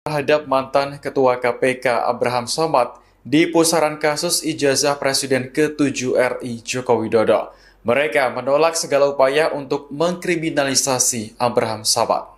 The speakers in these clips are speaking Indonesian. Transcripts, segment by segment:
Terhadap mantan Ketua KPK Abraham Samad di pusaran kasus ijazah Presiden ke-7 RI Joko Widodo. Mereka menolak segala upaya untuk mengkriminalisasi Abraham Samad.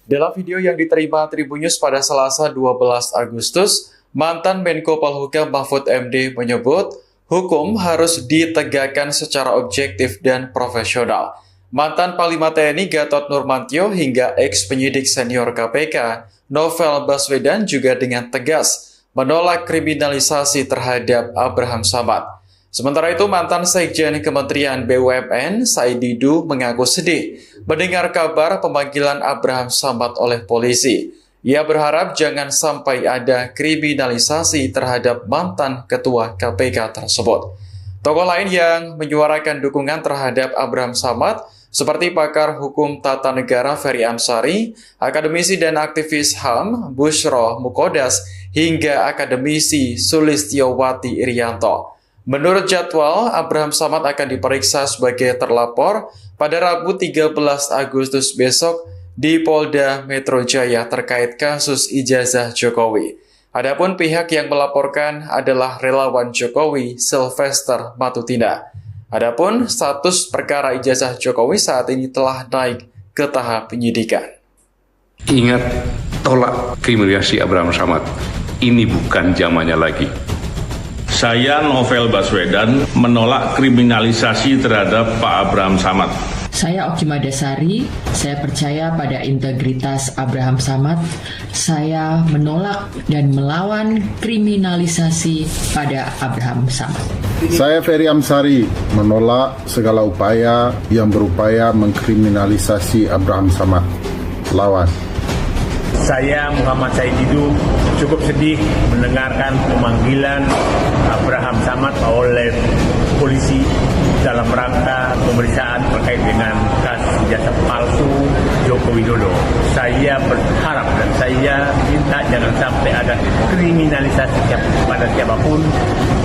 Dalam video yang diterima Tribunnews pada Selasa 12 Agustus, mantan Menko Polhukam Mahfud MD menyebut hukum harus ditegakkan secara objektif dan profesional. Mantan Panglima TNI Gatot Nurmantio hingga ex-penyidik senior KPK Novel Baswedan juga dengan tegas menolak kriminalisasi terhadap Abraham Samad. Sementara itu, mantan Sekjen Kementerian BUMN Said Didu mengaku sedih mendengar kabar pemanggilan Abraham Samad oleh polisi. Ia berharap jangan sampai ada kriminalisasi terhadap mantan Ketua KPK tersebut. Tokoh lain yang menyuarakan dukungan terhadap Abraham Samad seperti pakar hukum tata negara Ferry Amsari, akademisi dan aktivis HAM Bushro Mukodas, hingga akademisi Sulistiowati Irianto. Menurut jadwal, Abraham Samad akan diperiksa sebagai terlapor pada Rabu 13 Agustus besok di Polda Metro Jaya terkait kasus ijazah Jokowi. Adapun pihak yang melaporkan adalah relawan Jokowi Sylvester Matutina. Adapun status perkara ijazah Jokowi saat ini telah naik ke tahap penyidikan. Ingat, tolak kriminalisasi Abraham Samad. Ini bukan zamannya lagi. Saya Novel Baswedan menolak kriminalisasi terhadap Pak Abraham Samad. Saya Oki Madasari, saya percaya pada integritas Abraham Samad. Saya menolak dan melawan kriminalisasi pada Abraham Samad. Saya Ferry Amsari, menolak segala upaya yang berupaya mengkriminalisasi Abraham Samad. Lawan. Saya Muhammad Said Didu cukup sedih mendengarkan pemanggilan Abraham Samad oleh polisi dalam rangka pemeriksaan terkait dengan kasus ijazah palsu Joko Widodo. Saya berharap dan saya minta jangan sampai ada kriminalisasi pada siapapun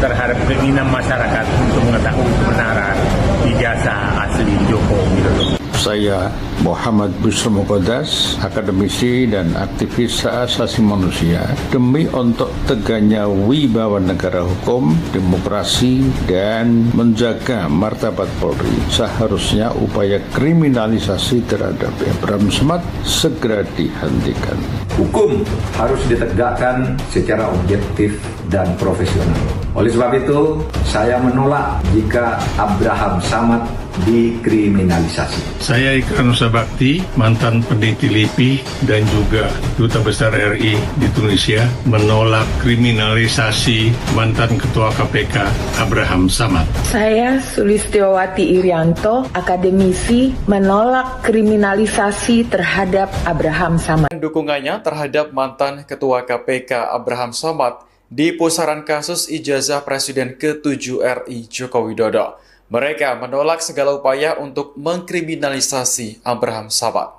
terhadap keinginan masyarakat untuk mengetahui kebenaran ijazah asli Joko Widodo. Saya Muhammad Bushro Mukodas, akademisi dan aktivis hak asasi manusia, demi untuk tegaknya wibawa negara hukum, demokrasi, dan menjaga martabat Polri, seharusnya upaya kriminalisasi terhadap Abraham Samad segera dihentikan. Hukum harus ditegakkan secara objektif dan profesional. Oleh sebab itu, saya menolak jika Abraham Samad dikriminalisasi. Saya Ikran Nusabakti, mantan peneliti LIPI dan juga Duta Besar RI di Tunisia, menolak kriminalisasi mantan Ketua KPK Abraham Samad. Saya Sulistiowati Irianto, akademisi, menolak kriminalisasi terhadap Abraham Samad. Dukungannya terhadap mantan Ketua KPK Abraham Samad di pusaran kasus ijazah Presiden ke-7 RI Joko Widodo. Mereka menolak segala upaya untuk mengkriminalisasi Abraham Samad.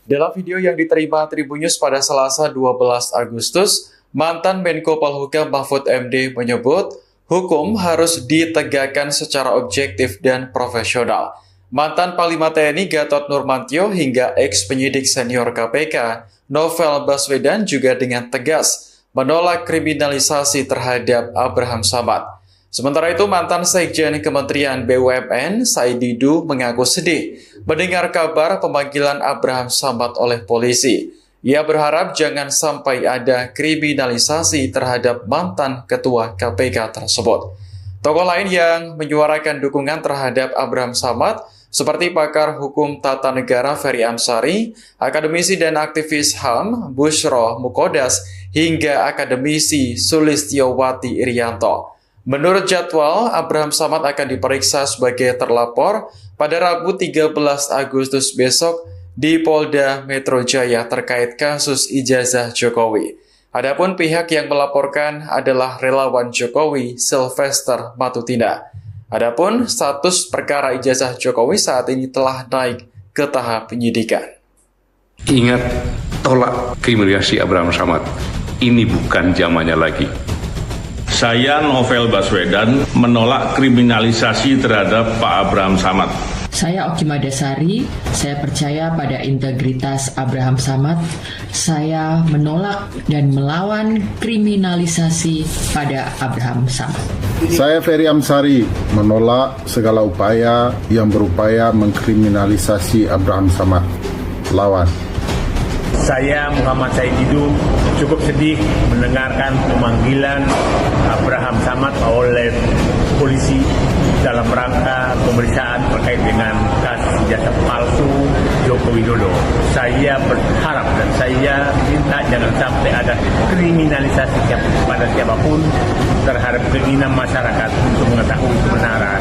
Dalam video yang diterima Tribunnews pada Selasa 12 Agustus, mantan Menko Polhukam Mahfud MD menyebut hukum harus ditegakkan secara objektif dan profesional. Mantan Panglima TNI Gatot Nurmantio hingga ex-penyidik senior KPK Novel Baswedan juga dengan tegas menolak kriminalisasi terhadap Abraham Samad. Sementara itu, mantan Sekjen Kementerian BUMN Said Didu mengaku sedih mendengar kabar pemanggilan Abraham Samad oleh polisi. Ia berharap jangan sampai ada kriminalisasi terhadap mantan Ketua KPK tersebut. Tokoh lain yang menyuarakan dukungan terhadap Abraham Samad seperti pakar hukum tata negara Ferry Amsari, akademisi dan aktivis HAM Bushro Mukodas, hingga akademisi Sulistiowati Irianto. Menurut jadwal, Abraham Samad akan diperiksa sebagai terlapor pada Rabu 13 Agustus besok di Polda Metro Jaya terkait kasus ijazah Jokowi. Adapun pihak yang melaporkan adalah relawan Jokowi Sylvester Matutina. Adapun status perkara ijazah Jokowi saat ini telah naik ke tahap penyidikan. Ingat, tolak kriminalisasi Abraham Samad. Ini bukan zamannya lagi. Saya Novel Baswedan menolak kriminalisasi terhadap Pak Abraham Samad. Saya Oki Madasari, saya percaya pada integritas Abraham Samad. Saya menolak dan melawan kriminalisasi pada Abraham Samad. Saya Ferry Amsari, menolak segala upaya yang berupaya mengkriminalisasi Abraham Samad. Lawan. Saya Muhammad Said Didu cukup sedih mendengarkan pemanggilan Abraham Samad oleh polisi dalam rangka pemeriksaan terkait dengan kasus ijazah palsu Joko Widodo. Saya berharap dan saya minta jangan sampai ada kriminalisasi kepada siapapun terhadap keinginan masyarakat untuk mengetahui kebenaran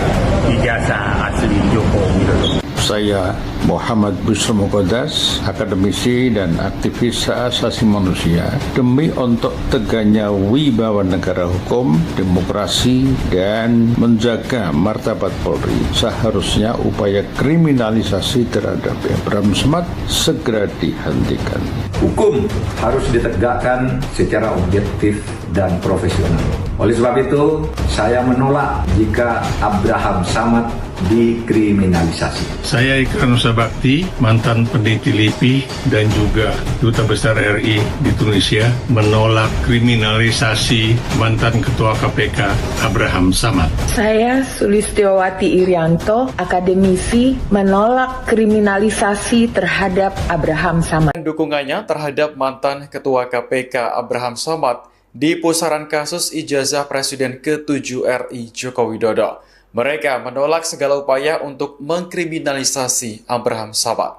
ijazah asli Joko Widodo. Saya Muhammad Busro Muqaddas, akademisi dan aktivis hak asasi manusia, demi untuk tegaknya wibawa negara hukum, demokrasi, dan menjaga martabat Polri, seharusnya upaya kriminalisasi terhadap Abraham Samad segera dihentikan. Hukum harus ditegakkan secara objektif dan profesional. Oleh sebab itu, saya menolak jika Abraham Samad dikriminalisasi. Saya Ikrar Nusa Bakti, mantan peneliti LIPI dan juga Duta Besar RI di Tunisia, menolak kriminalisasi mantan Ketua KPK Abraham Samad. Saya Sulistiowati Irianto, akademisi, menolak kriminalisasi terhadap Abraham Samad. Dukungannya terhadap mantan Ketua KPK Abraham Samad di pusaran kasus ijazah Presiden ke-7 RI Joko Widodo. Mereka menolak segala upaya untuk mengkriminalisasi Abraham Samad.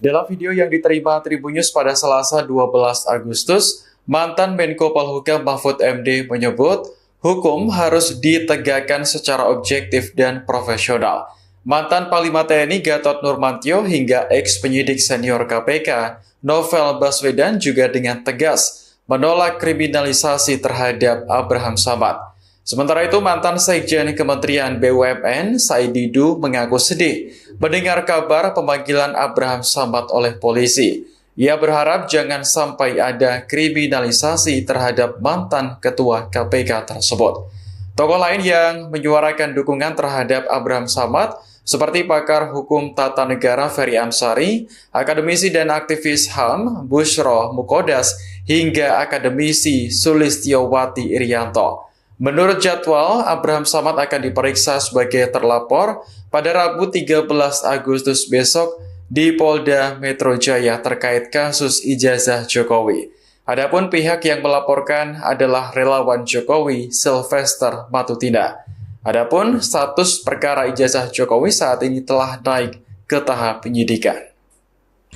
Dalam video yang diterima Tribunnews pada Selasa 12 Agustus, mantan Menko Polhukam Mahfud MD menyebut hukum harus ditegakkan secara objektif dan profesional. Mantan Panglima TNI Gatot Nurmantio hingga ex-penyidik senior KPK Novel Baswedan juga dengan tegas menolak kriminalisasi terhadap Abraham Samad. Sementara itu, mantan Sekjen Kementerian BUMN, Said Didu, mengaku sedih mendengar kabar pemanggilan Abraham Samad oleh polisi. Ia berharap jangan sampai ada kriminalisasi terhadap mantan Ketua KPK tersebut. Tokoh lain yang menyuarakan dukungan terhadap Abraham Samad seperti pakar hukum tata negara Ferry Amsari, akademisi dan aktivis HAM Busro Muqaddas, hingga akademisi Sulistiowati Irianto. Menurut jadwal, Abraham Samad akan diperiksa sebagai terlapor pada Rabu 13 Agustus besok di Polda Metro Jaya terkait kasus ijazah Jokowi. Adapun pihak yang melaporkan adalah relawan Jokowi Sylvester Matutina. Adapun status perkara ijazah Jokowi saat ini telah naik ke tahap penyidikan.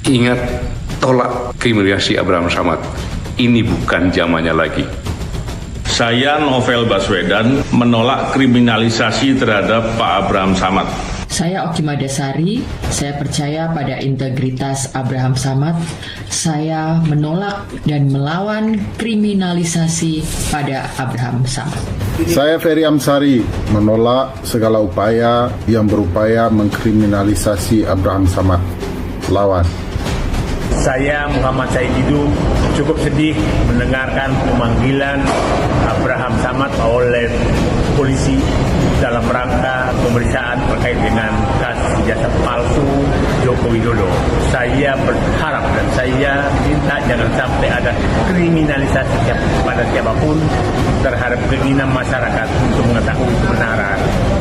Ingat, tolak kriminalisasi Abraham Samad. Ini bukan zamannya lagi. Saya Novel Baswedan menolak kriminalisasi terhadap Pak Abraham Samad. Saya Oki Madasari, saya percaya pada integritas Abraham Samad. Saya menolak dan melawan kriminalisasi pada Abraham Samad. Saya Ferry Amsari, menolak segala upaya yang berupaya mengkriminalisasi Abraham Samad. Lawan. Saya Muhammad Said Didu cukup sedih mendengarkan pemanggilan Abraham Samad oleh polisi dalam rangka pemeriksaan terkait dengan kasus ijazah palsu Joko Widodo. Saya berharap dan saya minta jangan sampai ada kriminalisasi kepada siapapun terhadap keinginan masyarakat untuk mengetahui kebenaran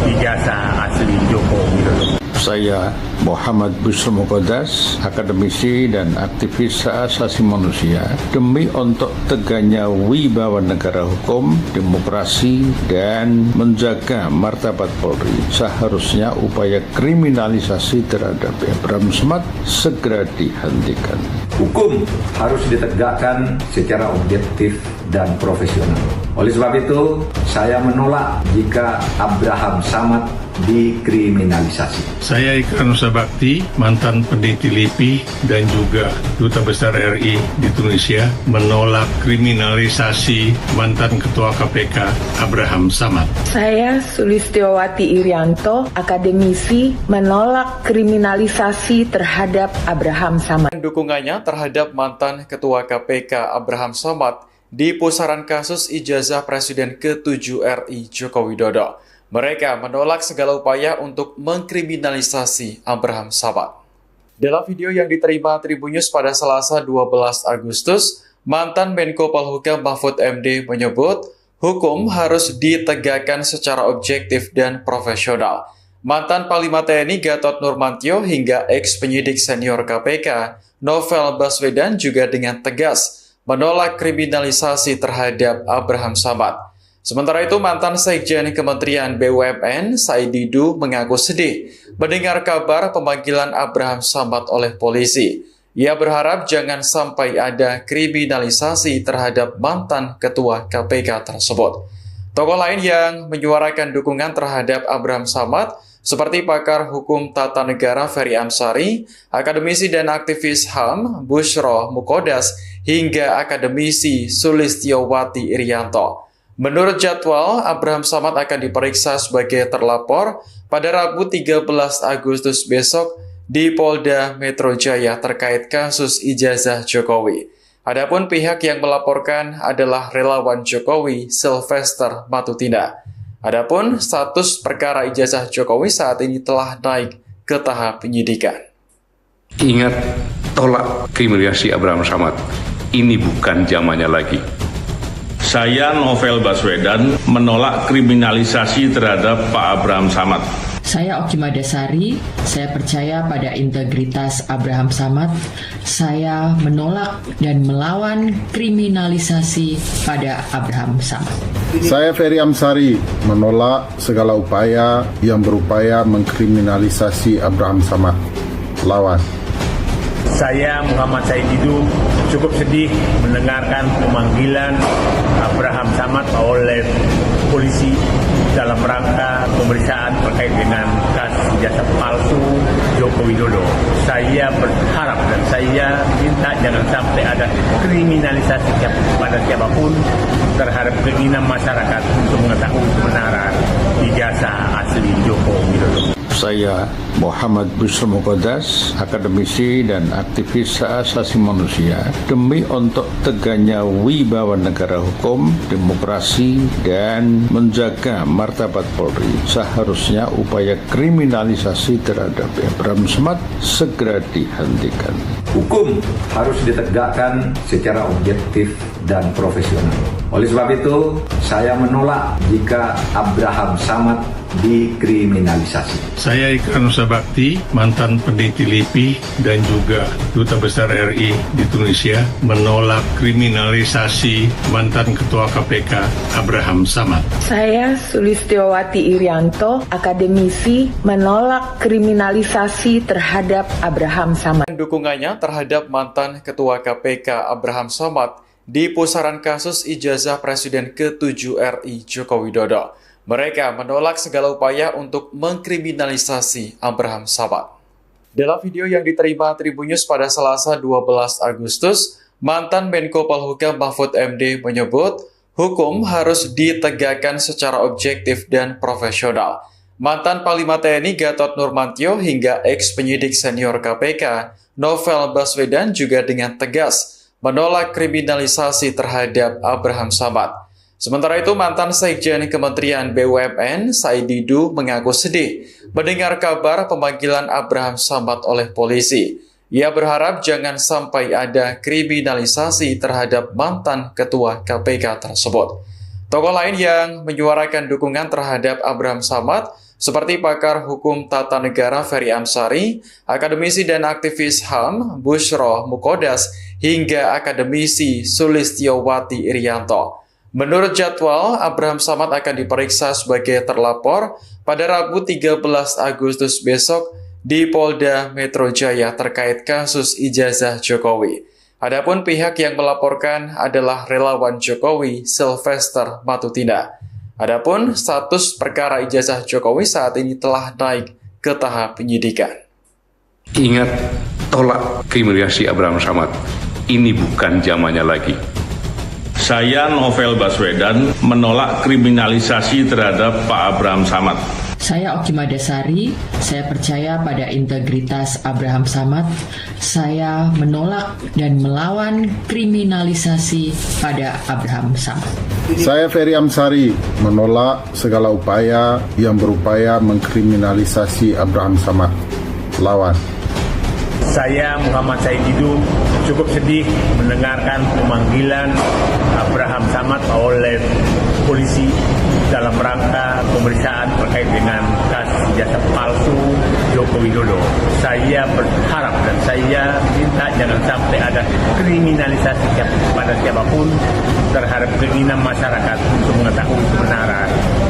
ijazah asli Joko Widodo. Saya Muhammad Busro Muqaddas, akademisi dan aktivis hak asasi manusia, demi untuk tegaknya wibawa negara hukum, demokrasi, dan menjaga martabat Polri, seharusnya upaya kriminalisasi terhadap Abraham Samad segera dihentikan. Hukum harus ditegakkan secara objektif dan profesional. Oleh sebab itu, saya menolak jika Abraham Samad dikriminalisasi. Saya Ikrar Nusa Bakti, mantan peneliti LIPI dan juga Duta Besar RI di Tunisia, menolak kriminalisasi mantan Ketua KPK Abraham Samad. Saya Sulistiowati Irianto, akademisi, menolak kriminalisasi terhadap Abraham Samad. Dukungannya terhadap mantan Ketua KPK Abraham Samad di pusaran kasus ijazah Presiden ke-7 RI Joko Widodo. Mereka menolak segala upaya untuk mengkriminalisasi Abraham Samad. Dalam video yang diterima Tribun News pada Selasa 12 Agustus, mantan Menko Polhukam Mahfud MD menyebut hukum harus ditegakkan secara objektif dan profesional. Mantan Panglima TNI Gatot Nurmantio hingga ex-penyidik senior KPK Novel Baswedan juga dengan tegas menolak kriminalisasi terhadap Abraham Samad. Sementara itu, mantan Sekjen Kementerian BUMN Said Didu mengaku sedih mendengar kabar pemanggilan Abraham Samad oleh polisi. Ia berharap jangan sampai ada kriminalisasi terhadap mantan ketua KPK tersebut. Tokoh lain yang menyuarakan dukungan terhadap Abraham Samad seperti pakar hukum tata negara Ferry Amsari, akademisi dan aktivis HAM Bushro Mukodas, hingga akademisi Sulistiowati Irianto. Menurut jadwal, Abraham Samad akan diperiksa sebagai terlapor pada Rabu 13 Agustus besok di Polda Metro Jaya terkait kasus ijazah Jokowi. Adapun pihak yang melaporkan adalah relawan Jokowi Sylvester Matutina. Adapun status perkara ijazah Jokowi saat ini telah naik ke tahap penyidikan. Ingat, tolak kriminalisasi Abraham Samad. Ini bukan zamannya lagi. Saya Novel Baswedan menolak kriminalisasi terhadap Pak Abraham Samad. Saya Oki Madasari, saya percaya pada integritas Abraham Samad. Saya menolak dan melawan kriminalisasi pada Abraham Samad. Saya Ferry Amsari menolak segala upaya yang berupaya mengkriminalisasi Abraham Samad. Lawan. Saya Muhammad Said Didu cukup sedih mendengarkan pemanggilan Abraham Samad oleh polisi dalam rangka pemeriksaan terkait dengan kasus ijazah palsu Joko Widodo. Saya berharap dan saya minta jangan sampai ada kriminalisasi pada siapapun terhadap keinginan masyarakat untuk mengetahui kebenaran ijazah asli Joko Widodo. Saya Muhammad Bushro Mukodas, akademisi dan aktivis hak asasi manusia, demi untuk tegaknya wibawa negara hukum, demokrasi, dan menjaga martabat Polri, seharusnya upaya kriminalisasi terhadap Abraham Samad segera dihentikan. Hukum harus ditegakkan secara objektif dan profesional. Oleh sebab itu, saya menolak jika Abraham Samad dikriminalisasi. Saya Ikrar Nusa Bakti, mantan peneliti LIPI dan juga Duta Besar RI di Tunisia, menolak kriminalisasi mantan Ketua KPK Abraham Samad. Saya Sulistiowati Irianto, akademisi, menolak kriminalisasi terhadap Abraham Samad. Dukungannya terhadap mantan Ketua KPK Abraham Samad di pusaran kasus ijazah Presiden ke-7 RI Joko Widodo. Mereka menolak segala upaya untuk mengkriminalisasi Abraham Samad. Dalam video yang diterima Tribun News pada Selasa 12 Agustus, mantan Menko Polhukam Mahfud MD menyebut hukum harus ditegakkan secara objektif dan profesional. Mantan Panglima TNI Gatot Nurmantio hingga ex-penyidik senior KPK Novel Baswedan juga dengan tegas menolak kriminalisasi terhadap Abraham Samad. Sementara itu, mantan Sekjen Kementerian BUMN Said Didu mengaku sedih mendengar kabar pemanggilan Abraham Samad oleh polisi. Ia berharap jangan sampai ada kriminalisasi terhadap mantan ketua KPK tersebut. Tokoh lain yang menyuarakan dukungan terhadap Abraham Samad seperti pakar hukum tata negara Ferry Amsari, akademisi dan aktivis HAM Bushro Mukodas, hingga akademisi Sulistiowati Irianto. Menurut jadwal, Abraham Samad akan diperiksa sebagai terlapor pada Rabu 13 Agustus besok di Polda Metro Jaya terkait kasus ijazah Jokowi. Adapun pihak yang melaporkan adalah relawan Jokowi Sylvester Matutina. Adapun status perkara ijazah Jokowi saat ini telah naik ke tahap penyidikan. Ingat, tolak kriminalisasi Abraham Samad. Ini bukan zamannya lagi. Saya Novel Baswedan menolak kriminalisasi terhadap Pak Abraham Samad. Saya Oki Madasari, saya percaya pada integritas Abraham Samad. Saya menolak dan melawan kriminalisasi pada Abraham Samad. Saya Ferry Amsari, menolak segala upaya yang berupaya mengkriminalisasi Abraham Samad. Lawan. Saya Muhammad Said Didu cukup sedih mendengarkan pemanggilan Abraham Samad oleh polisi dalam rangka pemeriksaan terkait dengan kasus ijazah palsu Joko Widodo. Saya berharap dan saya minta jangan sampai ada kriminalisasi kepada siapapun terhadap keinginan masyarakat untuk mengetahui kebenaran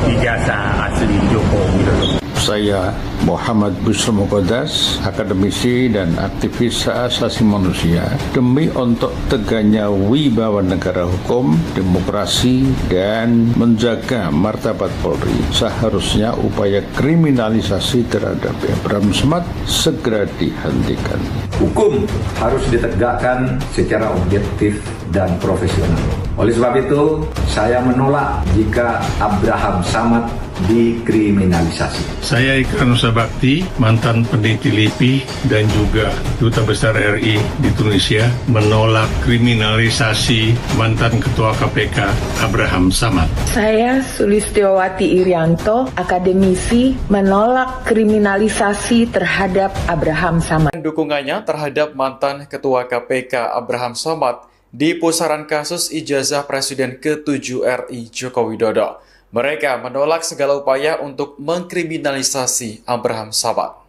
ijazah asli Joko Widodo. Saya Muhammad Busro Mukodas, akademisi dan aktivis hak asasi manusia, demi untuk tegaknya wibawa negara hukum, demokrasi, dan menjaga martabat Polri, seharusnya upaya kriminalisasi terhadap Abraham Samad segera dihentikan. Hukum harus ditegakkan secara objektif dan profesional. Oleh sebab itu, saya menolak jika Abraham Samad dikriminalisasi. Saya Ikrar Nusa Bakti, mantan peneliti LIPI dan juga Duta Besar RI di Tunisia, menolak kriminalisasi mantan Ketua KPK Abraham Samad. Saya Sulistiowati Irianto, akademisi, menolak kriminalisasi terhadap Abraham Samad. Dukungannya terhadap mantan Ketua KPK Abraham Samad di pusaran kasus ijazah Presiden ke-7 RI Joko Widodo. Mereka menolak segala upaya untuk mengkriminalisasi Abraham Samad.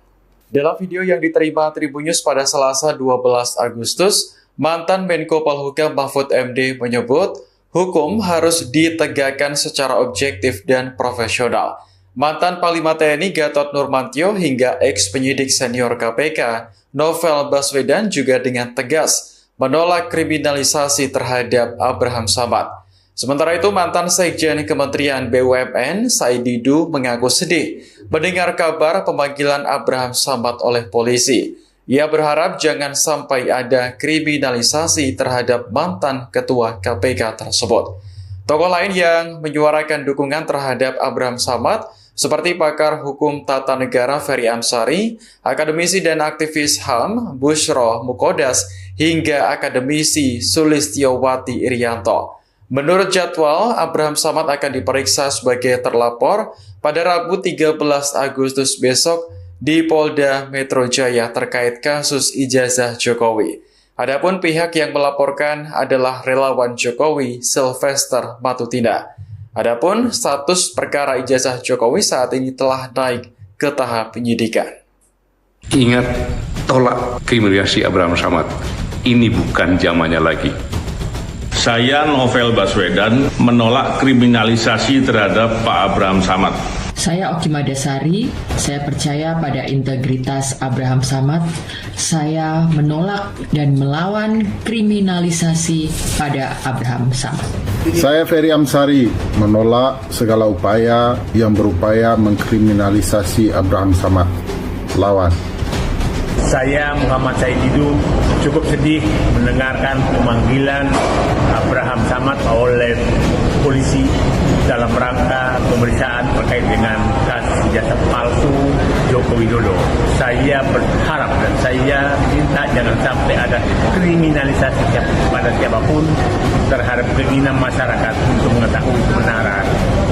Dalam video yang diterima Tribun News pada Selasa 12 Agustus, mantan Menko Polhukam Mahfud MD menyebut hukum harus ditegakkan secara objektif dan profesional. Mantan Panglima TNI Gatot Nurmantio hingga ex-penyidik senior KPK Novel Baswedan juga dengan tegas menolak kriminalisasi terhadap Abraham Samad. Sementara itu, mantan Sekjen Kementerian BUMN, Said Didu, mengaku sedih mendengar kabar pemanggilan Abraham Samad oleh polisi. Ia berharap jangan sampai ada kriminalisasi terhadap mantan Ketua KPK tersebut. Tokoh lain yang menyuarakan dukungan terhadap Abraham Samad seperti pakar hukum tata negara Ferry Amsari, akademisi dan aktivis HAM Busro Mukodas, hingga akademisi Sulistiowati Irianto. Menurut jadwal, Abraham Samad akan diperiksa sebagai terlapor pada Rabu 13 Agustus besok di Polda Metro Jaya terkait kasus ijazah Jokowi. Adapun pihak yang melaporkan adalah relawan Jokowi Sylvester Matutina. Adapun status perkara ijazah Jokowi saat ini telah naik ke tahap penyidikan. Ingat, tolak kriminalisasi Abraham Samad. Ini bukan zamannya lagi. Saya Novel Baswedan menolak kriminalisasi terhadap Pak Abraham Samad. Saya Oki Madasari, saya percaya pada integritas Abraham Samad. Saya menolak dan melawan kriminalisasi pada Abraham Samad. Saya Ferry Amsari, menolak segala upaya yang berupaya mengkriminalisasi Abraham Samad. Lawan. Saya Muhammad Said Didu cukup sedih mendengarkan pemanggilan Abraham Samad oleh polisi dalam rangka pemeriksaan terkait dengan kasus ijazah palsu Joko Widodo. Saya berharap dan saya minta jangan sampai ada kriminalisasi kepada siapapun terhadap keinginan masyarakat untuk mengetahui kebenaran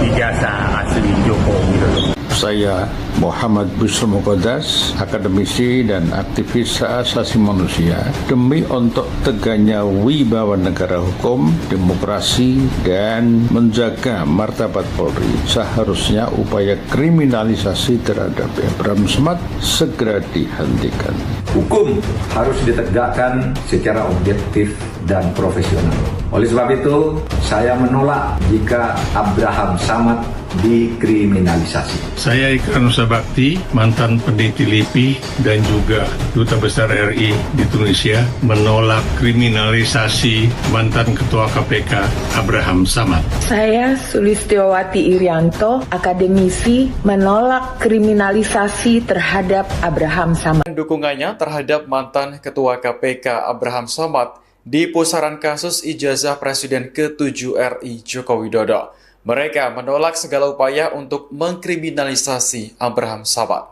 ijazah asli Joko Widodo. Saya Muhammad Busro Mukodas, akademisi dan aktivis hak asasi manusia, demi untuk tegaknya wibawa negara hukum, demokrasi, dan menjaga martabat Polri, seharusnya upaya kriminalisasi terhadap Abraham Samad segera dihentikan. Hukum harus ditegakkan secara objektif dan profesional. Oleh sebab itu, saya menolak jika Abraham Samad dikriminalisasi. Saya Ikrar Nusa Bakti, mantan peneliti LIPI dan juga Duta Besar RI di Tunisia, menolak kriminalisasi mantan Ketua KPK Abraham Samad. Saya Sulistiowati Irianto, akademisi, menolak kriminalisasi terhadap Abraham Samad. Dukungannya terhadap mantan Ketua KPK Abraham Samad di pusaran kasus ijazah Presiden ke-7 RI Joko Widodo. Mereka menolak segala upaya untuk mengkriminalisasi Abraham Samad.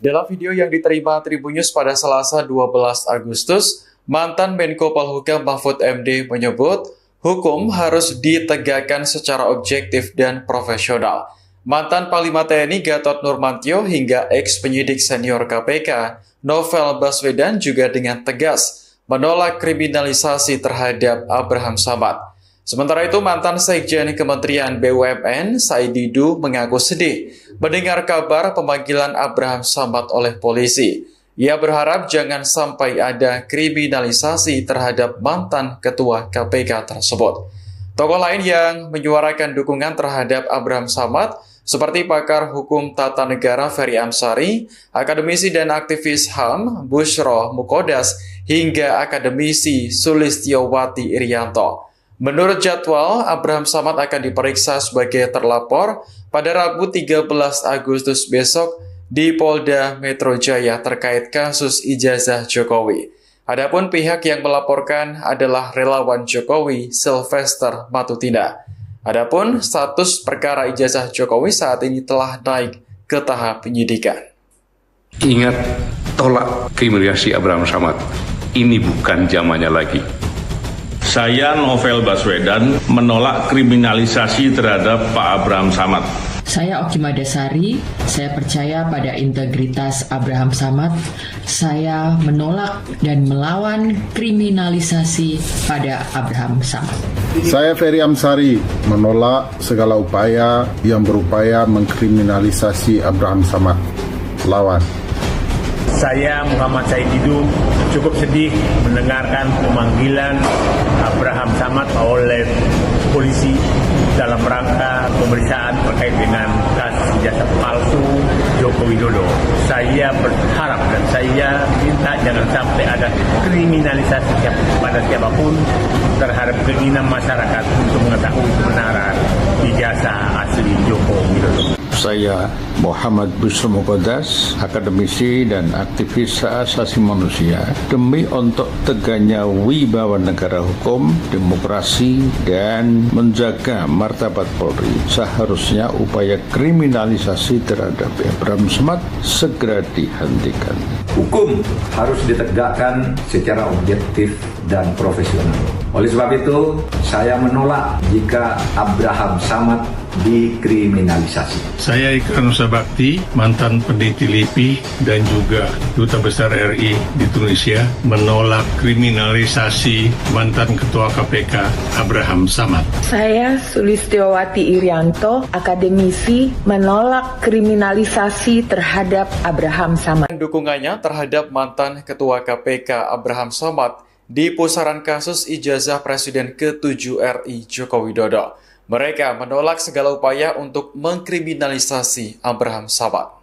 Dalam video yang diterima Tribunnews pada Selasa 12 Agustus, mantan Menko Polhukam Mahfud MD menyebut hukum harus ditegakkan secara objektif dan profesional. Mantan Panglima TNI Gatot Nurmantio hingga ex-penyidik senior KPK Novel Baswedan juga dengan tegas menolak kriminalisasi terhadap Abraham Samad. Sementara itu, mantan Sekjen Kementerian BUMN Said Didu mengaku sedih mendengar kabar pemanggilan Abraham Samad oleh polisi. Ia berharap jangan sampai ada kriminalisasi terhadap mantan ketua KPK tersebut. Tokoh lain yang menyuarakan dukungan terhadap Abraham Samad seperti pakar hukum tata negara Ferry Amsari, akademisi dan aktivis HAM Bushro Mukodas, hingga akademisi Sulistiowati Irianto. Menurut jadwal, Abraham Samad akan diperiksa sebagai terlapor pada Rabu 13 Agustus besok di Polda Metro Jaya terkait kasus ijazah Jokowi. Adapun pihak yang melaporkan adalah relawan Jokowi Sylvester Matutina. Adapun status perkara ijazah Jokowi saat ini telah naik ke tahap penyidikan. Ingat, tolak kriminalisasi Abraham Samad. Ini bukan zamannya lagi. Saya Novel Baswedan menolak kriminalisasi terhadap Pak Abraham Samad. Saya Oki Madasari, saya percaya pada integritas Abraham Samad. Saya menolak dan melawan kriminalisasi pada Abraham Samad. Saya Ferry Amsari menolak segala upaya yang berupaya mengkriminalisasi Abraham Samad. Lawan. Saya Muhammad Said Didu cukup sedih mendengarkan pemanggilan Abraham Samad oleh polisi dalam rangka pemeriksaan terkait dengan kasus ijazah palsu Joko Widodo. Saya berharap dan saya minta jangan sampai ada kriminalisasi pada siapapun terhadap keinginan masyarakat untuk mengetahui kebenaran ijazah asli Joko Widodo. Saya Muhammad Bushro Mukodas, akademisi dan aktivis hak asasi manusia, demi untuk tegaknya wibawa negara hukum, demokrasi, dan menjaga martabat Polri, seharusnya upaya kriminalisasi terhadap Abraham Samad segera dihentikan. Hukum harus ditegakkan secara objektif dan profesional. Oleh sebab itu, saya menolak jika Abraham Samad dikriminalisasi. Saya Ikran Nusa Bakti, mantan peneliti LIPI dan juga Duta Besar RI di Tunisia, menolak kriminalisasi mantan Ketua KPK Abraham Samad. Saya Sulistiowati Irianto, akademisi, menolak kriminalisasi terhadap Abraham Samad. Dukungannya terhadap mantan Ketua KPK Abraham Samad di pusaran kasus ijazah Presiden ke-7 RI Joko Widodo. Mereka menolak segala upaya untuk mengkriminalisasi Abraham Samad.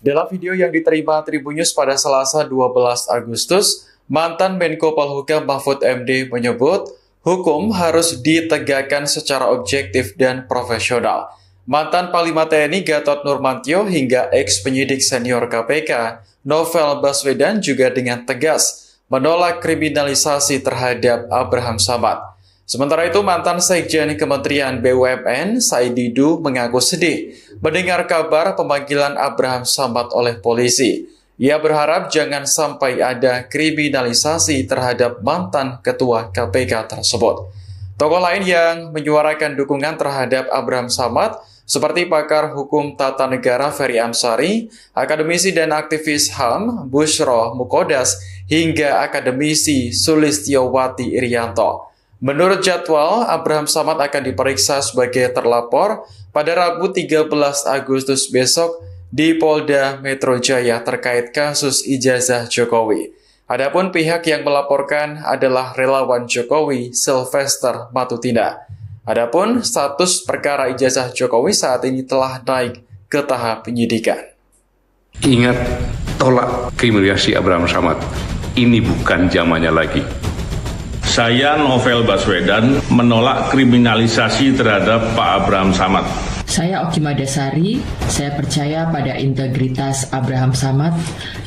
Dalam video yang diterima Tribunnews pada Selasa 12 Agustus, mantan Menko Polhukam Mahfud MD menyebut hukum harus ditegakkan secara objektif dan profesional. Mantan Panglima TNI Gatot Nurmantio hingga ex-penyidik senior KPK Novel Baswedan juga dengan tegas menolak kriminalisasi terhadap Abraham Samad. Sementara itu, mantan Sekjen Kementerian BUMN Said Didu mengaku sedih mendengar kabar pemanggilan Abraham Samad oleh polisi. Ia berharap jangan sampai ada kriminalisasi terhadap mantan ketua KPK tersebut. Tokoh lain yang menyuarakan dukungan terhadap Abraham Samad seperti pakar hukum tata negara Ferry Amsari, akademisi dan aktivis HAM Bushro Mukodas, hingga akademisi Sulistiowati Irianto. Menurut jadwal, Abraham Samad akan diperiksa sebagai terlapor pada Rabu 13 Agustus besok di Polda Metro Jaya terkait kasus ijazah Jokowi. Adapun pihak yang melaporkan adalah relawan Jokowi Sylvester Matutina. Adapun status perkara ijazah Jokowi saat ini telah naik ke tahap penyidikan. Ingat, tolak kriminalisasi Abraham Samad. Ini bukan zamannya lagi. Saya Novel Baswedan menolak kriminalisasi terhadap Pak Abraham Samad. Saya Oki Madasari, saya percaya pada integritas Abraham Samad.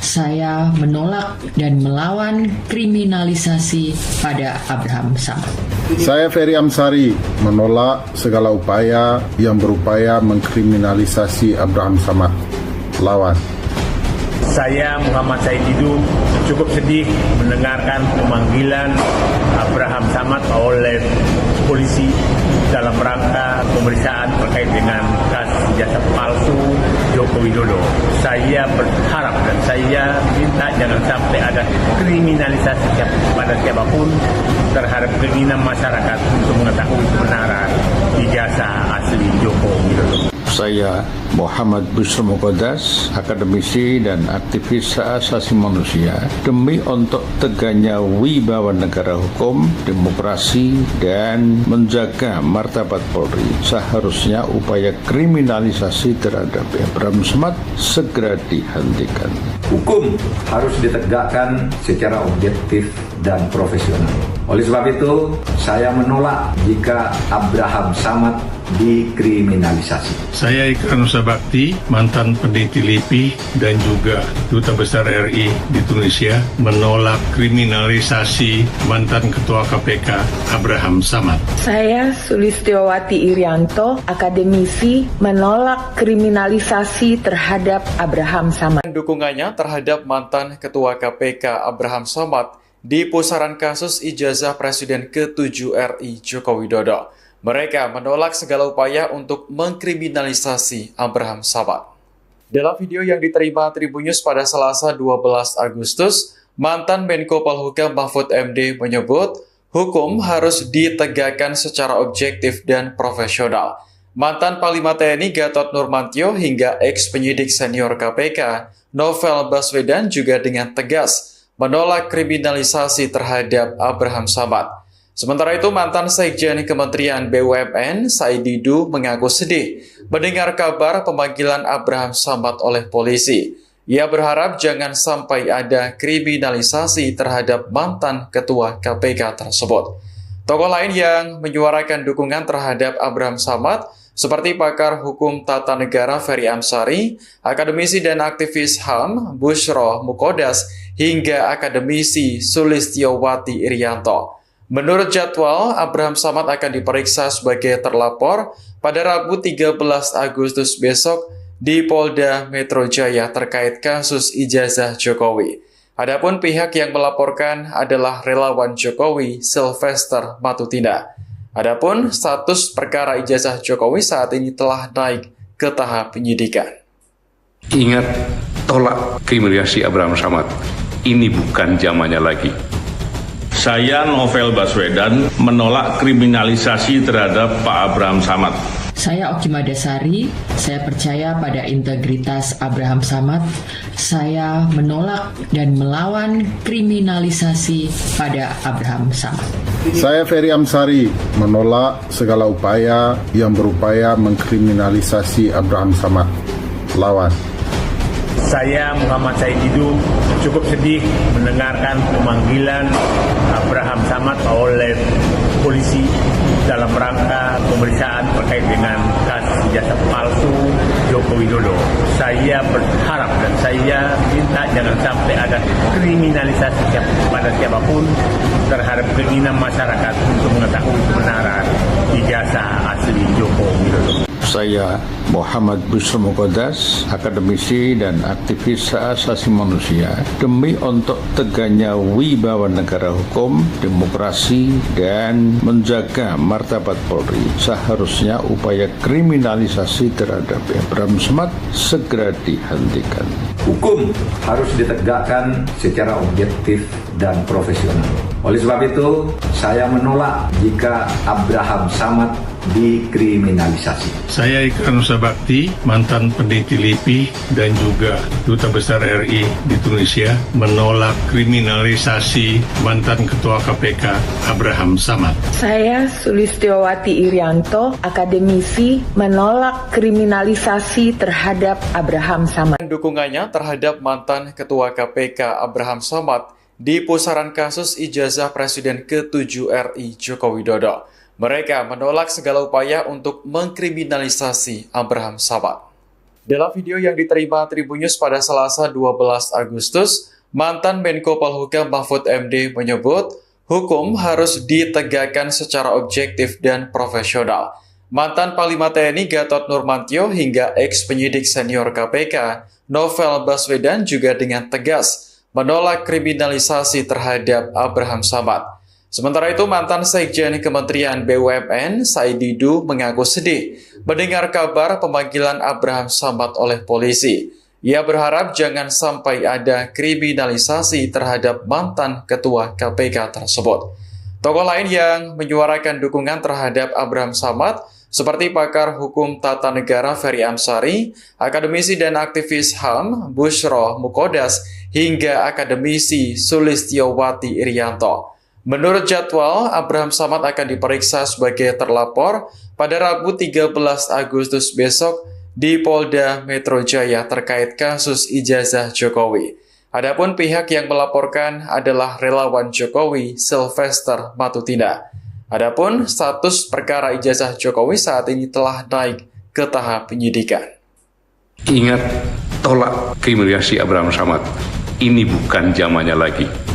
Saya menolak dan melawan kriminalisasi pada Abraham Samad. Saya Ferry Amsari, menolak segala upaya yang berupaya mengkriminalisasi Abraham Samad. Lawan. Saya Muhammad Said Didu cukup sedih mendengarkan pemanggilan Abraham Samad oleh polisi dalam rangka pemeriksaan terkait dengan kasus ijazah palsu Joko Widodo. Saya berharap dan saya minta jangan sampai ada kriminalisasi pada siapapun terhadap keinginan masyarakat untuk mengetahui kebenaran ijazah asli Joko Widodo. Saya Muhammad Busro Muqaddas, akademisi dan aktivis hak asasi manusia, demi untuk tegaknya wibawa negara hukum, demokrasi, dan menjaga martabat Polri, seharusnya upaya kriminalisasi terhadap Abraham Samad segera dihentikan. Hukum harus ditegakkan secara objektif dan profesional. Oleh sebab itu, saya menolak jika Abraham Samad dikriminalisasi. Saya Ikrar Nusa Bakti, mantan peneliti LIPI dan juga Duta Besar RI di Tunisia, menolak kriminalisasi mantan Ketua KPK Abraham Samad. Saya Sulistiowati Irianto, akademisi, menolak kriminalisasi terhadap Abraham Samad. Dukungannya terhadap mantan Ketua KPK Abraham Samad di pusaran kasus ijazah Presiden ke-7 RI Joko Widodo. Mereka menolak segala upaya untuk mengkriminalisasi Abraham Samad. Dalam video yang diterima Tribunnews pada Selasa 12 Agustus, mantan Menko Polhukam Mahfud MD menyebut hukum harus ditegakkan secara objektif dan profesional. Mantan Panglima TNI Gatot Nurmantio hingga ex-penyidik senior KPK Novel Baswedan juga dengan tegas menolak kriminalisasi terhadap Abraham Samad. Sementara itu, mantan Sekjen Kementerian BUMN, Said Didu, mengaku sedih mendengar kabar pemanggilan Abraham Samad oleh polisi. Ia berharap jangan sampai ada kriminalisasi terhadap mantan Ketua KPK tersebut. Tokoh lain yang menyuarakan dukungan terhadap Abraham Samad, seperti pakar hukum tata negara Ferry Amsari, akademisi dan aktivis HAM Busro Muqaddas, hingga akademisi Sulistiowati Irianto. Menurut jadwal, Abraham Samad akan diperiksa sebagai terlapor pada Rabu 13 Agustus besok di Polda Metro Jaya terkait kasus ijazah Jokowi. Adapun pihak yang melaporkan adalah relawan Jokowi Sylvester Matutina. Adapun status perkara ijazah Jokowi saat ini telah naik ke tahap penyidikan. Ingat, tolak kriminalisasi Abraham Samad. Ini bukan zamannya lagi. Saya Novel Baswedan menolak kriminalisasi terhadap Pak Abraham Samad. Saya Oki Madasari, saya percaya pada integritas Abraham Samad. Saya menolak dan melawan kriminalisasi pada Abraham Samad. Saya Ferry Amsari, menolak segala upaya yang berupaya mengkriminalisasi Abraham Samad. Lawan. Saya Muhammad Said Didu cukup sedih mendengarkan pemanggilan Abraham Samad oleh polisi dalam rangka pemeriksaan terkait dengan kasus ijazah palsu Joko Widodo. Saya berharap dan saya minta jangan sampai ada kriminalisasi pada siapapun terhadap keinginan masyarakat untuk mengetahui kebenaran ijazah asli Joko Widodo. Saya Muhammad Busro Muqaddas, akademisi dan aktivis hak asasi manusia, demi untuk tegaknya wibawa negara hukum, demokrasi, dan menjaga martabat Polri, seharusnya upaya kriminalisasi terhadap Abraham Samad segera dihentikan. Hukum harus ditegakkan secara objektif dan profesional. Oleh sebab itu, saya menolak jika Abraham Samad dikriminalisasi. Saya Ikrar Nusa Bakti, mantan peneliti LIPI dan juga Duta Besar RI di Tunisia, menolak kriminalisasi mantan Ketua KPK Abraham Samad. Saya Sulistiowati Irianto, akademisi, menolak kriminalisasi terhadap Abraham Samad. Dukungannya terhadap mantan Ketua KPK Abraham Samad di pusaran kasus ijazah Presiden ke-7 RI Joko Widodo. Mereka menolak segala upaya untuk mengkriminalisasi Abraham Samad. Dalam video yang diterima Tribun News pada Selasa 12 Agustus, mantan Menko Polhukam Mahfud MD menyebut hukum harus ditegakkan secara objektif dan profesional. Mantan Panglima TNI Gatot Nurmantio hingga ex-penyidik senior KPK Novel Baswedan juga dengan tegas menolak kriminalisasi terhadap Abraham Samad. Sementara itu, mantan Sekjen Kementerian BUMN Said Didu mengaku sedih mendengar kabar pemanggilan Abraham Samad oleh polisi. Ia berharap jangan sampai ada kriminalisasi terhadap mantan ketua KPK tersebut. Tokoh lain yang menyuarakan dukungan terhadap Abraham Samad seperti pakar hukum tata negara Ferry Amsari, akademisi dan aktivis HAM Bushro Mukodas, hingga akademisi Sulistiowati Irianto. Menurut jadwal, Abraham Samad akan diperiksa sebagai terlapor pada Rabu 13 Agustus besok di Polda Metro Jaya terkait kasus ijazah Jokowi. Adapun pihak yang melaporkan adalah relawan Jokowi Sylvester Matutina. Adapun status perkara ijazah Jokowi saat ini telah naik ke tahap penyidikan. Ingat, tolak kriminalisasi Abraham Samad. Ini bukan zamannya lagi.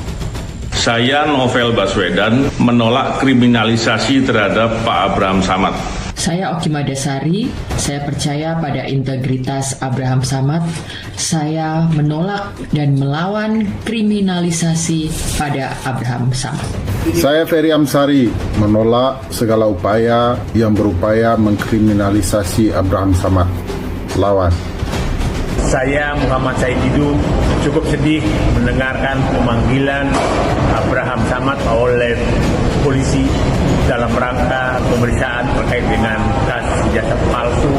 Saya Novel Baswedan menolak kriminalisasi terhadap Pak Abraham Samad. Saya Oki Madasari, saya percaya pada integritas Abraham Samad. Saya menolak dan melawan kriminalisasi pada Abraham Samad. Saya Ferry Amsari menolak segala upaya yang berupaya mengkriminalisasi Abraham Samad. Lawan. Saya Muhammad Said Didu cukup sedih mendengarkan pemanggilan Abraham Samad oleh polisi dalam rangka pemeriksaan terkait dengan kasus ijazah palsu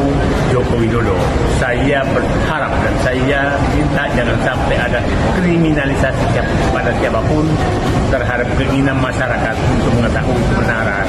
Joko Widodo. Saya berharap dan saya minta jangan sampai ada kriminalisasi pada siapapun terhadap keinginan masyarakat untuk mengetahui kebenaran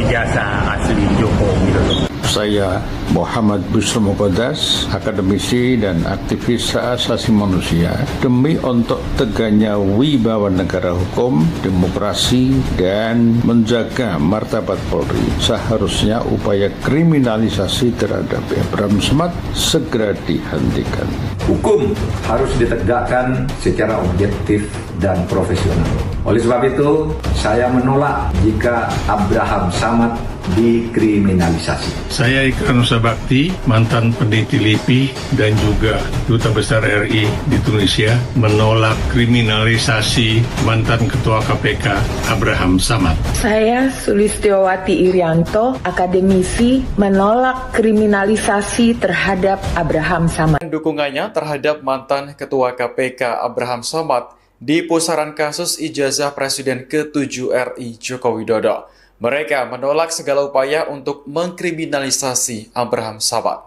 ijazah asli Joko Widodo. Saya Muhammad Bushro Mukodas, akademisi dan aktivis hak asasi manusia, demi untuk tegaknya wibawa negara hukum, demokrasi, dan menjaga martabat Polri, seharusnya upaya kriminalisasi terhadap Abraham Samad segera dihentikan. Hukum harus ditegakkan secara objektif dan profesional. Oleh sebab itu, saya menolak jika Abraham Samad dikriminalisasi. Saya Ikrar Nusa Bakti, mantan peneliti LIPI dan juga Duta Besar RI di Tunisia, menolak kriminalisasi mantan Ketua KPK Abraham Samad. Saya Sulistiowati Irianto, akademisi, menolak kriminalisasi terhadap Abraham Samad. Dukungannya terhadap mantan Ketua KPK Abraham Samad di pusaran kasus ijazah Presiden ke-7 RI Joko Widodo. Mereka menolak segala upaya untuk mengkriminalisasi Abraham Samad.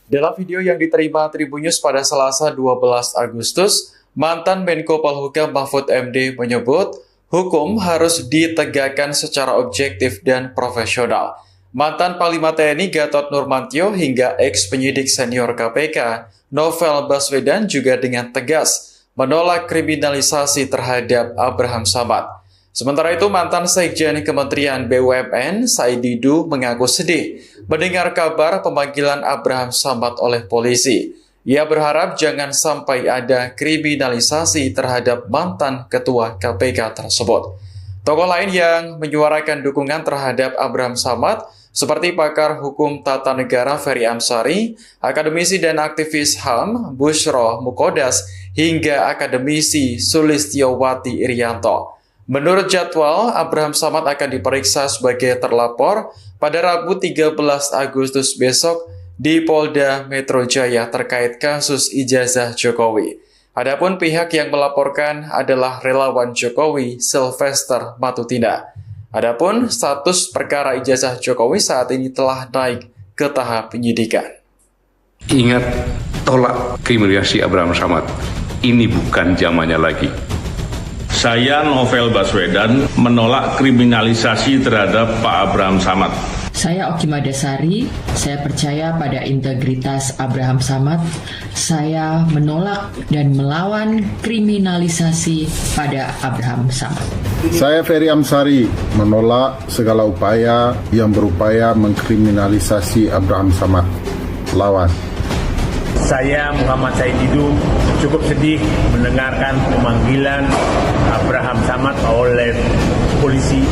Dalam video yang diterima Tribun News pada Selasa 12 Agustus, mantan Menko Polhukam Mahfud MD menyebut hukum harus ditegakkan secara objektif dan profesional. Mantan Panglima TNI Gatot Nurmantio hingga ex-penyidik senior KPK Novel Baswedan juga dengan tegas menolak kriminalisasi terhadap Abraham Samad. Sementara itu, mantan Sekjen Kementerian BUMN Said Didu mengaku sedih mendengar kabar pemanggilan Abraham Samad oleh polisi. Ia berharap jangan sampai ada kriminalisasi terhadap mantan ketua KPK tersebut. Tokoh lain yang menyuarakan dukungan terhadap Abraham Samad seperti pakar hukum tata negara Ferry Amsari, akademisi dan aktivis HAM Bushro Mukodas, hingga akademisi Sulistiowati Irianto. Menurut jadwal, Abraham Samad akan diperiksa sebagai terlapor pada Rabu 13 Agustus besok di Polda Metro Jaya terkait kasus ijazah Jokowi. Adapun pihak yang melaporkan adalah relawan Jokowi Sylvester Matutina. Adapun status perkara ijazah Jokowi saat ini telah naik ke tahap penyidikan. Ingat, tolak kriminalisasi Abraham Samad. Ini bukan zamannya lagi. Saya Novel Baswedan menolak kriminalisasi terhadap Pak Abraham Samad. Saya Oki Madasari, saya percaya pada integritas Abraham Samad. Saya menolak dan melawan kriminalisasi pada Abraham Samad. Saya Ferry Amsari, menolak segala upaya yang berupaya mengkriminalisasi Abraham Samad. Lawan. Saya Muhammad Said Didu cukup sedih mendengarkan pemanggilan Abraham Samad oleh polisi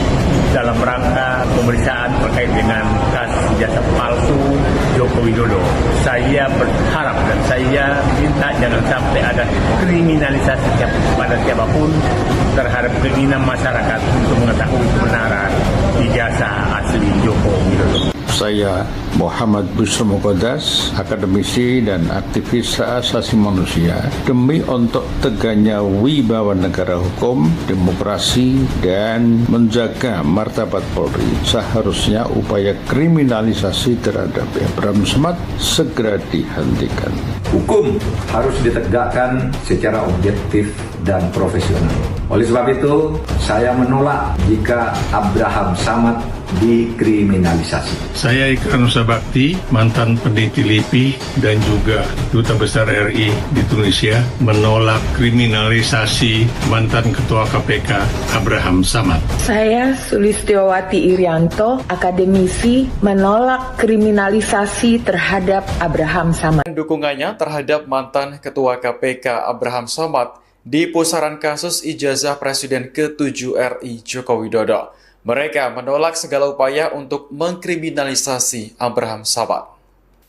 dalam rangka pemeriksaan terkait dengan kasus ijazah palsu Joko Widodo. Saya berharap dan saya minta jangan sampai ada kriminalisasi pada siapapun terhadap keinginan masyarakat untuk mengetahui kebenaran ijazah asli Joko Widodo. Saya Muhammad Busro Muqaddas, akademisi dan aktivis hak asasi manusia, demi untuk tegaknya wibawa negara hukum, demokrasi, dan menjaga martabat Polri, seharusnya upaya kriminalisasi terhadap Abraham Samad segera dihentikan. Hukum harus ditegakkan secara objektif dan profesional. Oleh sebab itu, saya menolak jika Abraham Samad dikriminalisasi. Saya Ikrar Nusa Bakti, mantan peneliti LIPI dan juga Duta Besar RI di Tunisia, menolak kriminalisasi mantan Ketua KPK Abraham Samad. Saya Sulistiowati Irianto, akademisi, menolak kriminalisasi terhadap Abraham Samad. Dukungannya terhadap mantan Ketua KPK Abraham Samad di pusaran kasus ijazah Presiden ke-7 RI Joko Widodo. Mereka menolak segala upaya untuk mengkriminalisasi Abraham Samad.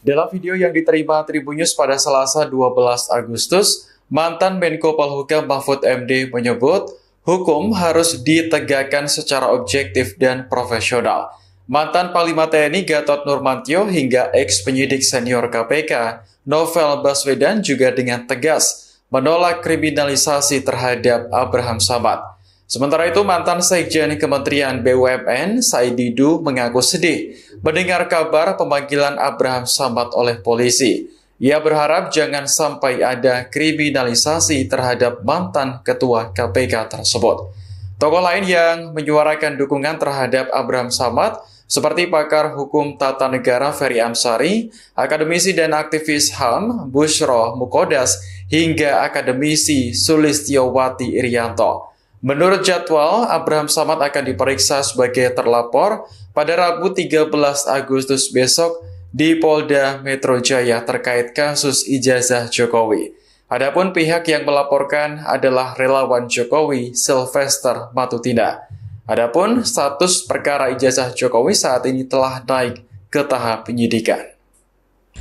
Dalam video yang diterima Tribun News pada Selasa 12 Agustus, mantan Menko Polhukam Mahfud MD menyebut hukum harus ditegakkan secara objektif dan profesional. Mantan Panglima TNI Gatot Nurmantio hingga ex-penyidik senior KPK Novel Baswedan juga dengan tegas menolak kriminalisasi terhadap Abraham Samad. Sementara itu, mantan Sekjen Kementerian BUMN, Said Didu, mengaku sedih mendengar kabar pemanggilan Abraham Samad oleh polisi. Ia berharap jangan sampai ada kriminalisasi terhadap mantan Ketua KPK tersebut. Tokoh lain yang menyuarakan dukungan terhadap Abraham Samad seperti pakar hukum tata negara Ferry Amsari, akademisi dan aktivis HAM Busro Muqaddas, hingga akademisi Sulistiowati Irianto. Menurut jadwal, Abraham Samad akan diperiksa sebagai terlapor pada Rabu 13 Agustus besok di Polda Metro Jaya terkait kasus ijazah Jokowi. Adapun pihak yang melaporkan adalah relawan Jokowi Sylvester Matutina. Adapun status perkara ijazah Jokowi saat ini telah naik ke tahap penyidikan.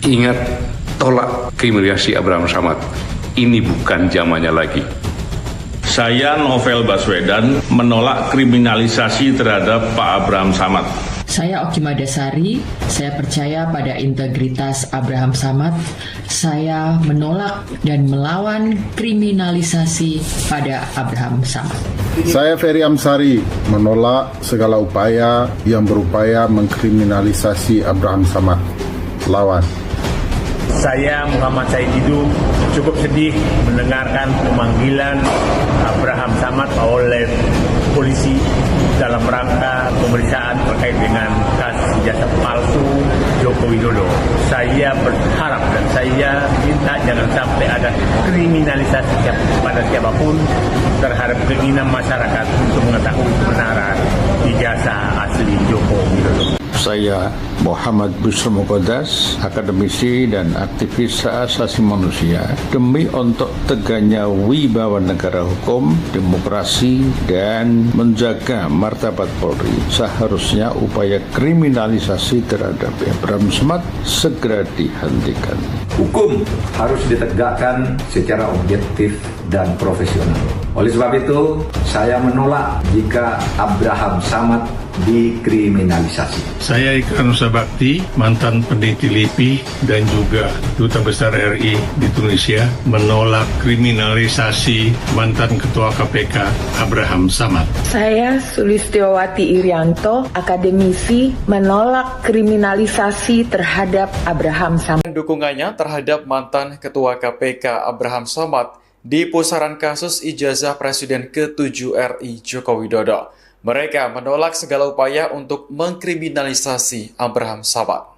Ingat, tolak kriminalisasi Abraham Samad. Ini bukan zamannya lagi. Saya Novel Baswedan menolak kriminalisasi terhadap Pak Abraham Samad. Saya Oki Madasari, saya percaya pada integritas Abraham Samad. Saya menolak dan melawan kriminalisasi pada Abraham Samad. Saya Ferry Amsari, menolak segala upaya yang berupaya mengkriminalisasi Abraham Samad. Lawan. Saya Muhammad Said Didu cukup sedih mendengarkan pemanggilan Abraham Samad oleh polisi dalam rangka pemeriksaan terkait dengan kasus ijazah palsu Joko Widodo. Saya berharap dan saya minta jangan sampai ada kriminalisasi pada siapapun terhadap keinginan masyarakat untuk mengetahui kebenaran ijazah asli Joko Widodo. Saya Muhammad Busro Muqaddas, akademisi dan aktivis hak asasi manusia, demi untuk tegaknya wibawa negara hukum, demokrasi, dan menjaga martabat Polri, seharusnya upaya kriminalisasi terhadap Abraham Samad segera dihentikan. Hukum harus ditegakkan secara objektif dan profesional. Oleh sebab itu, saya menolak jika Abraham Samad dikriminalisasi. Saya Ikrar Nusa Bakti, mantan peneliti LIPI dan juga Duta Besar RI di Tunisia, menolak kriminalisasi mantan Ketua KPK Abraham Samad. Saya Sulistiowati Irianto, akademisi, menolak kriminalisasi terhadap Abraham Samad. Dukungannya terhadap mantan Ketua KPK Abraham Samad di pusaran kasus ijazah Presiden ke-7 RI Joko Widodo. Mereka menolak segala upaya untuk mengkriminalisasi Abraham Samad.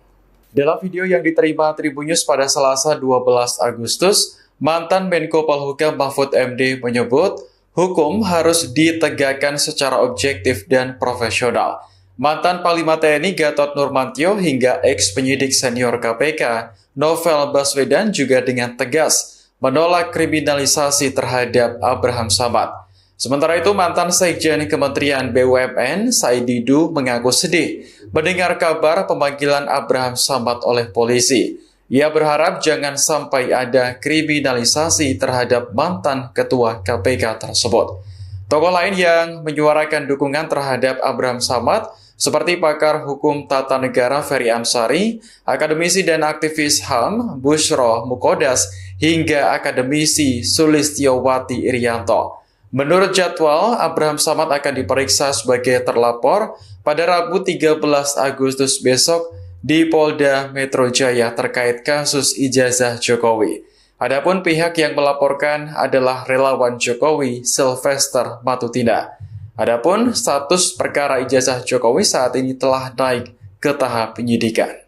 Dalam video yang diterima Tribun News pada Selasa 12 Agustus, mantan Menko Polhukam Mahfud MD menyebut hukum harus ditegakkan secara objektif dan profesional. Mantan Panglima TNI Gatot Nurmantio hingga ex-penyidik senior KPK Novel Baswedan juga dengan tegas menolak kriminalisasi terhadap Abraham Samad. Sementara itu, mantan Sekjen Kementerian BUMN Said Didu mengaku sedih mendengar kabar pemanggilan Abraham Samad oleh polisi. Ia berharap jangan sampai ada kriminalisasi terhadap mantan ketua KPK tersebut. Tokoh lain yang menyuarakan dukungan terhadap Abraham Samad seperti pakar hukum tata negara Ferry Amsari, akademisi dan aktivis HAM Bushro Mukodas, hingga akademisi Sulistiowati Irianto. Menurut jadwal, Abraham Samad akan diperiksa sebagai terlapor pada Rabu 13 Agustus besok di Polda Metro Jaya terkait kasus ijazah Jokowi. Adapun pihak yang melaporkan adalah relawan Jokowi Sylvester Matutina. Adapun status perkara ijazah Jokowi saat ini telah naik ke tahap penyidikan.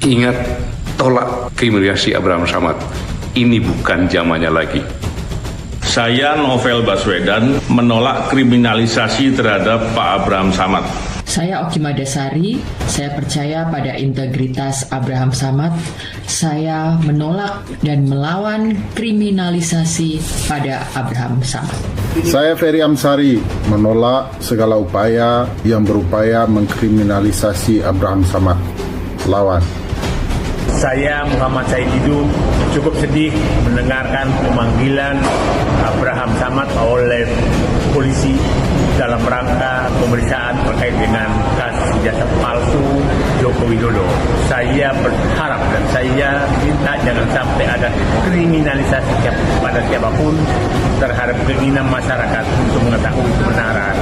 Ingat, tolak kriminalisasi Abraham Samad. Ini bukan zamannya lagi. Saya Novel Baswedan menolak kriminalisasi terhadap Pak Abraham Samad. Saya Oki Madasari, saya percaya pada integritas Abraham Samad. Saya menolak dan melawan kriminalisasi pada Abraham Samad. Saya Ferry Amsari menolak segala upaya yang berupaya mengkriminalisasi Abraham Samad. Lawan. Saya Muhammad Said Didu cukup sedih mendengarkan pemanggilan Abraham Samad oleh polisi dalam rangka pemeriksaan terkait dengan kasus ijazah palsu Joko Widodo. Saya berharap dan saya minta jangan sampai ada kriminalisasi pada siapapun terhadap keinginan masyarakat untuk mengetahui kebenaran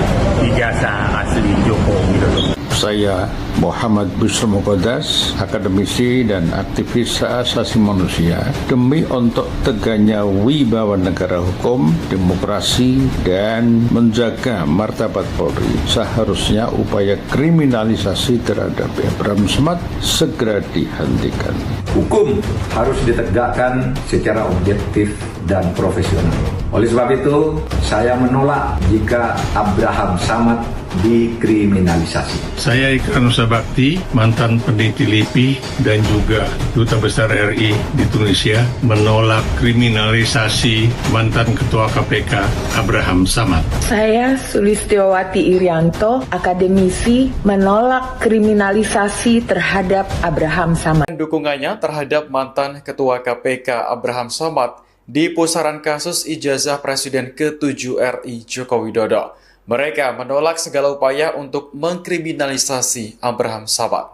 ijazah asli Joko Widodo. Saya Muhammad Bushro Mukodas, akademisi dan aktivis hak asasi manusia, demi untuk tegaknya wibawa negara hukum, demokrasi, dan menjaga martabat Polri, seharusnya upaya kriminalisasi terhadap Abraham Samad segera dihentikan. Hukum harus ditegakkan secara objektif dan profesional. Oleh sebab itu, saya menolak jika Abraham Samad dikriminalisasi. Saya Ikrar Nusa Bakti, mantan peneliti LIPI dan juga Duta Besar RI di Tunisia, menolak kriminalisasi mantan Ketua KPK Abraham Samad. Saya Sulistiowati Irianto, akademisi, menolak kriminalisasi terhadap Abraham Samad. Dukungannya terhadap mantan Ketua KPK Abraham Samad di pusaran kasus ijazah Presiden ke-7 RI Joko Widodo. Mereka menolak segala upaya untuk mengkriminalisasi Abraham Samad.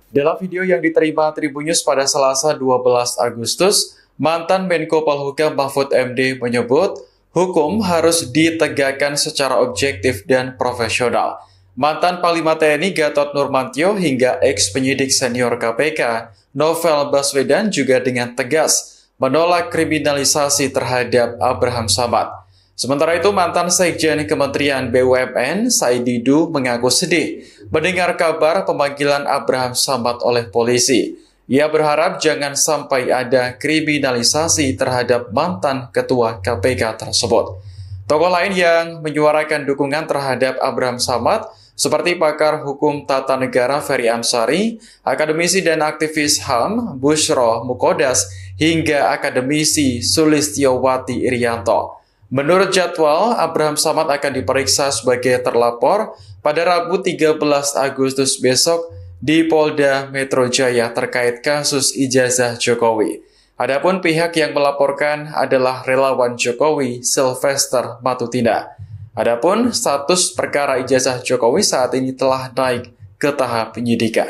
Dalam video yang diterima Tribun News pada Selasa 12 Agustus, mantan Menko Polhukam Mahfud MD menyebut hukum harus ditegakkan secara objektif dan profesional. Mantan Panglima TNI Gatot Nurmantio hingga ex-penyidik senior KPK Novel Baswedan juga dengan tegas menolak kriminalisasi terhadap Abraham Samad. Sementara itu, mantan Sekjen Kementerian BUMN Said Didu mengaku sedih mendengar kabar pemanggilan Abraham Samad oleh polisi. Ia berharap jangan sampai ada kriminalisasi terhadap mantan ketua KPK tersebut. Tokoh lain yang menyuarakan dukungan terhadap Abraham Samad seperti pakar hukum tata negara Ferry Amsari, akademisi dan aktivis HAM Bushro Mukodas, hingga akademisi Sulistiowati Irianto. Menurut jadwal, Abraham Samad akan diperiksa sebagai terlapor pada Rabu 13 Agustus besok di Polda Metro Jaya terkait kasus ijazah Jokowi. Adapun pihak yang melaporkan adalah relawan Jokowi Sylvester Matutina. Adapun status perkara ijazah Jokowi saat ini telah naik ke tahap penyidikan.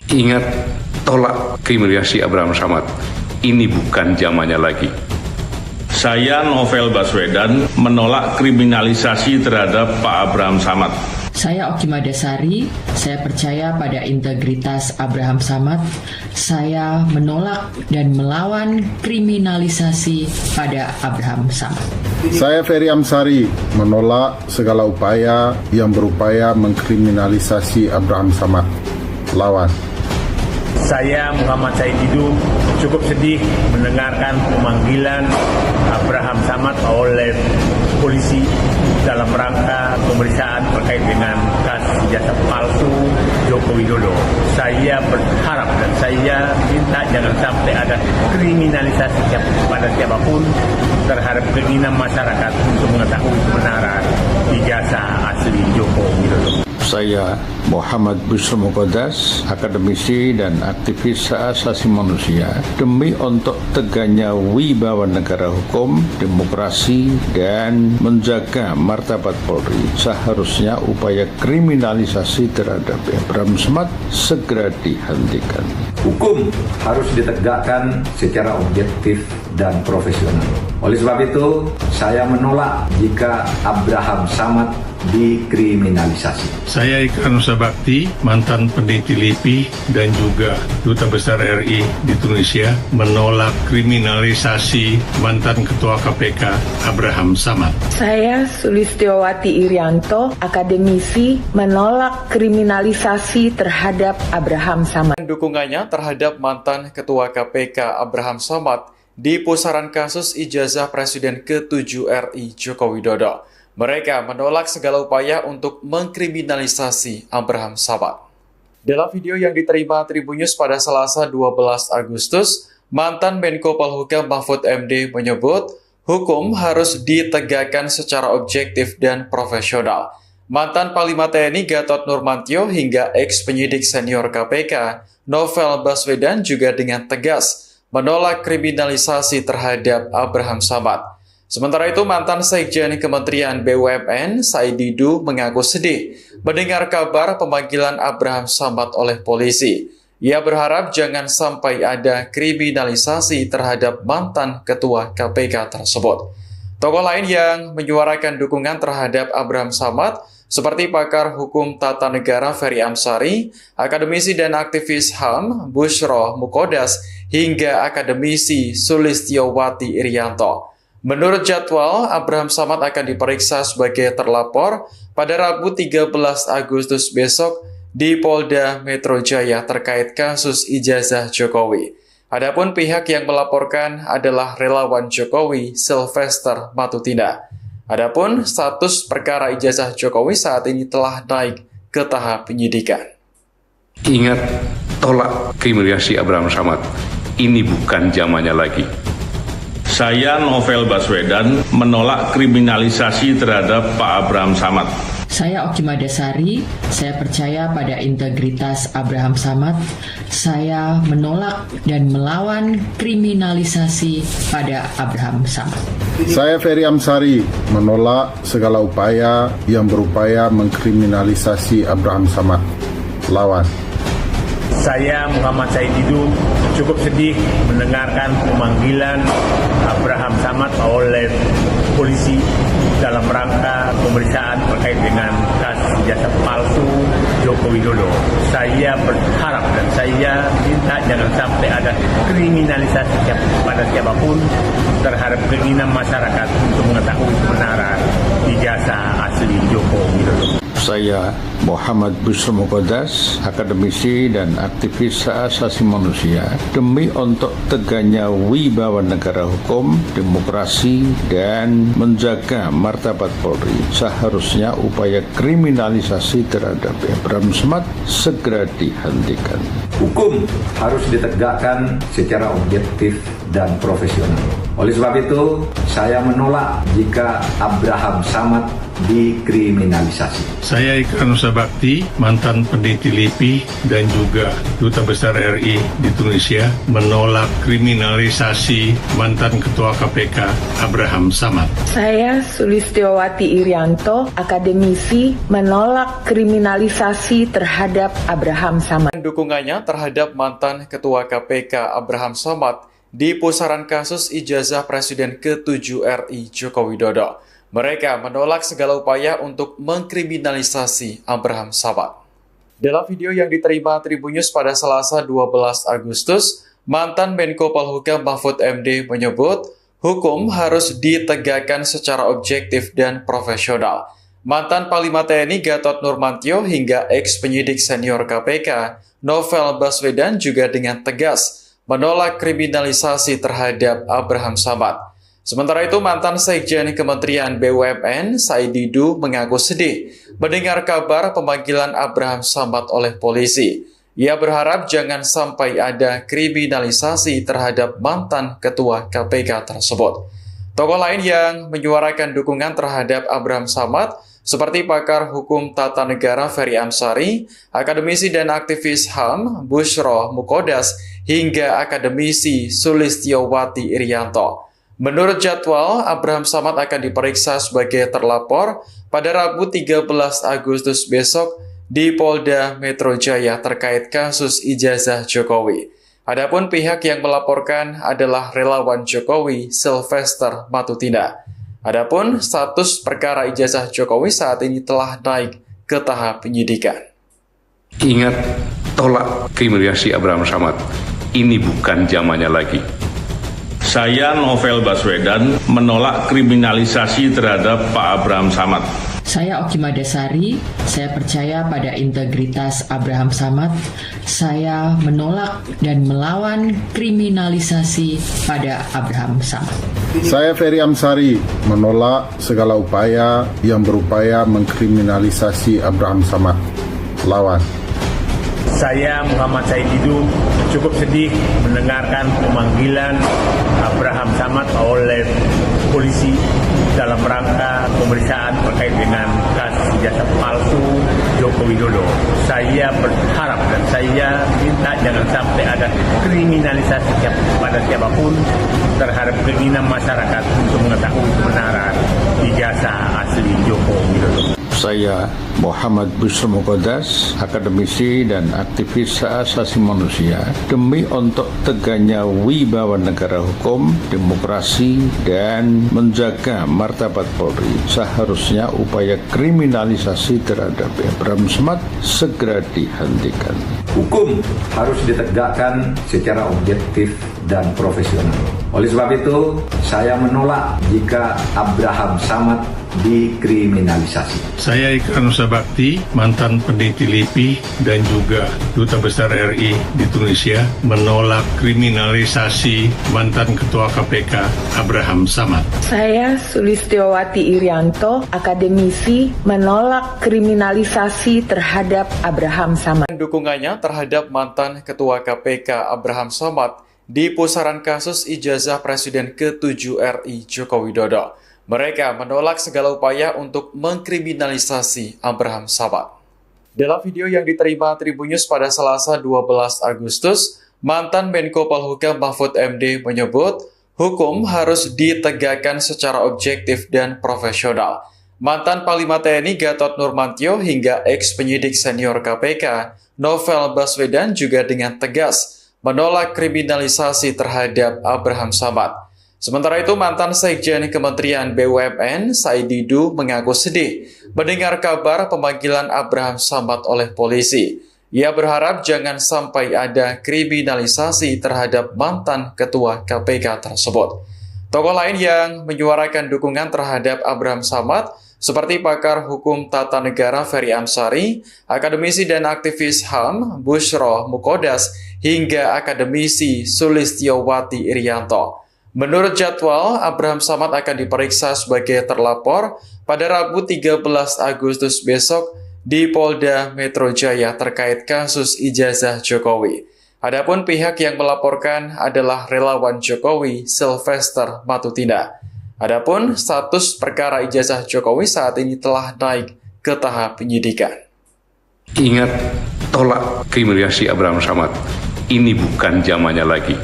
Ingat, tolak kriminalisasi Abraham Samad. Ini bukan zamannya lagi. Saya Novel Baswedan menolak kriminalisasi terhadap Pak Abraham Samad. Saya Oki Madasari, saya percaya pada integritas Abraham Samad. Saya menolak dan melawan kriminalisasi pada Abraham Samad. Saya Ferry Amsari, menolak segala upaya yang berupaya mengkriminalisasi Abraham Samad. Lawan. Saya Muhammad Said Didu cukup sedih mendengarkan pemanggilan Abraham Samad oleh polisi dalam rangka pemeriksaan terkait dengan kasus ijazah palsu Joko Widodo. Saya berharap dan saya minta jangan sampai ada kriminalisasi kepada siapapun terhadap keinginan masyarakat untuk mengetahui kebenaran ijazah asli Joko Widodo. Saya Muhammad Busro Muqaddas, akademisi dan aktivis hak asasi manusia, demi untuk tegaknya wibawa negara hukum, demokrasi, dan menjaga martabat Polri, seharusnya upaya kriminalisasi terhadap Abraham Samad segera dihentikan. Hukum harus ditegakkan secara objektif dan profesional. Oleh sebab itu, saya menolak jika Abraham Samad dikriminalisasi. Saya Ika Nusa Bakti, mantan peneliti LIPI dan juga Duta Besar RI di Tunisia, menolak kriminalisasi mantan Ketua KPK Abraham Samad. Saya Sulistiowati Irianto, akademisi, menolak kriminalisasi terhadap Abraham Samad. Dukungannya terhadap mantan Ketua KPK Abraham Samad di pusaran kasus ijazah Presiden ke-7 RI Joko Widodo. Mereka menolak segala upaya untuk mengkriminalisasi Abraham Samad. Dalam video yang diterima Tribun News pada Selasa 12 Agustus, mantan Menko Polhukam Mahfud MD menyebut hukum harus ditegakkan secara objektif dan profesional. Mantan Panglima TNI Gatot Nurmantio hingga ex-penyidik senior KPK Novel Baswedan juga dengan tegas menolak kriminalisasi terhadap Abraham Samad. Sementara itu, mantan Sekjen Kementerian BUMN, Said Didu, mengaku sedih mendengar kabar pemanggilan Abraham Samad oleh polisi. Ia berharap jangan sampai ada kriminalisasi terhadap mantan Ketua KPK tersebut. Tokoh lain yang menyuarakan dukungan terhadap Abraham Samad seperti pakar hukum tata negara Ferry Amsari, akademisi dan aktivis HAM Busro Muqaddas, hingga akademisi Sulistiowati Irianto. Menurut jadwal, Abraham Samad akan diperiksa sebagai terlapor pada Rabu 13 Agustus besok di Polda Metro Jaya terkait kasus ijazah Jokowi. Adapun pihak yang melaporkan adalah relawan Jokowi Sylvester Matutina. Adapun status perkara ijazah Jokowi saat ini telah naik ke tahap penyidikan. Ingat, tolak kriminalisasi Abraham Samad. Ini bukan zamannya lagi. Saya Novel Baswedan menolak kriminalisasi terhadap Pak Abraham Samad. Saya Oki Madasari, saya percaya pada integritas Abraham Samad. Saya menolak dan melawan kriminalisasi pada Abraham Samad. Saya Ferry Amsari, menolak segala upaya yang berupaya mengkriminalisasi Abraham Samad. Lawan. Saya Muhammad Said Didu cukup sedih mendengarkan pemanggilan Abraham Samad oleh polisi dalam rangka pemeriksaan terkait dengan kasus ijazah palsu Joko Widodo. Saya berharap dan saya minta jangan sampai ada kriminalisasi kepada siapapun terhadap keinginan masyarakat untuk mengetahui kebenaran ijazah asli Joko Widodo. Saya Muhammad Busro Muqaddas, akademisi dan aktivis hak asasi manusia, demi untuk tegaknya wibawa negara hukum, demokrasi, dan menjaga martabat Polri, seharusnya upaya kriminalisasi terhadap Abraham Samad segera dihentikan. Hukum harus ditegakkan secara objektif dan profesional. Oleh sebab itu, saya menolak jika Abraham Samad dikriminalisasi. Saya Ika Nusa Bakti, mantan peneliti LIPI dan juga Duta Besar RI di Tunisia, menolak kriminalisasi mantan Ketua KPK Abraham Samad. Saya Sulistiowati Irianto, akademisi, menolak kriminalisasi terhadap Abraham Samad. Dukungannya terhadap mantan Ketua KPK Abraham Samad di pusaran kasus ijazah Presiden ke-7 RI Joko Widodo. Mereka menolak segala upaya untuk mengkriminalisasi Abraham Samad. Dalam video yang diterima Tribun News pada Selasa 12 Agustus, mantan Menko Polhukam Mahfud MD menyebut hukum harus ditegakkan secara objektif dan profesional. Mantan Panglima TNI Gatot Nurmantio hingga ex-penyidik senior KPK Novel Baswedan juga dengan tegas menolak kriminalisasi terhadap Abraham Samad. Sementara itu, mantan Sekjen Kementerian BUMN Said Didu mengaku sedih mendengar kabar pemanggilan Abraham Samad oleh polisi. Ia berharap jangan sampai ada kriminalisasi terhadap mantan ketua KPK tersebut. Tokoh lain yang menyuarakan dukungan terhadap Abraham Samad seperti pakar hukum tata negara Ferry Amsari, akademisi dan aktivis HAM Bushro Mukodas, hingga akademisi Sulistiowati Irianto. Menurut jadwal, Abraham Samad akan diperiksa sebagai terlapor pada Rabu 13 Agustus besok di Polda Metro Jaya terkait kasus ijazah Jokowi. Adapun pihak yang melaporkan adalah relawan Jokowi Sylvester Matutina. Adapun status perkara ijazah Jokowi saat ini telah naik ke tahap penyidikan. Ingat, tolak kriminalisasi Abraham Samad. Ini bukan zamannya lagi. Saya Novel Baswedan menolak kriminalisasi terhadap Pak Abraham Samad. Saya Oki Madasari, saya percaya pada integritas Abraham Samad. Saya menolak dan melawan kriminalisasi pada Abraham Samad. Saya Ferry Amsari menolak segala upaya yang berupaya mengkriminalisasi Abraham Samad. Lawan. Saya Muhammad Said Didu cukup sedih mendengarkan pemanggilan Abraham Samad oleh polisi dalam rangka pemeriksaan terkait dengan kasus ijazah palsu Joko Widodo. Saya berharap dan saya minta jangan sampai ada kriminalisasi kepada siapapun terhadap keinginan masyarakat untuk mengetahui kebenaran ijazah asli Joko Widodo. Saya Muhammad Bushro Mukodas, akademisi dan aktivis hak asasi manusia, demi untuk tegaknya wibawa negara hukum, demokrasi, dan menjaga martabat Polri, seharusnya upaya kriminalisasi terhadap Abraham Samad segera dihentikan. Hukum harus ditegakkan secara objektif dan profesional. Oleh sebab itu, saya menolak jika Abraham Samad dikriminalisasi. Saya Ika Nusa Bakti, mantan peneliti LIPI dan juga Duta Besar RI di Tunisia, menolak kriminalisasi mantan Ketua KPK Abraham Samad. Saya Sulistiowati Irianto, akademisi, menolak kriminalisasi terhadap Abraham Samad. Dukungannya terhadap mantan Ketua KPK Abraham Samad di pusaran kasus ijazah Presiden ke-7 RI Joko Widodo. Mereka menolak segala upaya untuk mengkriminalisasi Abraham Samad. Dalam video yang diterima Tribun News pada Selasa 12 Agustus, mantan Menko Polhukam Mahfud MD menyebut hukum harus ditegakkan secara objektif dan profesional. Mantan Panglima TNI Gatot Nurmantio hingga ex-penyidik senior KPK Novel Baswedan juga dengan tegas menolak kriminalisasi terhadap Abraham Samad. Sementara itu, mantan Sekjen Kementerian BUMN Said Didu mengaku sedih mendengar kabar pemanggilan Abraham Samad oleh polisi. Ia berharap jangan sampai ada kriminalisasi terhadap mantan ketua KPK tersebut. Tokoh lain yang menyuarakan dukungan terhadap Abraham Samad seperti pakar hukum tata negara Ferry Amsari, akademisi dan aktivis HAM Bushro Mukodas, hingga akademisi Sulistiowati Irianto. Menurut jadwal, Abraham Samad akan diperiksa sebagai terlapor pada Rabu 13 Agustus besok di Polda Metro Jaya terkait kasus ijazah Jokowi. Adapun pihak yang melaporkan adalah relawan Jokowi Sylvester Matutina. Adapun status perkara ijazah Jokowi saat ini telah naik ke tahap penyidikan. Ingat, tolak kriminalisasi Abraham Samad. Ini bukan zamannya lagi.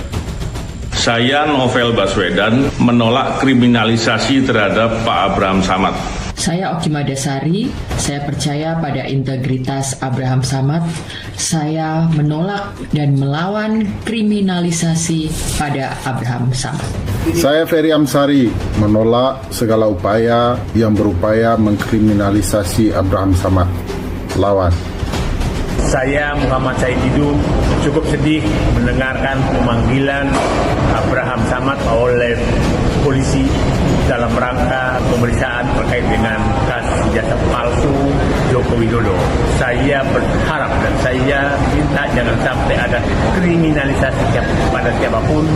Saya Novel Baswedan menolak kriminalisasi terhadap Pak Abraham Samad. Saya Oki Madasari, saya percaya pada integritas Abraham Samad. Saya menolak dan melawan kriminalisasi pada Abraham Samad. Saya Ferry Amsari, menolak segala upaya yang berupaya mengkriminalisasi Abraham Samad. Lawan. Saya Muhammad Said Didu cukup sedih mendengarkan pemanggilan Abraham Samad oleh polisi dalam rangka pemeriksaan terkait dengan kasus ijazah palsu Joko Widodo. Saya berharap dan saya minta jangan sampai ada kriminalisasi pada siapapun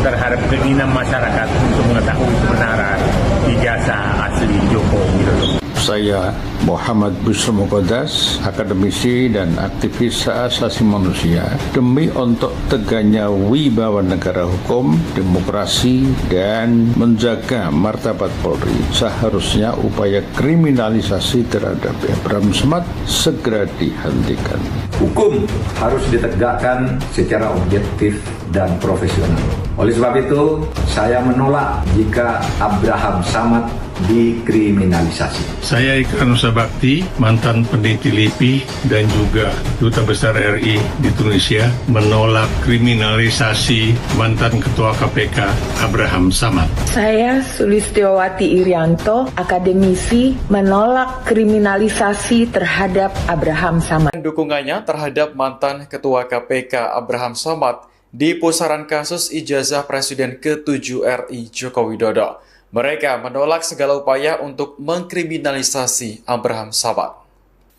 terhadap keinginan masyarakat untuk mengetahui kebenaran ijazah asli Joko Widodo. Saya Muhammad Busro Muqaddas, akademisi dan aktivis hak asasi manusia, demi untuk tegaknya wibawa negara hukum, demokrasi, dan menjaga martabat Polri, seharusnya upaya kriminalisasi terhadap Abraham Samad segera dihentikan. Hukum harus ditegakkan secara objektif dan profesional. Oleh sebab itu, saya menolak jika Abraham Samad dikriminalisasi. Saya Ikran Nusa Bakti, mantan peneliti LIPI dan juga Duta Besar RI di Tunisia, menolak kriminalisasi mantan Ketua KPK Abraham Samad. Saya Sulistiowati Irianto, akademisi, menolak kriminalisasi terhadap Abraham Samad. Dukungannya terhadap mantan Ketua KPK Abraham Samad di pusaran kasus ijazah Presiden ke-7 RI Joko Widodo. Mereka menolak segala upaya untuk mengkriminalisasi Abraham Samad.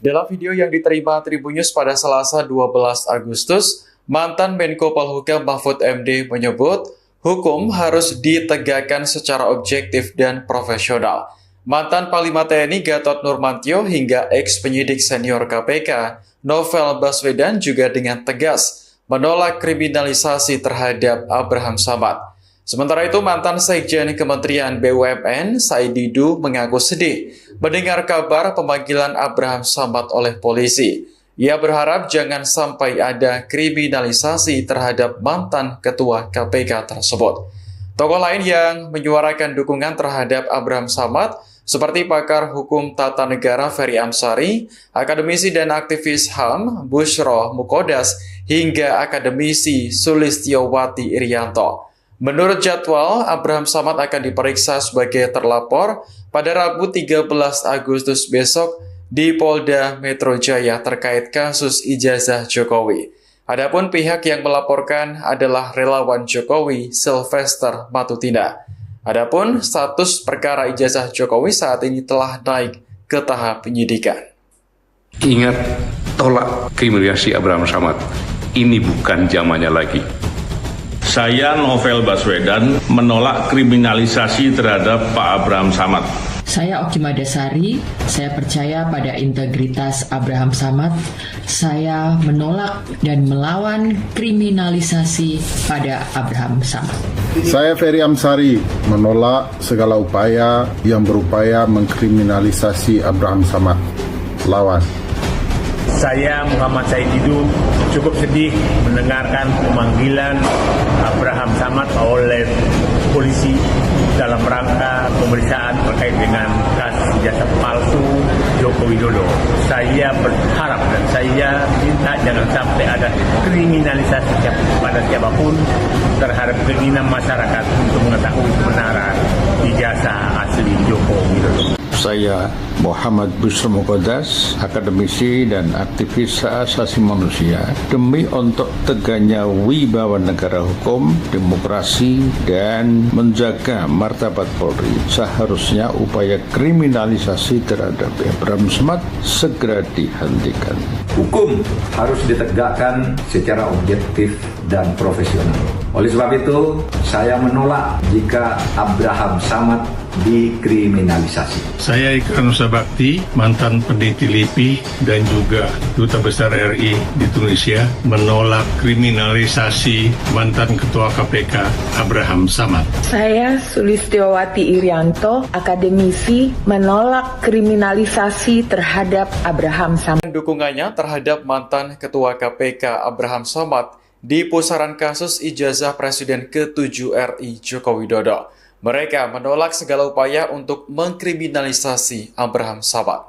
Dalam video yang diterima Tribun News pada Selasa 12 Agustus, mantan Menko Polhukam Mahfud MD menyebut hukum harus ditegakkan secara objektif dan profesional. Mantan Panglima TNI Gatot Nurmantio hingga ex-penyidik senior KPK Novel Baswedan juga dengan tegas menolak kriminalisasi terhadap Abraham Samad. Sementara itu, mantan Sekjen Kementerian BUMN, Said Didu, mengaku sedih mendengar kabar pemanggilan Abraham Samad oleh polisi. Ia berharap jangan sampai ada kriminalisasi terhadap mantan Ketua KPK tersebut. Tokoh lain yang menyuarakan dukungan terhadap Abraham Samad seperti pakar hukum tata negara Ferry Amsari, akademisi dan aktivis HAM Busro Muqaddas, hingga akademisi Sulistiowati Irianto. Menurut jadwal, Abraham Samad akan diperiksa sebagai terlapor pada Rabu 13 Agustus besok di Polda Metro Jaya terkait kasus ijazah Jokowi. Adapun pihak yang melaporkan adalah relawan Jokowi Sylvester Matutina. Adapun status perkara ijazah Jokowi saat ini telah naik ke tahap penyidikan. Ingat, tolak kriminalisasi Abraham Samad. Ini bukan zamannya lagi. Saya Novel Baswedan menolak kriminalisasi terhadap Pak Abraham Samad. Saya Oki Madasari, saya percaya pada integritas Abraham Samad. Saya menolak dan melawan kriminalisasi pada Abraham Samad. Saya Ferry Amsari, menolak segala upaya yang berupaya mengkriminalisasi Abraham Samad. Lawan. Saya Muhammad Said Didu cukup sedih mendengarkan pemanggilan Abraham Samad oleh polisi dalam rangka pemeriksaan terkait dengan kasus ijazah palsu Joko Widodo. Saya berharap dan saya minta jangan sampai ada kriminalisasi pada siapapun terhadap keinginan masyarakat untuk mengetahui kebenaran ijazah asli Joko Widodo. Saya Muhammad Busro Muqaddas, akademisi dan aktivis hak asasi manusia, demi untuk tegaknya wibawa negara hukum, demokrasi, dan menjaga martabat Polri, seharusnya upaya kriminalisasi terhadap Abraham Samad segera dihentikan. Hukum harus ditegakkan secara objektif dan profesional. Oleh sebab itu, saya menolak jika Abraham Samad dikriminalisasi. Saya Ikran Nusa Bakti, mantan peneliti LIPI dan juga Duta Besar RI di Tunisia, menolak kriminalisasi mantan Ketua KPK Abraham Samad. Saya Sulistiowati Irianto, akademisi, menolak kriminalisasi terhadap Abraham Samad. Dukungannya terhadap mantan Ketua KPK Abraham Samad di pusaran kasus ijazah Presiden ke-7 RI Joko Widodo. Mereka menolak segala upaya untuk mengkriminalisasi Abraham Samad.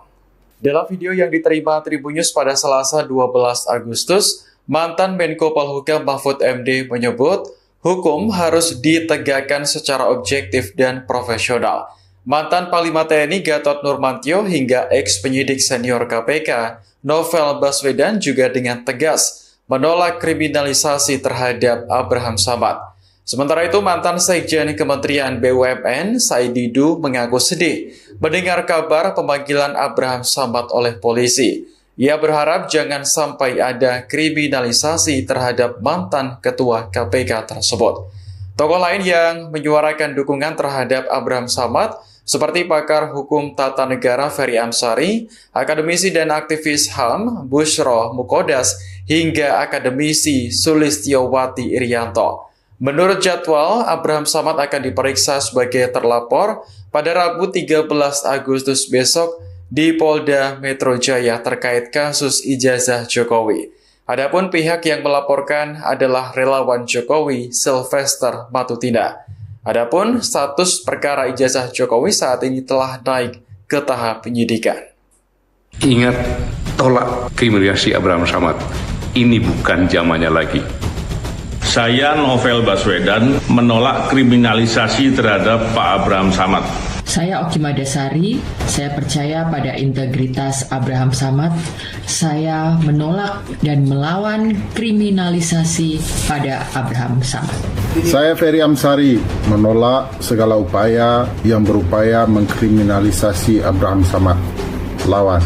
Dalam video yang diterima Tribun News pada Selasa 12 Agustus, mantan Menko Polhukam Mahfud MD menyebut hukum harus ditegakkan secara objektif dan profesional. Mantan Panglima TNI Gatot Nurmantio hingga ex-penyidik senior KPK Novel Baswedan juga dengan tegas menolak kriminalisasi terhadap Abraham Samad. Sementara itu, mantan Sekjen Kementerian BUMN, Said Didu, mengaku sedih mendengar kabar pemanggilan Abraham Samad oleh polisi. Ia berharap jangan sampai ada kriminalisasi terhadap mantan ketua KPK tersebut. Tokoh lain yang menyuarakan dukungan terhadap Abraham Samad seperti pakar hukum tata negara Ferry Amsari, akademisi dan aktivis HAM Bushro Mukodas, hingga akademisi Sulistiowati Irianto. Menurut jadwal, Abraham Samad akan diperiksa sebagai terlapor pada Rabu 13 Agustus besok di Polda Metro Jaya terkait kasus ijazah Jokowi. Adapun pihak yang melaporkan adalah relawan Jokowi Sylvester Matutina. Adapun status perkara ijazah Jokowi saat ini telah naik ke tahap penyidikan. Ingat, tolak kriminalisasi Abraham Samad. Ini bukan zamannya lagi. Saya Novel Baswedan menolak kriminalisasi terhadap Pak Abraham Samad. Saya Oki Madasari, saya percaya pada integritas Abraham Samad. Saya menolak dan melawan kriminalisasi pada Abraham Samad. Saya Ferry Amsari menolak segala upaya yang berupaya mengkriminalisasi Abraham Samad. Lawan.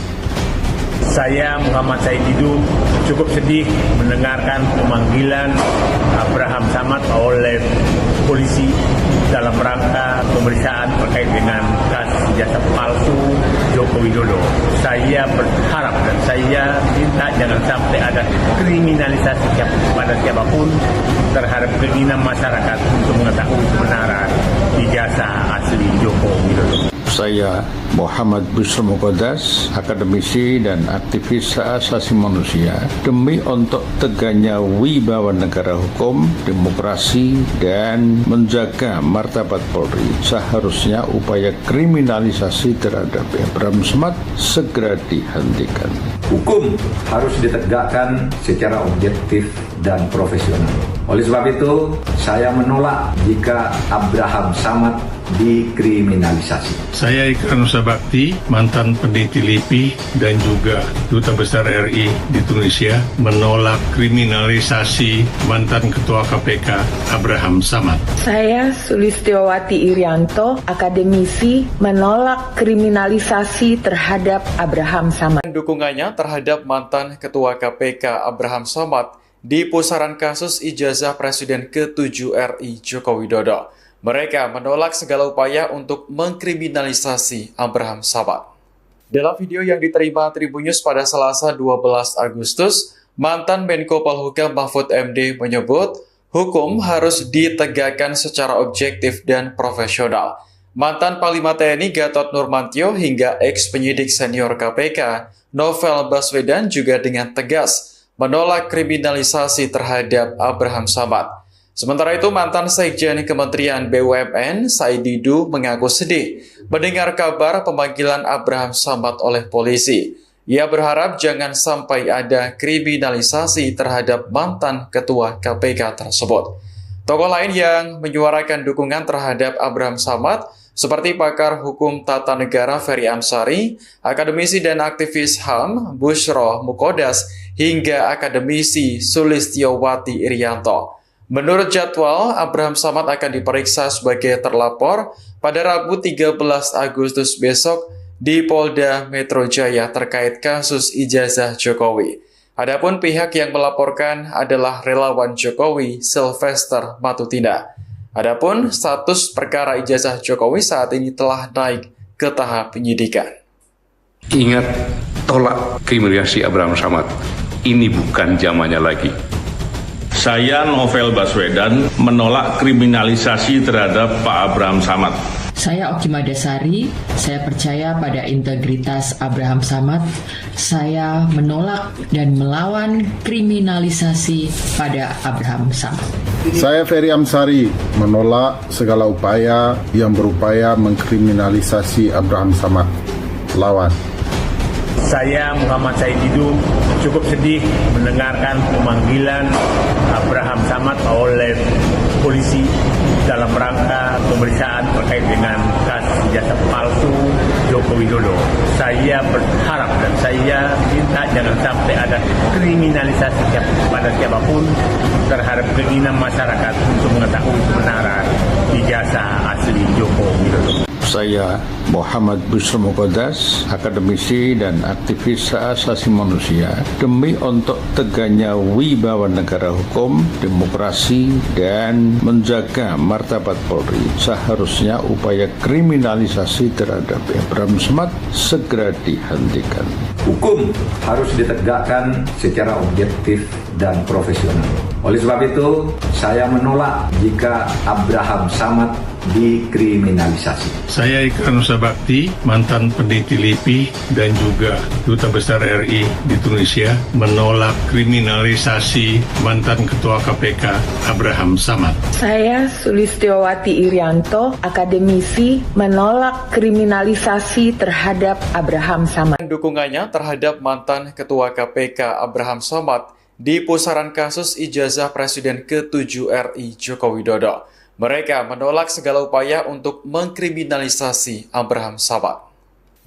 Saya Muhammad Said Didu cukup sedih mendengarkan pemanggilan Abraham Samad oleh polisi dalam rangka pemeriksaan terkait dengan kasus ijazah palsu Joko Widodo. Saya berharap dan saya minta jangan sampai ada kriminalisasi kepada siapapun terhadap keinginan masyarakat untuk mengetahui kebenaran ijazah asli Joko Widodo. Saya Muhammad Bushro Mukodas, akademisi dan aktivis hak asasi manusia, demi untuk tegaknya wibawa negara hukum, demokrasi, dan menjaga martabat Polri, seharusnya upaya kriminalisasi terhadap Abraham Samad segera dihentikan. Hukum harus ditegakkan secara objektif dan profesional. Oleh sebab itu, saya menolak jika Abraham Samad dikriminalisasi. Saya Ika Nusa Bakti, mantan peneliti LIPI dan juga Duta Besar RI di Tunisia, menolak kriminalisasi mantan Ketua KPK Abraham Samad. Saya Sulistiowati Irianto, akademisi, menolak kriminalisasi terhadap Abraham Samad. Dukungannya terhadap mantan Ketua KPK Abraham Samad di pusaran kasus ijazah Presiden ke-7 RI Joko Widodo. Mereka menolak segala upaya untuk mengkriminalisasi Abraham Samad. Dalam video yang diterima Tribun News pada Selasa 12 Agustus, mantan Menko Polhukam Mahfud MD menyebut hukum harus ditegakkan secara objektif dan profesional. Mantan Panglima TNI Gatot Nurmantio hingga ex-penyidik senior KPK Novel Baswedan juga dengan tegas menolak kriminalisasi terhadap Abraham Samad. Sementara itu, mantan Sekjen Kementerian BUMN, Said Didu, mengaku sedih mendengar kabar pemanggilan Abraham Samad oleh polisi. Ia berharap jangan sampai ada kriminalisasi terhadap mantan ketua KPK tersebut. Tokoh lain yang menyuarakan dukungan terhadap Abraham Samad seperti pakar hukum tata negara Ferry Amsari, akademisi dan aktivis HAM Bushro Mukodas, hingga akademisi Sulistiowati Irianto. Menurut jadwal, Abraham Samad akan diperiksa sebagai terlapor pada Rabu 13 Agustus besok di Polda Metro Jaya terkait kasus ijazah Jokowi. Adapun pihak yang melaporkan adalah relawan Jokowi Sylvester Matutina. Adapun status perkara ijazah Jokowi saat ini telah naik ke tahap penyidikan. Ingat, tolak kriminalisasi Abraham Samad. Ini bukan zamannya lagi. Saya Novel Baswedan menolak kriminalisasi terhadap Pak Abraham Samad. Saya Oki Madasari, saya percaya pada integritas Abraham Samad. Saya menolak dan melawan kriminalisasi pada Abraham Samad. Saya Ferry Amsari, menolak segala upaya yang berupaya mengkriminalisasi Abraham Samad. Lawan. Saya Muhammad Said Didu cukup sedih mendengarkan pemanggilan Abraham Samad oleh polisi dalam rangka pemeriksaan terkait dengan kasus ijazah palsu Joko Widodo. Saya berharap dan saya minta jangan sampai ada kriminalisasi pada siapapun terhadap keinginan masyarakat untuk mengetahui kebenaran ijazah asli Joko Widodo. Saya Muhammad Busro Mukodas, akademisi dan aktivis hak asasi manusia, demi untuk tegaknya wibawa negara hukum, demokrasi, dan menjaga martabat Polri, seharusnya upaya kriminalisasi terhadap Abraham Samad segera dihentikan. Hukum harus ditegakkan secara objektif dan profesional. Oleh sebab itu, saya menolak jika Abraham Samad dikriminalisasi. Saya Ikran Nusa Bakti, mantan peneliti LIPI dan juga Duta Besar RI di Tunisia, menolak kriminalisasi mantan Ketua KPK Abraham Samad. Saya Sulistiowati Irianto, akademisi, menolak kriminalisasi terhadap Abraham Samad. Dukungannya terhadap mantan Ketua KPK Abraham Samad di pusaran kasus ijazah Presiden ke-7 RI Joko Widodo. Mereka menolak segala upaya untuk mengkriminalisasi Abraham Samad.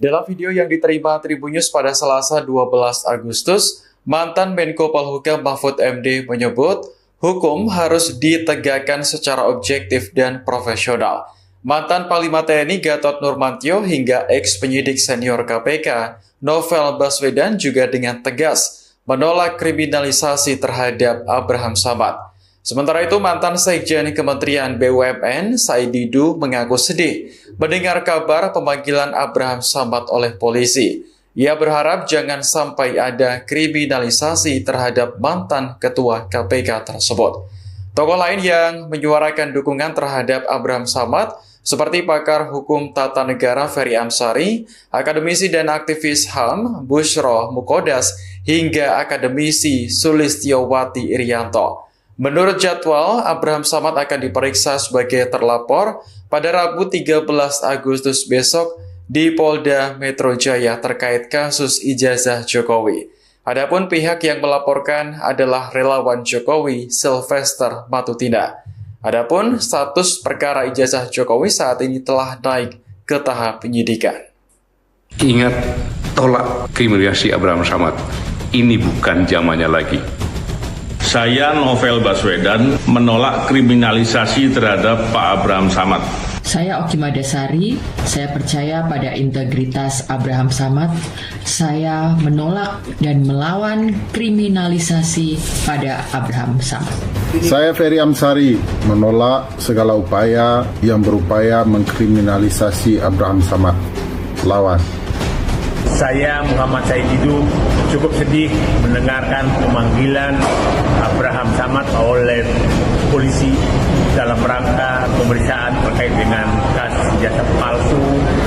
Dalam video yang diterima Tribun News pada Selasa 12 Agustus, mantan Menko Polhukam Mahfud MD menyebut hukum harus ditegakkan secara objektif dan profesional. Mantan Panglima TNI Gatot Nurmantio hingga ex-penyidik senior KPK Novel Baswedan juga dengan tegas menolak kriminalisasi terhadap Abraham Samad. Sementara itu, mantan Sekjen Kementerian BUMN, Said Didu, mengaku sedih mendengar kabar pemanggilan Abraham Samad oleh polisi. Ia berharap jangan sampai ada kriminalisasi terhadap mantan Ketua KPK tersebut. Tokoh lain yang menyuarakan dukungan terhadap Abraham Samad seperti pakar hukum tata negara Ferry Amsari, akademisi dan aktivis HAM Busro Mukodas, hingga akademisi Sulistiowati Irianto. Menurut jadwal, Abraham Samad akan diperiksa sebagai terlapor pada Rabu 13 Agustus besok di Polda Metro Jaya terkait kasus ijazah Jokowi. Adapun pihak yang melaporkan adalah relawan Jokowi Sylvester Matutina. Adapun status perkara ijazah Jokowi saat ini telah naik ke tahap penyidikan. Ingat, tolak kriminalisasi Abraham Samad. Ini bukan zamannya lagi. Saya Novel Baswedan menolak kriminalisasi terhadap Pak Abraham Samad. Saya Oki Madasari, saya percaya pada integritas Abraham Samad. Saya menolak dan melawan kriminalisasi pada Abraham Samad. Saya Ferry Amsari, menolak segala upaya yang berupaya mengkriminalisasi Abraham Samad. Lawan. Saya Muhammad Said Didu cukup sedih mendengarkan pemanggilan Abraham Samad oleh polisi dalam rangka pemeriksaan terkait dengan kasus ijazah palsu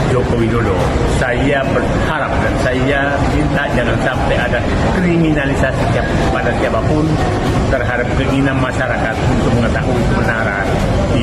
Joko Widodo. Saya berharap dan saya minta jangan sampai ada kriminalisasi pada siapapun terhadap keinginan masyarakat untuk mengetahui kebenaran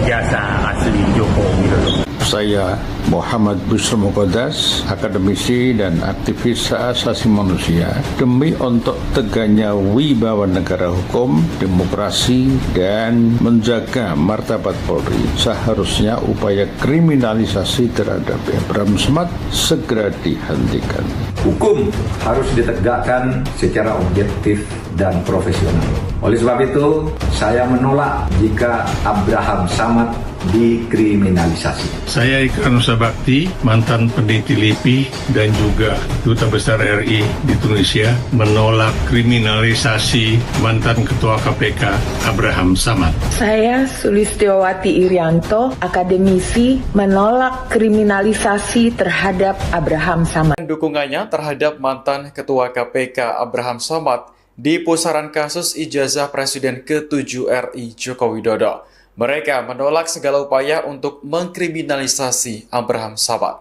ijazah asli Joko Widodo. Saya Muhammad Busro Mukodas, akademisi dan aktivis hak asasi manusia, demi untuk tegaknya wibawa negara hukum, demokrasi, dan menjaga martabat Polri, seharusnya upaya kriminalisasi terhadap Abraham Samad segera dihentikan. Hukum harus ditegakkan secara objektif dan profesional. Oleh sebab itu, saya menolak jika Abraham Samad dikriminalisasi. Saya Ikran Nusa Bakti, mantan peneliti LIPI dan juga Duta Besar RI di Tunisia, menolak kriminalisasi mantan Ketua KPK Abraham Samad. Saya Sulistiowati Irianto, akademisi, menolak kriminalisasi terhadap Abraham Samad. Dukungannya terhadap mantan Ketua KPK Abraham Samad di pusaran kasus ijazah Presiden ke-7 RI Joko Widodo. Mereka menolak segala upaya untuk mengkriminalisasi Abraham Samad.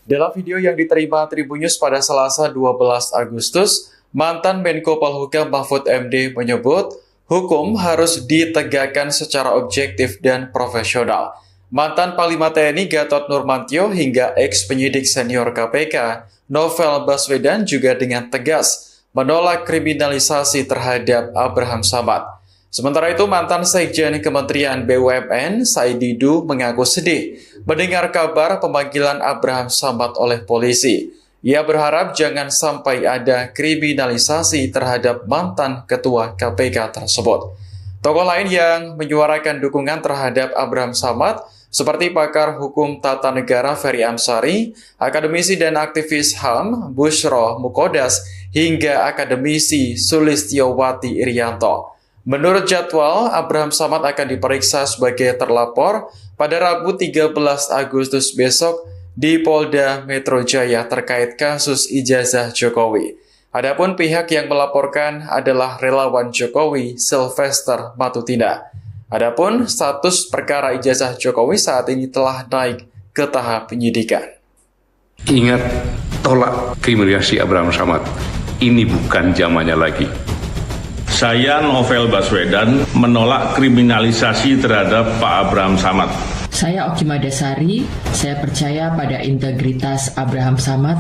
Dalam video yang diterima Tribunnews pada Selasa 12 Agustus, mantan Menko Polhukam Mahfud MD menyebut hukum harus ditegakkan secara objektif dan profesional. Mantan Panglima TNI Gatot Nurmantio hingga ex-penyidik senior KPK Novel Baswedan juga dengan tegas menolak kriminalisasi terhadap Abraham Samad. Sementara itu, mantan Sekjen Kementerian BUMN Said Didu mengaku sedih mendengar kabar pemanggilan Abraham Samad oleh polisi. Ia berharap jangan sampai ada kriminalisasi terhadap mantan ketua KPK tersebut. Tokoh lain yang menyuarakan dukungan terhadap Abraham Samad seperti pakar hukum tata negara Ferry Amsari, akademisi dan aktivis HAM Bushro Mukodas, hingga akademisi Sulistiowati Irianto. Menurut jadwal, Abraham Samad akan diperiksa sebagai terlapor pada Rabu 13 Agustus besok di Polda Metro Jaya terkait kasus ijazah Jokowi. Adapun pihak yang melaporkan adalah relawan Jokowi Sylvester Matutina. Adapun status perkara ijazah Jokowi saat ini telah naik ke tahap penyidikan. Ingat, tolak kriminalisasi Abraham Samad. Ini bukan zamannya lagi. Saya Novel Baswedan menolak kriminalisasi terhadap Pak Abraham Samad. Saya Oki Madasari, saya percaya pada integritas Abraham Samad.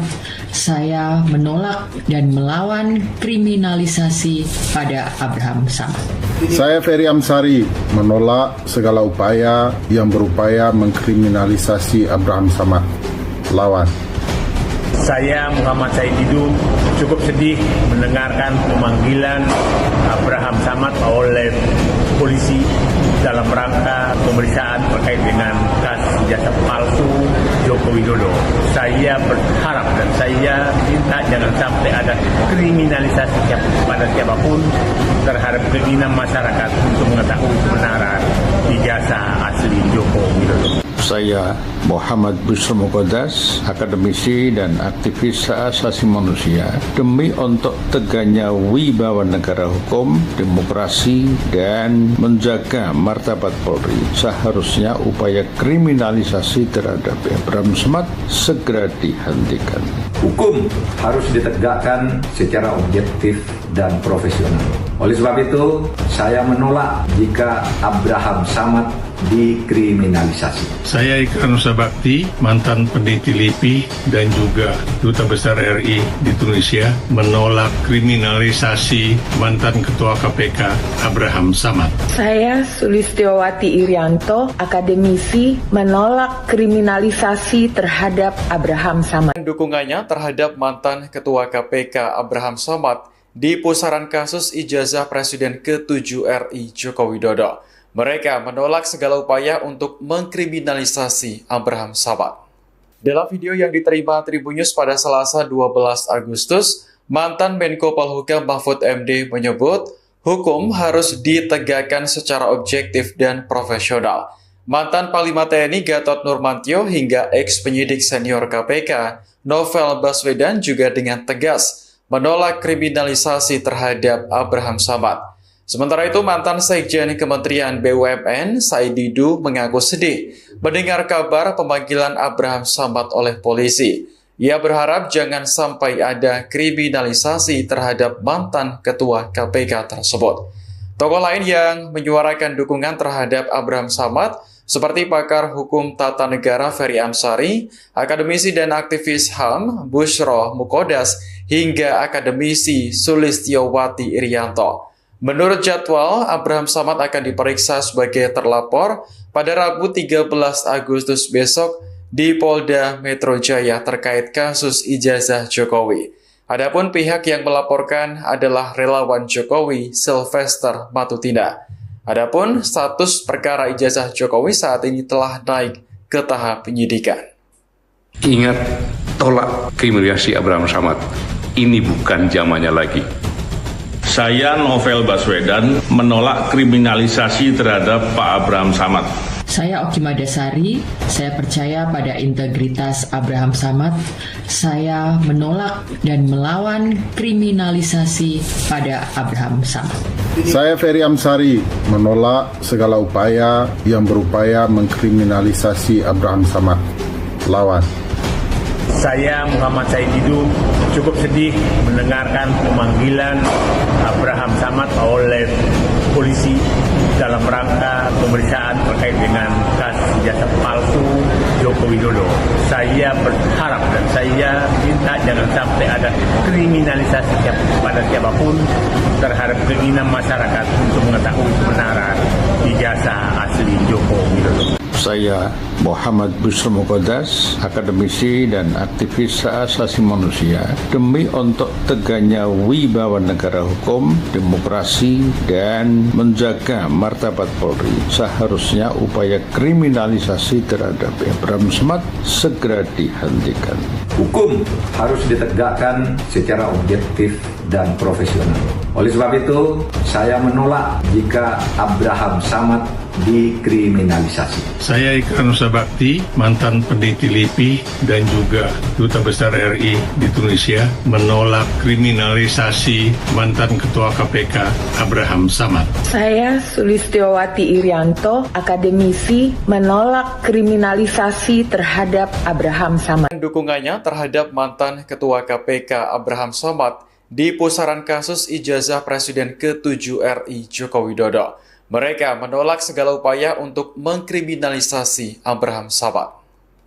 Saya menolak dan melawan kriminalisasi pada Abraham Samad. Saya Ferry Amsari menolak segala upaya yang berupaya mengkriminalisasi Abraham Samad. Lawan. Saya Muhammad Said Didu cukup sedih mendengarkan pemanggilan Abraham Samad oleh polisi dalam rangka pemeriksaan terkait dengan kasus ijazah palsu Joko Widodo. Saya berharap dan saya minta jangan sampai ada kriminalisasi pada siapapun terhadap keinginan masyarakat untuk mengetahui kebenaran ijazah asli Joko Widodo. Saya Muhammad Bushro Mukodas, akademisi dan aktivis hak asasi manusia, demi untuk tegaknya wibawa negara hukum, demokrasi, dan menjaga martabat Polri, seharusnya upaya kriminalisasi terhadap Abraham Samad segera dihentikan. Hukum harus ditegakkan secara objektif dan profesional. Oleh sebab itu, saya menolak jika Abraham Samad dikriminalisasi. Saya Ikran Nusa Bakti, mantan peneliti LIPI dan juga Duta Besar RI di Tunisia, menolak kriminalisasi mantan Ketua KPK Abraham Samad. Saya Sulistiowati Irianto, akademisi, menolak kriminalisasi terhadap Abraham Samad. Dukungannya terhadap mantan Ketua KPK Abraham Samad di pusaran kasus ijazah Presiden ke-7 RI Joko Widodo. Mereka menolak segala upaya untuk mengkriminalisasi Abraham Samad. Dalam video yang diterima Tribunnews pada Selasa 12 Agustus, mantan Menko Polhukam Mahfud MD menyebut hukum harus ditegakkan secara objektif dan profesional. Mantan Panglima TNI Gatot Nurmantio hingga ex-penyidik senior KPK Novel Baswedan juga dengan tegas menolak kriminalisasi terhadap Abraham Samad. Sementara itu, mantan Sekjen Kementerian BUMN Said Didu mengaku sedih mendengar kabar pemanggilan Abraham Samad oleh polisi. Ia berharap jangan sampai ada kriminalisasi terhadap mantan ketua KPK tersebut. Tokoh lain yang menyuarakan dukungan terhadap Abraham Samad seperti pakar hukum tata negara Ferry Amsari, akademisi dan aktivis HAM Bushro Mukodas, hingga akademisi Sulistiowati Irianto. Menurut jadwal, Abraham Samad akan diperiksa sebagai terlapor pada Rabu 13 Agustus besok di Polda Metro Jaya terkait kasus ijazah Jokowi. Adapun pihak yang melaporkan adalah relawan Jokowi Sylvester Matutina. Adapun status perkara ijazah Jokowi saat ini telah naik ke tahap penyidikan. Ingat, tolak kriminalisasi Abraham Samad. Ini bukan zamannya lagi. Saya Novel Baswedan menolak kriminalisasi terhadap Pak Abraham Samad. Saya Oki Madasari, saya percaya pada integritas Abraham Samad. Saya menolak dan melawan kriminalisasi pada Abraham Samad. Saya Ferry Amsari, menolak segala upaya yang berupaya mengkriminalisasi Abraham Samad. Lawan. Saya Muhammad Said Didu cukup sedih mendengarkan pemanggilan Abraham Samad oleh polisi dalam rangka pemeriksaan terkait dengan kasus ijazah palsu Joko Widodo. Saya berharap dan saya minta jangan sampai ada kriminalisasi pada siapapun terhadap keinginan masyarakat untuk mengetahui kebenaran ijazah asli Joko Widodo. Saya Muhammad Busro Muqaddas, akademisi dan aktivis hak asasi manusia, demi untuk tegaknya wibawa negara hukum, demokrasi, dan menjaga martabat Polri, seharusnya upaya kriminalisasi terhadap Abraham Samad segera dihentikan. Hukum harus ditegakkan secara objektif dan profesional. Oleh sebab itu, saya menolak jika Abraham Samad dikriminalisasi. Saya Ikrar Nusa Bakti, mantan peneliti LIPI dan juga Duta Besar RI di Tunisia, menolak kriminalisasi mantan Ketua KPK Abraham Samad. Saya Sulistiowati Irianto, akademisi, menolak kriminalisasi terhadap Abraham Samad. Dukungannya terhadap mantan Ketua KPK Abraham Samad di pusaran kasus ijazah Presiden ke-7 RI Joko Widodo. Mereka menolak segala upaya untuk mengkriminalisasi Abraham Samad.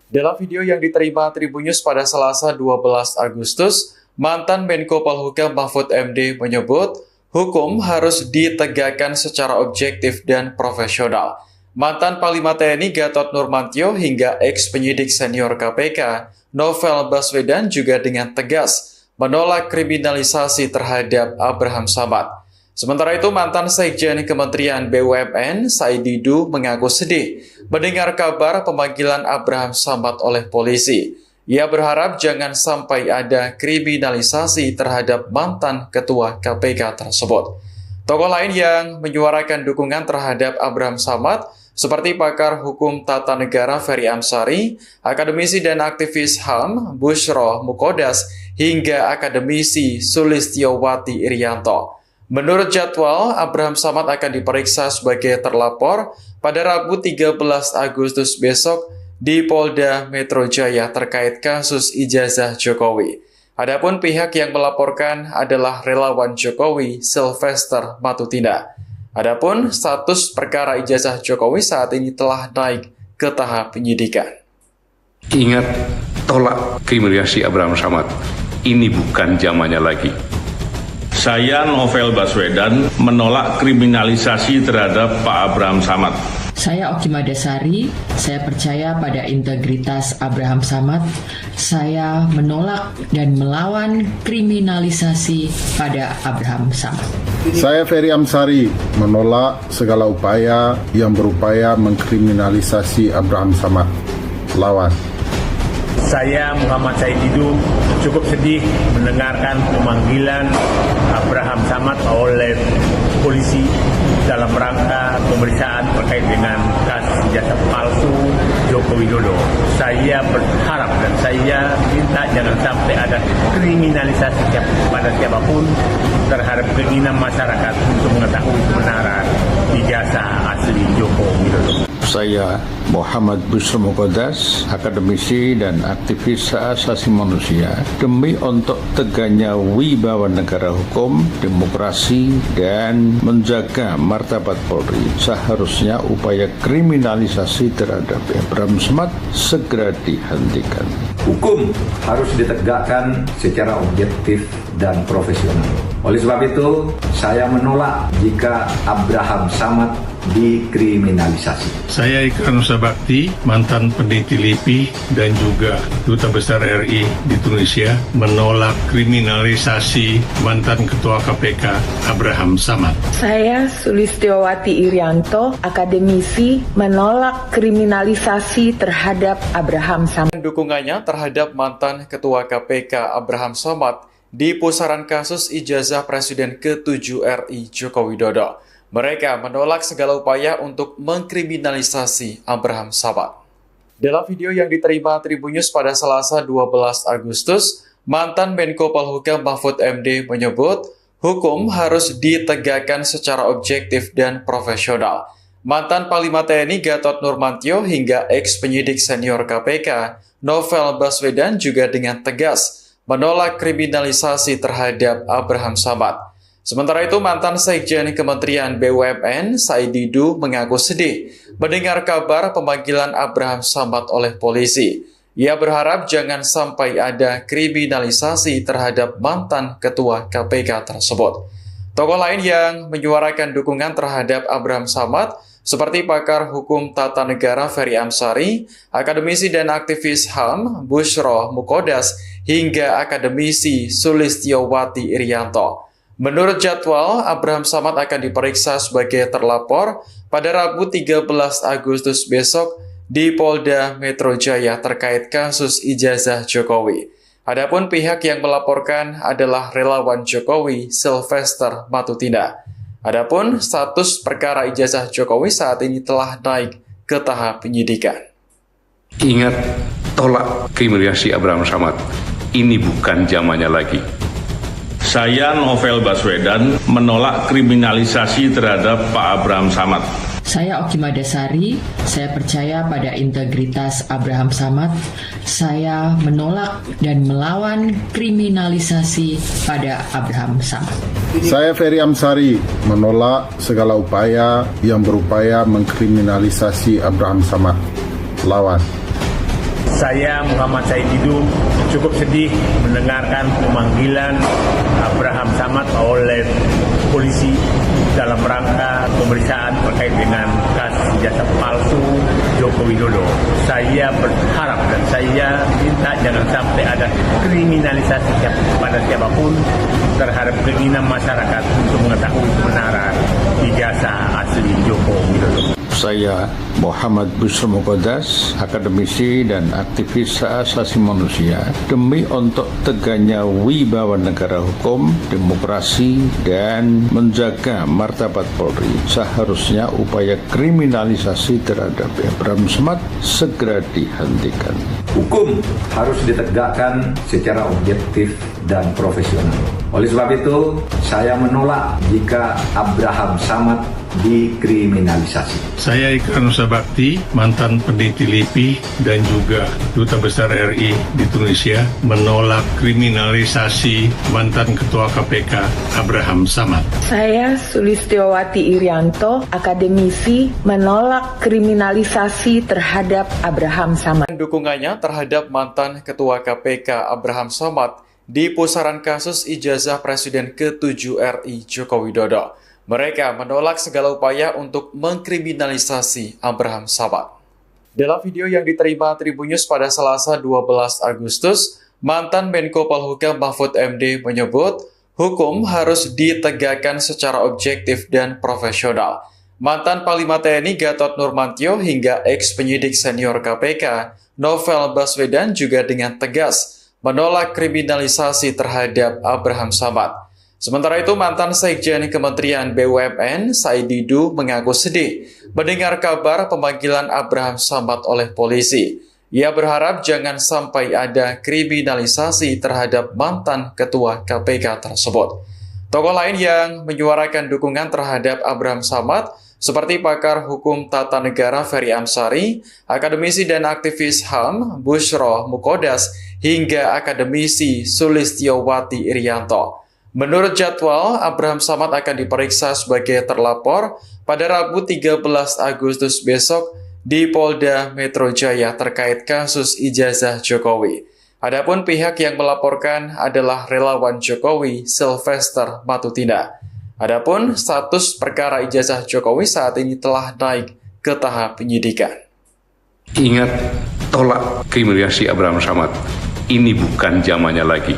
Dalam video yang diterima Tribunnews pada Selasa 12 Agustus, mantan Menko Polhukam Mahfud MD menyebut hukum harus ditegakkan secara objektif dan profesional. Mantan Panglima TNI Gatot Nurmantio hingga ex-penyidik senior KPK Novel Baswedan juga dengan tegas menolak kriminalisasi terhadap Abraham Samad. Sementara itu, mantan Sekjen Kementerian BUMN, Said Didu, mengaku sedih mendengar kabar pemanggilan Abraham Samad oleh polisi. Ia berharap jangan sampai ada kriminalisasi terhadap mantan Ketua KPK tersebut. Tokoh lain yang menyuarakan dukungan terhadap Abraham Samad seperti pakar hukum tata negara Ferry Amsari, akademisi dan aktivis HAM Busro Muqaddas, hingga akademisi Sulistiowati Irianto. Menurut jadwal, Abraham Samad akan diperiksa sebagai terlapor pada Rabu 13 Agustus besok di Polda Metro Jaya terkait kasus ijazah Jokowi. Adapun pihak yang melaporkan adalah relawan Jokowi Sylvester Matutina. Adapun status perkara ijazah Jokowi saat ini telah naik ke tahap penyidikan. Ingat, tolak kriminalisasi Abraham Samad. Ini bukan zamannya lagi. Saya Novel Baswedan menolak kriminalisasi terhadap Pak Abraham Samad. Saya Oki Madasari, saya percaya pada integritas Abraham Samad. Saya menolak dan melawan kriminalisasi pada Abraham Samad. Saya Ferry Amsari, menolak segala upaya yang berupaya mengkriminalisasi Abraham Samad. Lawan. Saya Muhammad Said Didu cukup sedih mendengarkan pemanggilan Abraham Samad oleh polisi dalam rangka pemeriksaan terkait dengan kasus ijazah palsu Joko Widodo. Saya berharap dan saya minta jangan sampai ada kriminalisasi pada siapapun terhadap keinginan masyarakat untuk mengetahui kebenaran ijazah asli Joko Widodo. Saya Muhammad Busro Muqaddas, akademisi dan aktivis hak asasi manusia, demi untuk tegaknya wibawa negara hukum, demokrasi, dan menjaga martabat Polri, seharusnya upaya kriminalisasi terhadap Abraham Samad segera dihentikan. Hukum harus ditegakkan secara objektif dan profesional. Oleh sebab itu, saya menolak jika Abraham Samad dikriminalisasi. Saya Ikrar Nusa Bakti, mantan peneliti LIPI dan juga Duta Besar RI di Tunisia, menolak kriminalisasi mantan Ketua KPK Abraham Samad. Saya Sulistiowati Irianto, akademisi, menolak kriminalisasi terhadap Abraham Samad. Dukungannya terhadap mantan Ketua KPK Abraham Samad di pusaran kasus ijazah Presiden ke-7 RI Joko Widodo. Mereka menolak segala upaya untuk mengkriminalisasi Abraham Samad. Dalam video yang diterima Tribunnews pada Selasa 12 Agustus, mantan Menko Polhukam Mahfud MD menyebut hukum harus ditegakkan secara objektif dan profesional. Mantan Panglima TNI Gatot Nurmantio hingga ex-penyidik senior KPK Novel Baswedan juga dengan tegas menolak kriminalisasi terhadap Abraham Samad. Sementara itu, mantan Sekjen Kementerian BUMN Said Didu mengaku sedih mendengar kabar pemanggilan Abraham Samad oleh polisi. Ia berharap jangan sampai ada kriminalisasi terhadap mantan ketua KPK tersebut. Tokoh lain yang menyuarakan dukungan terhadap Abraham Samad seperti pakar hukum tata negara Ferry Amsari, akademisi dan aktivis HAM Bushro Mukodas, hingga akademisi Sulistiowati Irianto. Menurut jadwal, Abraham Samad akan diperiksa sebagai terlapor pada Rabu 13 Agustus besok di Polda Metro Jaya terkait kasus ijazah Jokowi. Adapun pihak yang melaporkan adalah relawan Jokowi Sylvester Matutina. Adapun status perkara ijazah Jokowi saat ini telah naik ke tahap penyidikan. Ingat, tolak kriminalisasi Abraham Samad. Ini bukan zamannya lagi. Saya Novel Baswedan menolak kriminalisasi terhadap Pak Abraham Samad. Saya Oki Madasari, saya percaya pada integritas Abraham Samad. Saya menolak dan melawan kriminalisasi pada Abraham Samad. Saya Ferry Amsari menolak segala upaya yang berupaya mengkriminalisasi Abraham Samad. Lawan. Saya Muhammad Said Didu cukup sedih mendengarkan pemanggilan Abraham Samad oleh polisi dalam rangka pemeriksaan terkait dengan kasus ijazah palsu Joko Widodo. Saya berharap dan saya minta jangan sampai ada kriminalisasi pada siapapun terhadap keinginan masyarakat untuk mengetahui kebenaran ijazah asli Joko Widodo. Saya Muhammad Bushro Mukodas, akademisi dan aktivis hak asasi manusia, demi untuk tegaknya wibawa negara hukum, demokrasi, dan menjaga martabat Polri, seharusnya upaya kriminalisasi terhadap Abraham Samad segera dihentikan. Hukum harus ditegakkan secara objektif dan profesional. Oleh sebab itu, saya menolak jika Abraham Samad dikriminalisasi. Saya Ikrar Nusa Bakti, mantan peneliti LIPI dan juga Duta Besar RI di Tunisia, menolak kriminalisasi mantan Ketua KPK Abraham Samad. Saya Sulistiowati Irianto, akademisi, menolak kriminalisasi terhadap Abraham Samad. Dukungannya terhadap mantan Ketua KPK Abraham Samad di pusaran kasus ijazah Presiden ke-7 RI Joko Widodo. Mereka menolak segala upaya untuk mengkriminalisasi Abraham Samad. Dalam video yang diterima Tribunnews pada Selasa 12 Agustus, mantan Menko Polhukam Mahfud MD menyebut hukum harus ditegakkan secara objektif dan profesional. Mantan Panglima TNI Gatot Nurmantio hingga ex-penyidik senior KPK Novel Baswedan juga dengan tegas menolak kriminalisasi terhadap Abraham Samad. Sementara itu, mantan Sekjen Kementerian BUMN Said Didu mengaku sedih mendengar kabar pemanggilan Abraham Samad oleh polisi. Ia berharap jangan sampai ada kriminalisasi terhadap mantan ketua KPK tersebut. Tokoh lain yang menyuarakan dukungan terhadap Abraham Samad seperti pakar hukum tata negara Ferry Amsari, akademisi dan aktivis HAM Bushro Mukodas, hingga akademisi Sulistiowati Irianto. Menurut jadwal, Abraham Samad akan diperiksa sebagai terlapor pada Rabu 13 Agustus besok di Polda Metro Jaya terkait kasus ijazah Jokowi. Adapun pihak yang melaporkan adalah relawan Jokowi Sylvester Matutina. Adapun status perkara ijazah Jokowi saat ini telah naik ke tahap penyidikan. Ingat, tolak kriminalisasi Abraham Samad. Ini bukan zamannya lagi.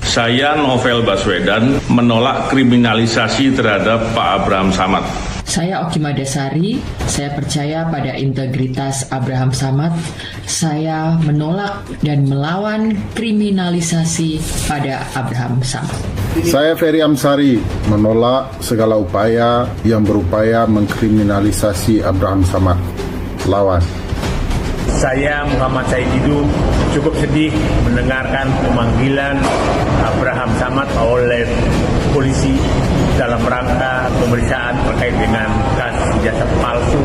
Saya Novel Baswedan menolak kriminalisasi terhadap Pak Abraham Samad. Saya Oki Madasari, saya percaya pada integritas Abraham Samad. Saya menolak dan melawan kriminalisasi pada Abraham Samad. Saya Ferry Amsari, menolak segala upaya yang berupaya mengkriminalisasi Abraham Samad. Lawan. Saya Muhammad Said Didu cukup sedih mendengarkan pemanggilan Abraham Samad oleh polisi dalam rangka pemeriksaan terkait dengan kasus ijazah palsu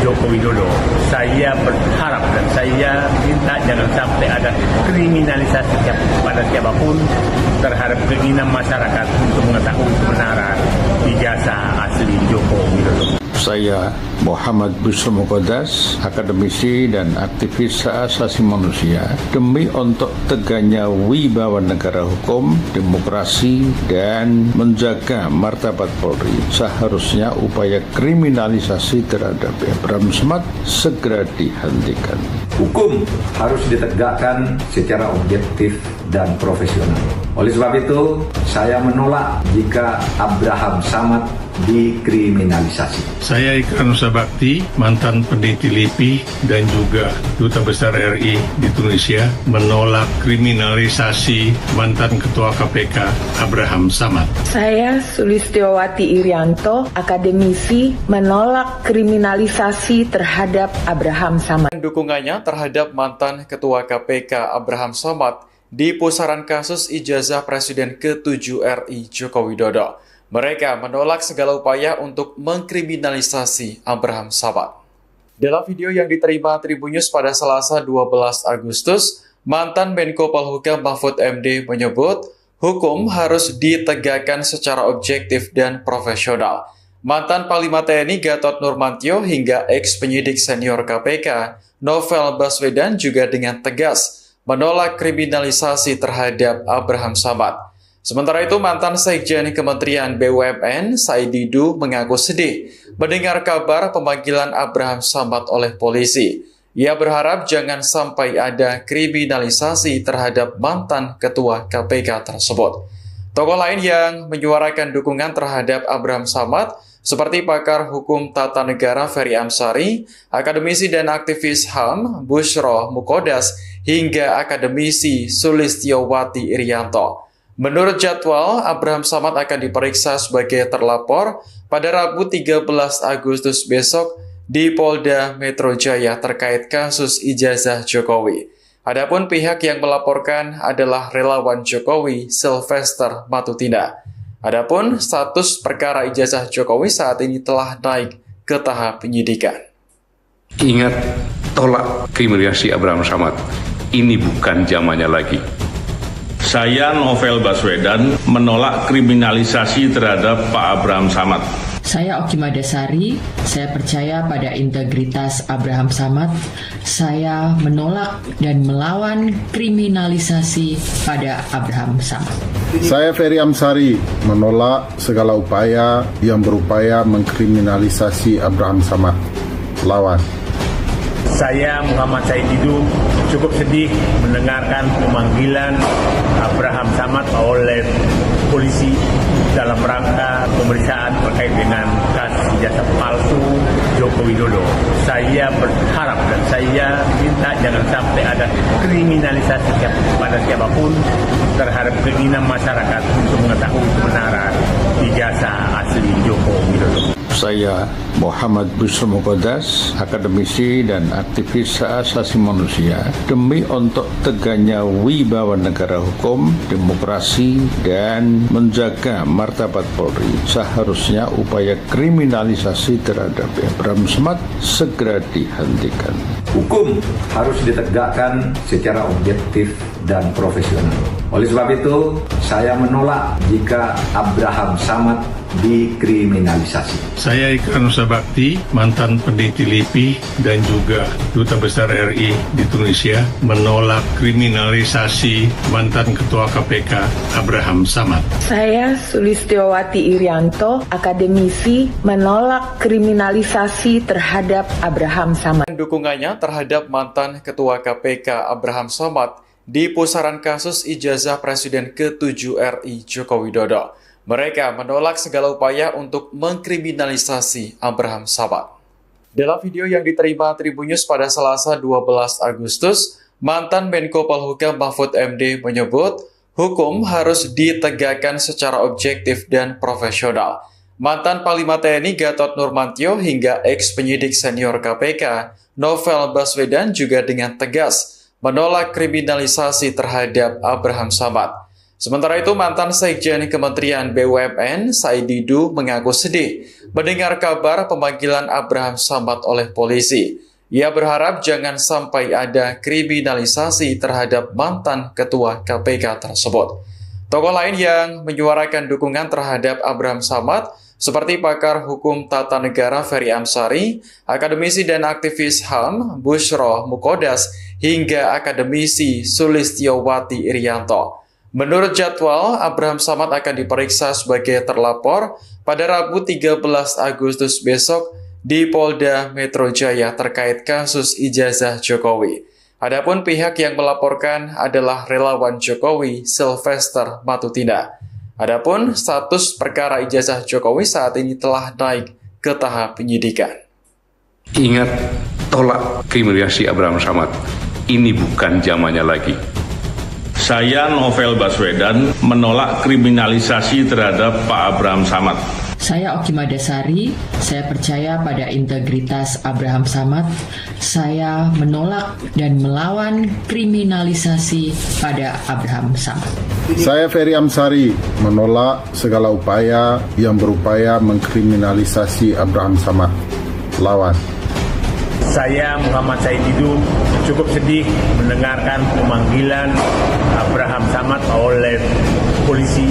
Joko Widodo. Saya berharap dan saya minta jangan sampai ada kriminalisasi pada siapapun terhadap keinginan masyarakat untuk mengetahui kebenaran ijazah asli Joko Widodo. Saya Muhammad Busro Muqaddas, akademisi dan aktivis hak asasi manusia, demi untuk tegaknya wibawa negara hukum, demokrasi, dan menjaga martabat Polri, seharusnya upaya kriminalisasi terhadap Abraham Samad segera dihentikan. Hukum harus ditegakkan secara objektif dan profesional. Oleh sebab itu, saya menolak jika Abraham Samad dikriminalisasi. Saya Ikrar Nusa Bakti, mantan peneliti LIPI dan juga Duta Besar RI di Tunisia, menolak kriminalisasi mantan Ketua KPK Abraham Samad. Saya Sulistiowati Irianto, akademisi, menolak kriminalisasi terhadap Abraham Samad. Dukungannya terhadap mantan Ketua KPK Abraham Samad di pusaran kasus ijazah Presiden ke-7 RI Joko Widodo. Mereka menolak segala upaya untuk mengkriminalisasi Abraham Samad. Dalam video yang diterima Tribunnews pada Selasa 12 Agustus, mantan Menko Polhukam Mahfud MD menyebut hukum harus ditegakkan secara objektif dan profesional. Mantan Panglima TNI Gatot Nurmantio hingga ex-penyidik senior KPK Novel Baswedan juga dengan tegas menolak kriminalisasi terhadap Abraham Samad. Sementara itu, mantan Sekjen Kementerian BUMN, Said Didu, mengaku sedih mendengar kabar pemanggilan Abraham Samad oleh polisi. Ia berharap jangan sampai ada kriminalisasi terhadap mantan Ketua KPK tersebut. Tokoh lain yang menyuarakan dukungan terhadap Abraham Samad seperti pakar hukum tata negara Ferry Amsari, akademisi dan aktivis HAM Busro Muqaddas, hingga akademisi Sulistiowati Irianto. Menurut jadwal, Abraham Samad akan diperiksa sebagai terlapor pada Rabu 13 Agustus besok di Polda Metro Jaya terkait kasus ijazah Jokowi. Adapun pihak yang melaporkan adalah relawan Jokowi Sylvester Matutina. Adapun status perkara ijazah Jokowi saat ini telah naik ke tahap penyidikan. Ingat, tolak kriminalisasi Abraham Samad. Ini bukan zamannya lagi. Saya Novel Baswedan menolak kriminalisasi terhadap Pak Abraham Samad. Saya Oki Madasari, saya percaya pada integritas Abraham Samad. Saya menolak dan melawan kriminalisasi pada Abraham Samad. Saya Ferry Amsari, menolak segala upaya yang berupaya mengkriminalisasi Abraham Samad. Lawan. Saya Muhammad Said Didu cukup sedih mendengarkan pemanggilan Abraham Samad oleh polisi dalam rangka pemeriksaan terkait dengan kasus ijazah palsu Joko Widodo. Saya berharap dan saya minta jangan sampai ada kriminalisasi pada siapapun terhadap keinginan masyarakat untuk mengetahui kebenaran ijazah asli Joko Widodo. Saya Muhammad Busro Muqaddas, akademisi dan aktivis hak asasi manusia, demi untuk tegaknya wibawa negara hukum, demokrasi, dan menjaga martabat Polri, seharusnya upaya kriminalisasi terhadap Abraham Samad segera dihentikan. Hukum harus ditegakkan secara objektif dan profesional. Oleh sebab itu, saya menolak jika Abraham Samad dikriminalisasi. Saya Ikrar Nusa Bakti, mantan peneliti LIPI dan juga Duta Besar RI di Tunisia, menolak kriminalisasi mantan Ketua KPK Abraham Samad. Saya Sulistiowati Irianto, akademisi, menolak kriminalisasi terhadap Abraham Samad. Dukungannya terhadap mantan Ketua KPK Abraham Samad di pusaran kasus ijazah Presiden ke-7 RI Joko Widodo. Mereka menolak segala upaya untuk mengkriminalisasi Abraham Samad. Dalam video yang diterima Tribun News pada Selasa 12 Agustus, mantan Menko Polhukam Mahfud MD menyebut hukum harus ditegakkan secara objektif dan profesional. Mantan Panglima TNI Gatot Nurmantio hingga ex-penyidik senior KPK Novel Baswedan juga dengan tegas menolak kriminalisasi terhadap Abraham Samad. Sementara itu, mantan Sekjen Kementerian BUMN Said Didu mengaku sedih mendengar kabar pemanggilan Abraham Samad oleh polisi. Ia berharap jangan sampai ada kriminalisasi terhadap mantan ketua KPK tersebut. Tokoh lain yang menyuarakan dukungan terhadap Abraham Samad seperti pakar hukum tata negara Ferry Amsari, akademisi dan aktivis HAM Bushro Mukodas, hingga akademisi Sulistiowati Irianto. Menurut jadwal, Abraham Samad akan diperiksa sebagai terlapor pada Rabu 13 Agustus besok di Polda Metro Jaya terkait kasus ijazah Jokowi. Adapun pihak yang melaporkan adalah relawan Jokowi Sylvester Matutina. Adapun status perkara ijazah Jokowi saat ini telah naik ke tahap penyidikan. Ingat, tolak kriminalisasi Abraham Samad. Ini bukan zamannya lagi. Saya Novel Baswedan menolak kriminalisasi terhadap Pak Abraham Samad. Saya Oki Madasari, saya percaya pada integritas Abraham Samad. Saya menolak dan melawan kriminalisasi pada Abraham Samad. Saya Ferry Amsari menolak segala upaya yang berupaya mengkriminalisasi Abraham Samad. Lawan. Saya Muhammad Said Didu cukup sedih mendengarkan pemanggilan Abraham Samad oleh polisi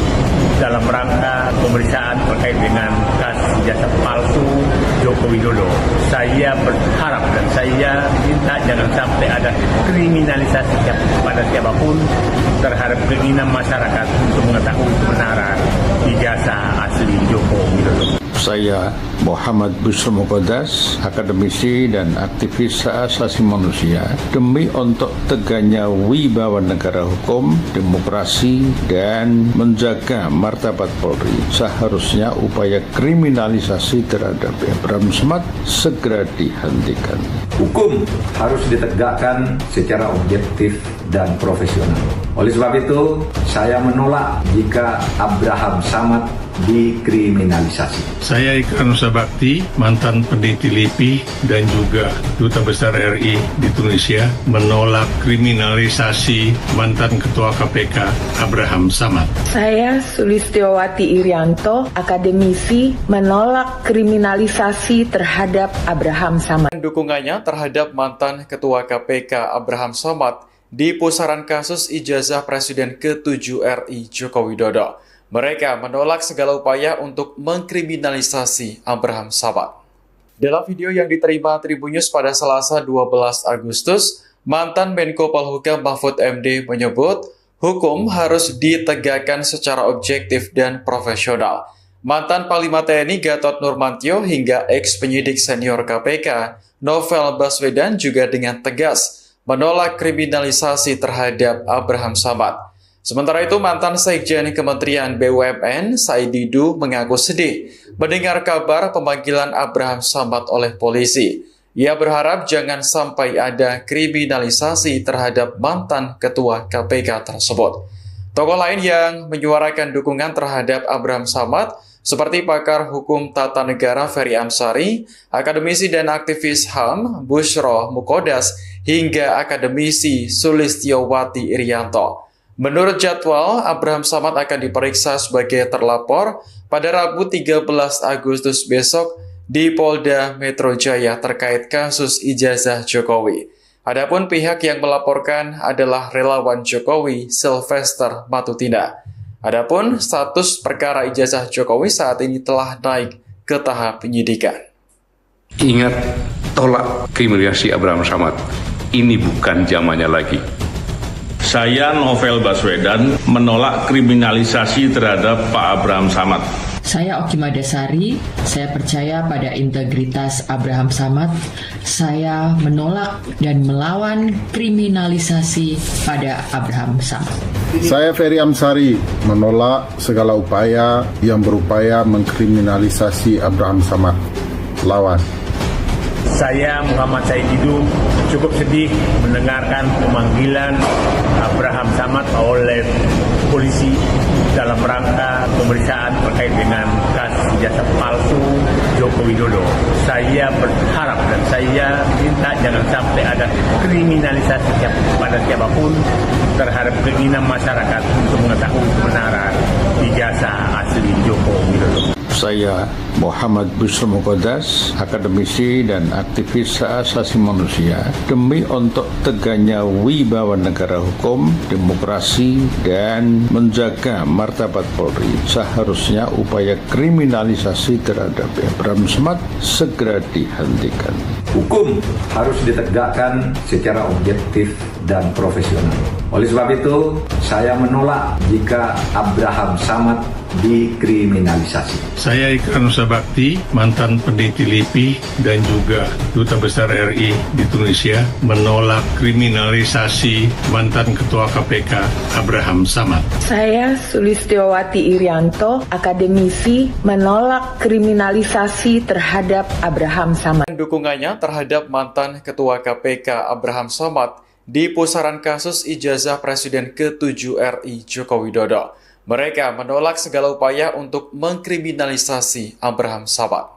dalam rangka pemeriksaan terkait dengan kasus ijazah palsu Joko Widodo. Saya berharap dan saya minta jangan sampai ada kriminalisasi pada siapapun terhadap keinginan masyarakat untuk mengetahui kebenaran ijazah asli Joko Widodo. Saya Muhammad Bushro Mukodas, akademisi dan aktivis hak asasi manusia, demi untuk tegaknya wibawa negara hukum, demokrasi, dan menjaga martabat Polri, seharusnya upaya kriminalisasi terhadap Abraham Samad segera dihentikan. Hukum harus ditegakkan secara objektif dan profesional. Oleh sebab itu, saya menolak jika Abraham Samad dikriminalisasi. Saya Ikrar Nusa Bakti, mantan peneliti LIPI dan juga Duta Besar RI di Tunisia, menolak kriminalisasi mantan Ketua KPK Abraham Samad. Saya Sulistiowati Irianto, akademisi, menolak kriminalisasi terhadap Abraham Samad. Dukungannya terhadap mantan Ketua KPK Abraham Samad di pusaran kasus ijazah Presiden ke-7 RI Joko Widodo. Mereka menolak segala upaya untuk mengkriminalisasi Abraham Samad. Dalam video yang diterima Tribun News pada Selasa 12 Agustus, mantan Menko Polhukam Mahfud MD menyebut hukum harus ditegakkan secara objektif dan profesional. Mantan Panglima TNI Gatot Nurmantio hingga ex-penyidik senior KPK Novel Baswedan juga dengan tegas menolak kriminalisasi terhadap Abraham Samad. Sementara itu, mantan Sekjen Kementerian BUMN Said Didu mengaku sedih mendengar kabar pemanggilan Abraham Samad oleh polisi. Ia berharap jangan sampai ada kriminalisasi terhadap mantan ketua KPK tersebut. Tokoh lain yang menyuarakan dukungan terhadap Abraham Samad seperti pakar hukum tata negara Ferry Amsari, akademisi dan aktivis HAM Bushro Mukodas, hingga akademisi Sulistiowati Irianto. Menurut jadwal, Abraham Samad akan diperiksa sebagai terlapor pada Rabu 13 Agustus besok di Polda Metro Jaya terkait kasus ijazah Jokowi. Adapun pihak yang melaporkan adalah relawan Jokowi Sylvester Matutina. Adapun status perkara ijazah Jokowi saat ini telah naik ke tahap penyidikan. Ingat, tolak kriminalisasi Abraham Samad. Ini bukan zamannya lagi. Saya Novel Baswedan menolak kriminalisasi terhadap Pak Abraham Samad. Saya Oki Madasari, saya percaya pada integritas Abraham Samad. Saya menolak dan melawan kriminalisasi pada Abraham Samad. Saya Ferry Amsari, menolak segala upaya yang berupaya mengkriminalisasi Abraham Samad. Lawan. Saya Muhammad Said Didu cukup sedih mendengarkan pemanggilan Abraham Samad oleh polisi dalam rangka pemeriksaan terkait dengan kasus ijazah palsu Joko Widodo. Saya berharap dan saya minta jangan sampai ada kriminalisasi pada siapapun terhadap keinginan masyarakat untuk mengetahui kebenaran ijazah asli Joko Widodo. Saya Muhammad Busro Mukodas, akademisi dan aktivis hak asasi manusia, demi untuk tegaknya wibawa negara hukum, demokrasi, dan menjaga martabat Polri, seharusnya upaya kriminalisasi terhadap Abraham Samad segera dihentikan. Hukum harus ditegakkan secara objektif dan profesional. Oleh sebab itu, saya menolak jika Abraham Samad dikriminalisasi. Saya Ikrar Nusa Bakti, mantan peneliti LIPI dan juga Duta Besar RI di Tunisia, menolak kriminalisasi mantan Ketua KPK Abraham Samad. Saya Sulistiowati Irianto, akademisi, menolak kriminalisasi terhadap Abraham Samad. Dukungannya terhadap mantan Ketua KPK Abraham Samad di pusaran kasus ijazah Presiden ke-7 RI Joko Widodo. Mereka menolak segala upaya untuk mengkriminalisasi Abraham Samad.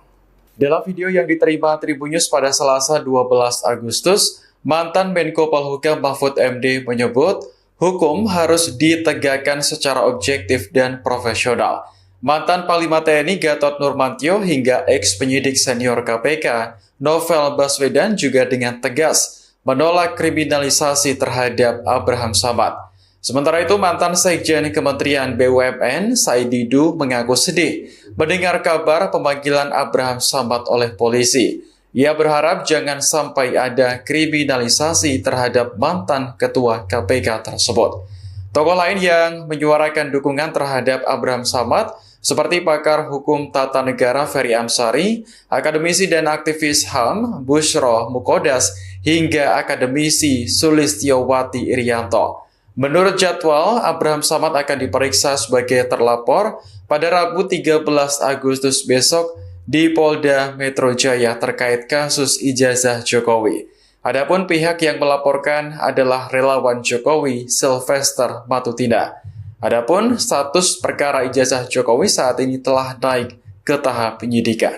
Dalam video yang diterima Tribunnews pada Selasa 12 Agustus, mantan Menko Polhukam Mahfud MD menyebut hukum harus ditegakkan secara objektif dan profesional. Mantan Panglima TNI Gatot Nurmantio hingga ex-penyidik senior KPK Novel Baswedan juga dengan tegas menolak kriminalisasi terhadap Abraham Samad. Sementara itu, mantan Sekjen Kementerian BUMN, Said Didu, mengaku sedih mendengar kabar pemanggilan Abraham Samad oleh polisi. Ia berharap jangan sampai ada kriminalisasi terhadap mantan Ketua KPK tersebut. Tokoh lain yang menyuarakan dukungan terhadap Abraham Samad seperti pakar hukum tata negara Ferry Amsari, akademisi dan aktivis HAM Busro Mukodas, hingga akademisi Sulistiowati Irianto. Menurut jadwal, Abraham Samad akan diperiksa sebagai terlapor pada Rabu 13 Agustus besok di Polda Metro Jaya terkait kasus ijazah Jokowi. Adapun pihak yang melaporkan adalah relawan Jokowi Sylvester Matutina. Adapun status perkara ijazah Jokowi saat ini telah naik ke tahap penyidikan.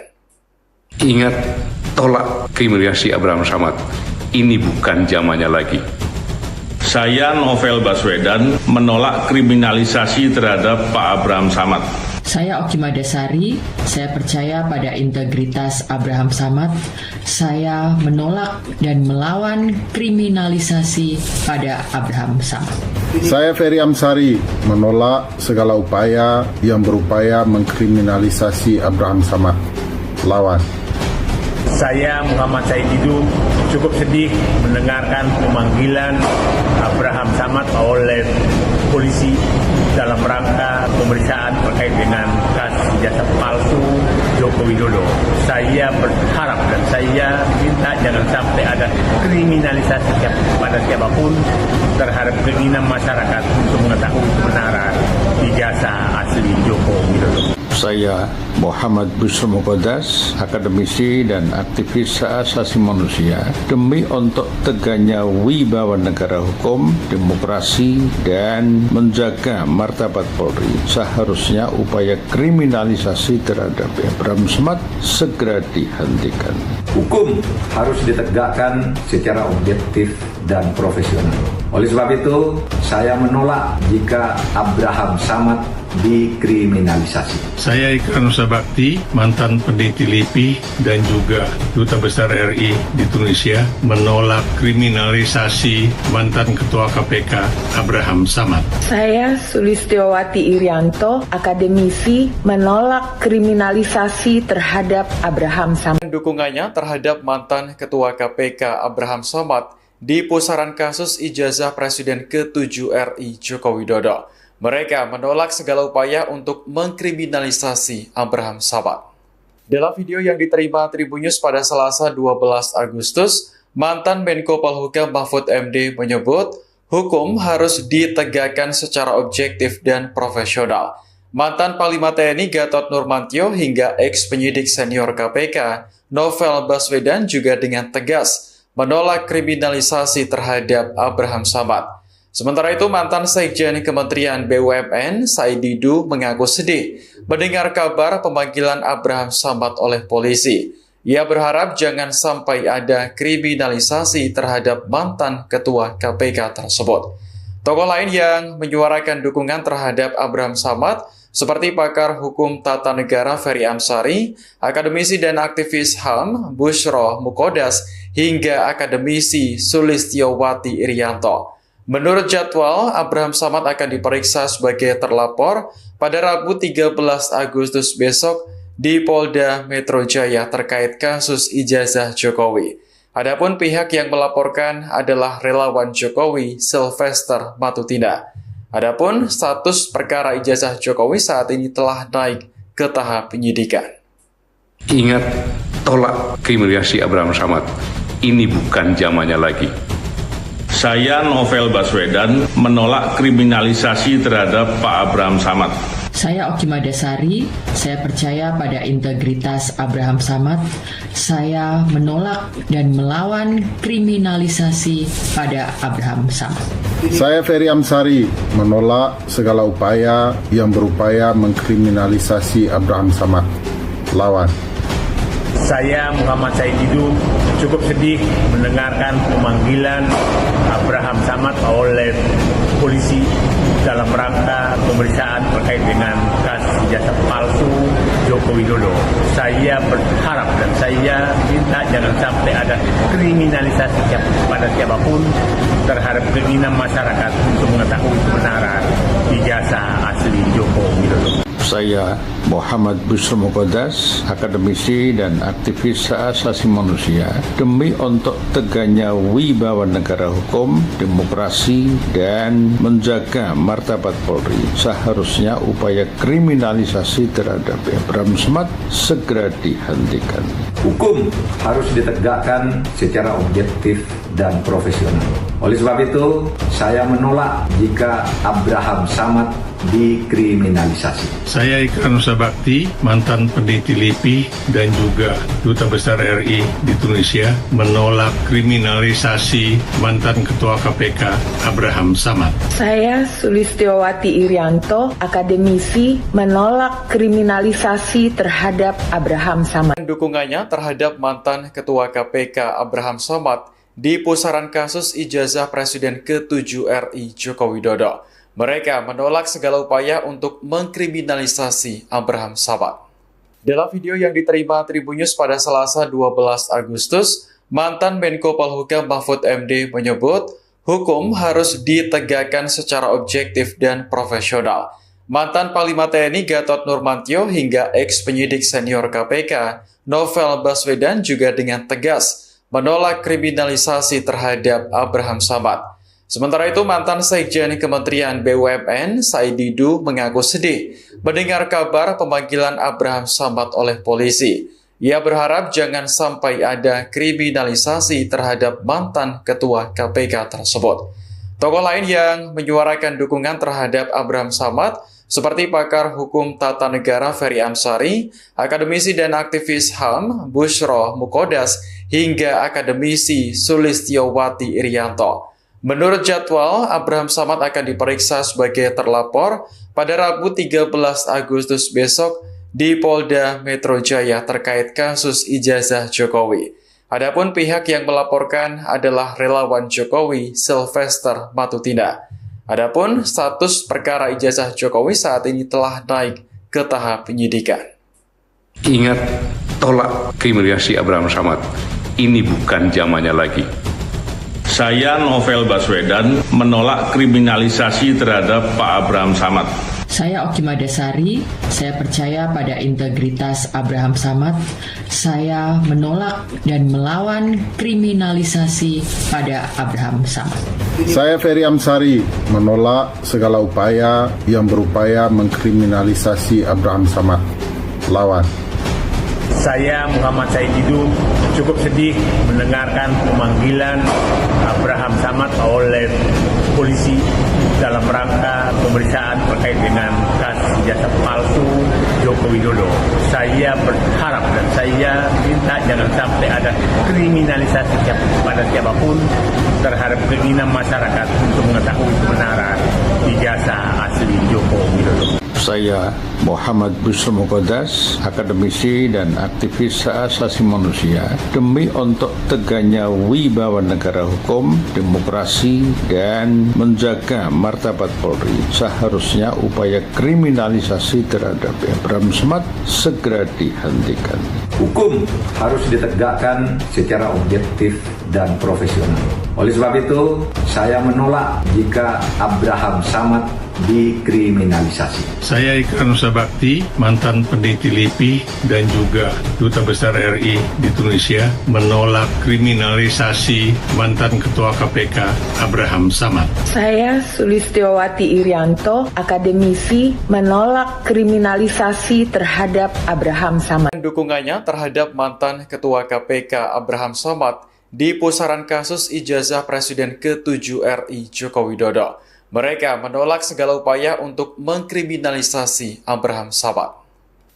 Ingat, tolak kriminalisasi Abraham Samad. Ini bukan zamannya lagi. Saya Novel Baswedan menolak kriminalisasi terhadap Pak Abraham Samad. Saya Oki Madasari, saya percaya pada integritas Abraham Samad. Saya menolak dan melawan kriminalisasi pada Abraham Samad. Saya Ferry Amsari, menolak segala upaya yang berupaya mengkriminalisasi Abraham Samad. Lawan. Saya Muhammad Said Didu cukup sedih mendengarkan pemanggilan Abraham Samad oleh polisi dalam rangka pemeriksaan terkait dengan kasus ijazah palsu Joko Widodo. Saya berharap dan saya minta jangan sampai ada kriminalisasi pada siapapun terhadap keinginan masyarakat untuk mengetahui kebenaran ijazah asli Joko Widodo. Saya Muhammad Busro Mukodas, akademisi dan aktivis hak asasi manusia, demi untuk tegaknya wibawa negara hukum, demokrasi, dan menjaga martabat Polri, seharusnya upaya kriminalisasi terhadap Abraham Samad segera dihentikan. Hukum harus ditegakkan secara objektif dan profesional. Oleh sebab itu, saya menolak jika Abraham Samad dikriminalisasi. Saya Ikrar Nusa Bakti, mantan peneliti LIPI dan juga Duta Besar RI di Tunisia, menolak kriminalisasi mantan Ketua KPK Abraham Samad. Saya Sulistiowati Irianto, akademisi, menolak kriminalisasi terhadap Abraham Samad. Dukungannya terhadap mantan Ketua KPK Abraham Samad di pusaran kasus ijazah Presiden ke-7 RI Joko Widodo. Mereka menolak segala upaya untuk mengkriminalisasi Abraham Samad. Dalam video yang diterima Tribun News pada Selasa 12 Agustus, mantan Menko Polhukam Mahfud MD menyebut hukum harus ditegakkan secara objektif dan profesional. Mantan Panglima TNI Gatot Nurmantio hingga ex-penyidik senior KPK Novel Baswedan juga dengan tegas menolak kriminalisasi terhadap Abraham Samad. Sementara itu, mantan Sekjen Kementerian BUMN Said Didu mengaku sedih mendengar kabar pemanggilan Abraham Samad oleh polisi. Ia berharap jangan sampai ada kriminalisasi terhadap mantan ketua KPK tersebut. Tokoh lain yang menyuarakan dukungan terhadap Abraham Samad seperti pakar hukum tata negara Ferry Amsari, akademisi dan aktivis HAM Bushro Mukodas, hingga akademisi Sulistiowati Irianto. Menurut jadwal, Abraham Samad akan diperiksa sebagai terlapor pada Rabu 13 Agustus besok di Polda Metro Jaya terkait kasus ijazah Jokowi. Adapun pihak yang melaporkan adalah relawan Jokowi Sylvester Matutina. Adapun status perkara ijazah Jokowi saat ini telah naik ke tahap penyidikan. Ingat, tolak kriminalisasi Abraham Samad. Ini bukan zamannya lagi. Saya Novel Baswedan menolak kriminalisasi terhadap Pak Abraham Samad. Saya Oki Madasari, saya percaya pada integritas Abraham Samad. Saya menolak dan melawan kriminalisasi pada Abraham Samad. Saya Ferry Amsari menolak segala upaya yang berupaya mengkriminalisasi Abraham Samad. Lawan. Saya Muhammad Said Didu cukup sedih mendengarkan pemanggilan Abraham Samad oleh polisi dalam rangka pemeriksaan terkait dengan kasus ijazah palsu Joko Widodo. Saya berharap dan saya minta jangan sampai ada kriminalisasi pada siapapun terhadap keinginan masyarakat untuk mengetahui kebenaran ijazah asli Joko Widodo. Saya Muhammad Bushro Mukodas, akademisi dan aktivis hak asasi manusia, demi untuk tegaknya wibawa negara hukum, demokrasi, dan menjaga martabat Polri, seharusnya upaya kriminalisasi terhadap Abraham Samad segera dihentikan. Hukum harus ditegakkan secara objektif dan profesional. Oleh sebab itu, saya menolak jika Abraham Samad dikriminalisasi. Saya Ikrar Nusa Bakti, mantan peneliti LIPI dan juga Duta Besar RI di Tunisia, menolak kriminalisasi mantan Ketua KPK Abraham Samad. Saya Sulistiowati Irianto, akademisi, menolak kriminalisasi terhadap Abraham Samad. Dukungannya terhadap mantan Ketua KPK Abraham Samad di pusaran kasus ijazah Presiden ke-7 RI Joko Widodo. Mereka menolak segala upaya untuk mengkriminalisasi Abraham Samad. Dalam video yang diterima Tribun News pada Selasa 12 Agustus, mantan Menko Polhukam Mahfud MD menyebut hukum harus ditegakkan secara objektif dan profesional. Mantan Panglima TNI Gatot Nurmantio hingga ex-penyidik senior KPK Novel Baswedan juga dengan tegas menolak kriminalisasi terhadap Abraham Samad. Sementara itu, mantan Sekjen Kementerian BUMN Said Didu mengaku sedih mendengar kabar pemanggilan Abraham Samad oleh polisi. Ia berharap jangan sampai ada kriminalisasi terhadap mantan ketua KPK tersebut. Tokoh lain yang menyuarakan dukungan terhadap Abraham Samad seperti pakar hukum tata negara Ferry Amsari, akademisi dan aktivis HAM Bushro Mukodas, hingga akademisi Sulistiowati Irianto. Menurut jadwal, Abraham Samad akan diperiksa sebagai terlapor pada Rabu 13 Agustus besok di Polda Metro Jaya terkait kasus ijazah Jokowi. Adapun pihak yang melaporkan adalah relawan Jokowi Sylvester Matutina. Adapun status perkara ijazah Jokowi saat ini telah naik ke tahap penyidikan. Ingat, tolak kriminalisasi Abraham Samad. Ini bukan zamannya lagi. Saya Novel Baswedan menolak kriminalisasi terhadap Pak Abraham Samad. Saya Oki Madasari, saya percaya pada integritas Abraham Samad. Saya menolak dan melawan kriminalisasi pada Abraham Samad. Saya Ferry Amsari, menolak segala upaya yang berupaya mengkriminalisasi Abraham Samad. Lawan. Saya Muhammad Said Didu cukup sedih mendengarkan pemanggilan Abraham Samad oleh polisi dalam rangka pemeriksaan terkait dengan kasus ijazah palsu Joko Widodo. Saya berharap dan saya minta jangan sampai ada kriminalisasi pada siapapun terhadap keinginan masyarakat untuk mengetahui kebenaran ijazah asli Joko Widodo. Saya Muhammad Busro Muqaddas, akademisi dan aktivis hak asasi manusia, demi untuk tegaknya wibawa negara hukum, demokrasi, dan menjaga martabat Polri, seharusnya upaya kriminalisasi terhadap Abraham Samad segera dihentikan. Hukum harus ditegakkan secara objektif dan profesional. Oleh sebab itu, saya menolak jika Abraham Samad dikriminalisasi. Saya Ikrar Nusa Bakti, mantan peneliti LIPI dan juga Duta Besar RI di Tunisia, menolak kriminalisasi mantan Ketua KPK Abraham Samad. Saya Sulistiowati Irianto, akademisi, menolak kriminalisasi terhadap Abraham Samad. Dukungannya terhadap mantan Ketua KPK Abraham Samad di pusaran kasus ijazah Presiden ke-7 RI Joko Widodo. Mereka menolak segala upaya untuk mengkriminalisasi Abraham Samad.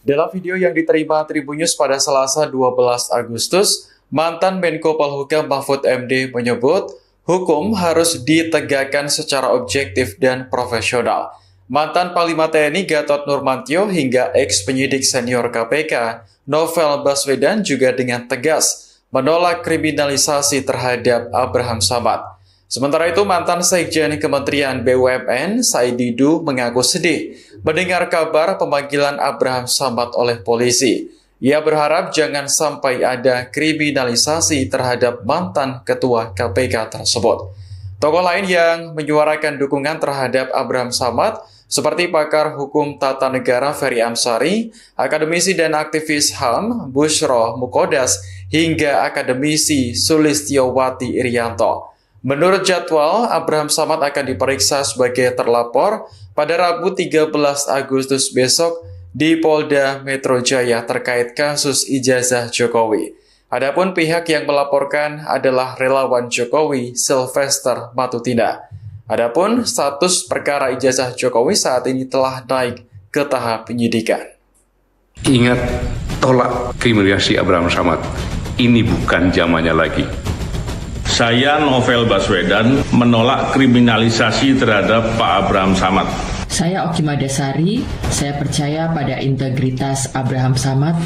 Dalam video yang diterima Tribun News pada Selasa 12 Agustus, mantan Menko Polhukam Mahfud MD menyebut hukum harus ditegakkan secara objektif dan profesional. Mantan Panglima TNI Gatot Nurmantio hingga ex-penyidik senior KPK Novel Baswedan juga dengan tegas menolak kriminalisasi terhadap Abraham Samad. Sementara itu, mantan Sekjen Kementerian BUMN, Said Didu, mengaku sedih mendengar kabar pemanggilan Abraham Samad oleh polisi. Ia berharap jangan sampai ada kriminalisasi terhadap mantan Ketua KPK tersebut. Tokoh lain yang menyuarakan dukungan terhadap Abraham Samad seperti pakar hukum tata negara Ferry Amsari, akademisi dan aktivis HAM Busro Muqaddas, hingga akademisi Sulistiowati Irianto. Menurut jadwal, Abraham Samad akan diperiksa sebagai terlapor pada Rabu 13 Agustus besok di Polda Metro Jaya terkait kasus ijazah Jokowi. Adapun pihak yang melaporkan adalah relawan Jokowi Sylvester Matutina. Adapun status perkara ijazah Jokowi saat ini telah naik ke tahap penyidikan. Ingat, tolak kriminalisasi Abraham Samad. Ini bukan zamannya lagi. Saya Novel Baswedan menolak kriminalisasi terhadap Pak Abraham Samad. Saya Oki Madasari, saya percaya pada integritas Abraham Samad.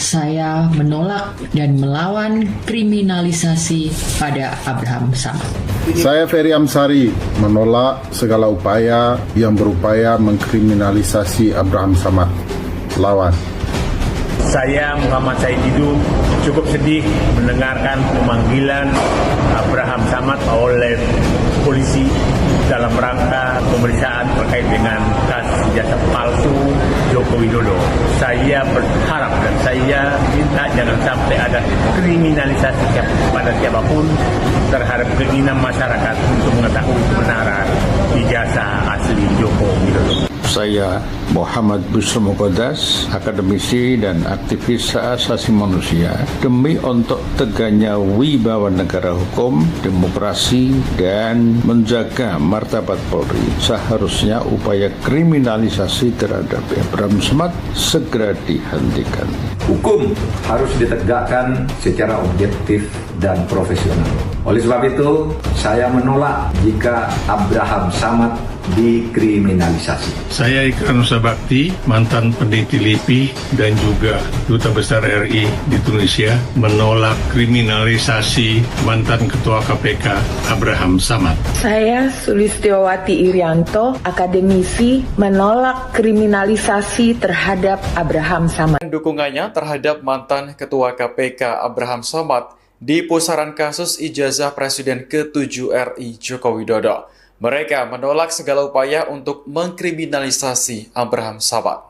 Saya menolak dan melawan kriminalisasi pada Abraham Samad. Saya Ferry Amsari, menolak segala upaya yang berupaya mengkriminalisasi Abraham Samad. Lawan. Saya Muhammad Said Didu cukup sedih mendengarkan pemanggilan Abraham Samad oleh polisi dalam rangka pemeriksaan terkait dengan kasus ijazah palsu Joko Widodo. Saya berharap dan saya minta jangan sampai ada kriminalisasi pada siapapun terhadap keinginan masyarakat untuk mengetahui kebenaran ijazah asli Joko Widodo. Saya Muhammad Busro Muqaddas, akademisi dan aktivis hak asasi manusia, demi untuk tegaknya wibawa negara hukum, demokrasi, dan menjaga martabat Polri, seharusnya upaya kriminalisasi terhadap Abraham Samad segera dihentikan. Hukum harus ditegakkan secara objektif dan profesional. Oleh sebab itu, saya menolak jika Abraham Samad dikriminalisasi. Saya Ikrar Nusa Bakti, mantan peneliti LIPI dan juga Duta Besar RI di Tunisia, menolak kriminalisasi mantan Ketua KPK Abraham Samad. Saya Sulistiowati Irianto, akademisi, menolak kriminalisasi terhadap Abraham Samad. Dukungannya terhadap mantan Ketua KPK Abraham Samad di pusaran kasus ijazah Presiden ke-7 RI Joko Widodo. Mereka menolak segala upaya untuk mengkriminalisasi Abraham Samad.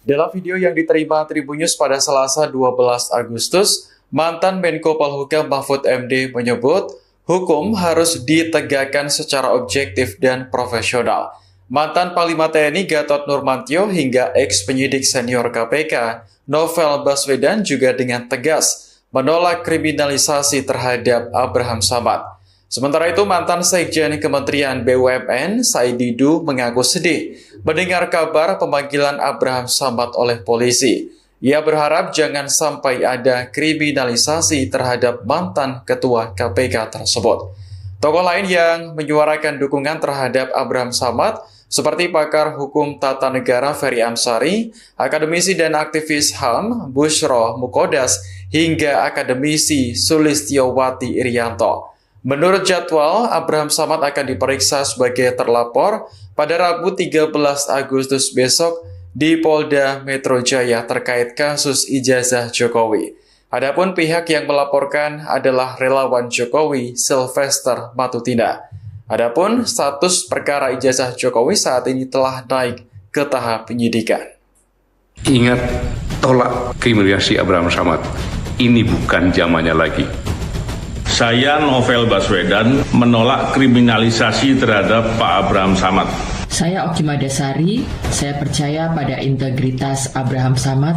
Dalam video yang diterima Tribun News pada Selasa 12 Agustus, mantan Menko Polhukam Mahfud MD menyebut hukum harus ditegakkan secara objektif dan profesional. Mantan Panglima TNI Gatot Nurmantio hingga ex-penyidik senior KPK Novel Baswedan juga dengan tegas menolak kriminalisasi terhadap Abraham Samad. Sementara itu, mantan Sekjen Kementerian BUMN Said Didu mengaku sedih mendengar kabar pemanggilan Abraham Samad oleh polisi. Ia berharap jangan sampai ada kriminalisasi terhadap mantan ketua KPK tersebut. Tokoh lain yang menyuarakan dukungan terhadap Abraham Samad seperti pakar hukum tata negara Ferry Amsari, akademisi dan aktivis HAM Bushro Mukodas, hingga akademisi Sulistiowati Irianto. Menurut jadwal, Abraham Samad akan diperiksa sebagai terlapor pada Rabu 13 Agustus besok di Polda Metro Jaya terkait kasus ijazah Jokowi. Adapun pihak yang melaporkan adalah relawan Jokowi Sylvester Matutina. Adapun status perkara ijazah Jokowi saat ini telah naik ke tahap penyidikan. Ingat, tolak kriminalisasi Abraham Samad. Ini bukan zamannya lagi. Saya Novel Baswedan menolak kriminalisasi terhadap Pak Abraham Samad. Saya Oki Madasari, saya percaya pada integritas Abraham Samad.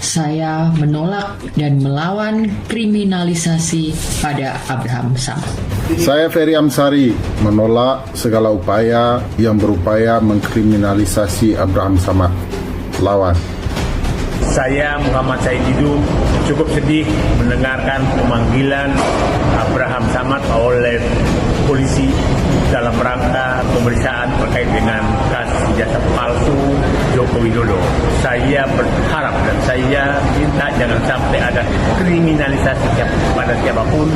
Saya menolak dan melawan kriminalisasi pada Abraham Samad. Saya Ferry Amsari menolak segala upaya yang berupaya mengkriminalisasi Abraham Samad. Lawan. Saya Muhammad Said Didu cukup sedih mendengarkan pemanggilan Abraham Samad oleh polisi dalam rangka pemeriksaan terkait dengan kasus ijazah palsu Joko Widodo. Saya berharap dan saya minta jangan sampai ada kriminalisasi kepada siapapun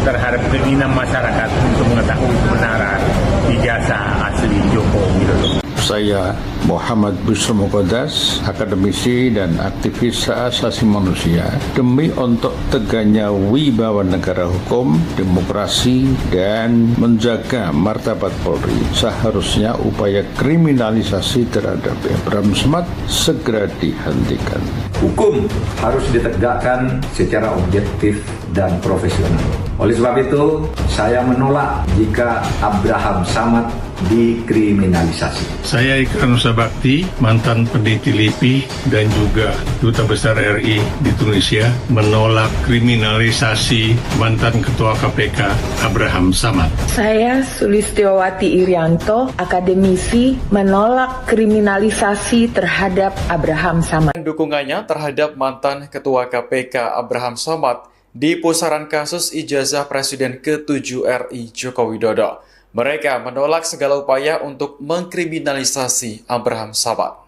terhadap keinginan masyarakat untuk mengetahui kebenaran ijazah asli Joko Widodo. Saya Muhammad Bushro Mukodas, akademisi dan aktivis hak asasi manusia, demi untuk tegaknya wibawa negara hukum, demokrasi, dan menjaga martabat Polri, seharusnya upaya kriminalisasi terhadap Abraham Samad segera dihentikan. Hukum harus ditegakkan secara objektif dan profesional. Oleh sebab itu, saya menolak jika Abraham Samad dikriminalisasi. Saya Ika Nusa Bakti, mantan peneliti LIPI dan juga Duta Besar RI di Tunisia, menolak kriminalisasi mantan Ketua KPK Abraham Samad. Saya Sulistiowati Irianto, akademisi, menolak kriminalisasi terhadap Abraham Samad. Dukungannya terhadap mantan Ketua KPK Abraham Samad di pusaran kasus ijazah Presiden ke-7 RI Joko Widodo. Mereka menolak segala upaya untuk mengkriminalisasi Abraham Samad.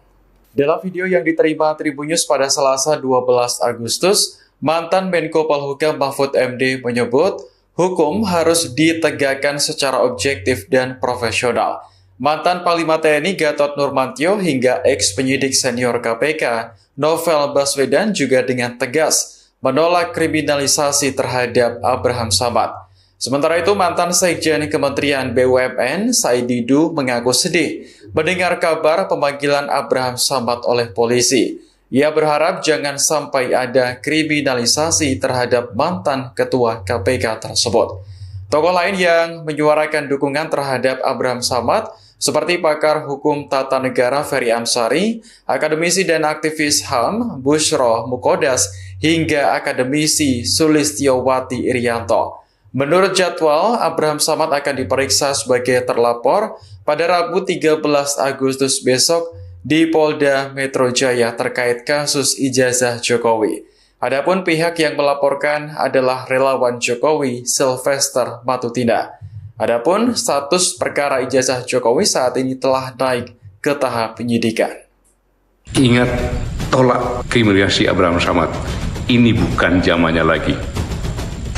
Dalam video yang diterima Tribun News pada Selasa 12 Agustus, mantan Menko Polhukam Mahfud MD menyebut hukum harus ditegakkan secara objektif dan profesional. Mantan Panglima TNI Gatot Nurmantio hingga ex-penyidik senior KPK Novel Baswedan juga dengan tegas menolak kriminalisasi terhadap Abraham Samad. Sementara itu, mantan Sekjen Kementerian BUMN Said Didu mengaku sedih mendengar kabar pemanggilan Abraham Samad oleh polisi. Ia berharap jangan sampai ada kriminalisasi terhadap mantan ketua KPK tersebut. Tokoh lain yang menyuarakan dukungan terhadap Abraham Samad seperti pakar hukum tata negara Ferry Amsari, akademisi dan aktivis HAM Bushro Mukodas, hingga akademisi Sulistiowati Irianto. Menurut jadwal, Abraham Samad akan diperiksa sebagai terlapor pada Rabu 13 Agustus besok di Polda Metro Jaya terkait kasus ijazah Jokowi. Adapun pihak yang melaporkan adalah relawan Jokowi Sylvester Matutina. Adapun status perkara ijazah Jokowi saat ini telah naik ke tahap penyidikan. Ingat, tolak kriminalisasi Abraham Samad. Ini bukan zamannya lagi.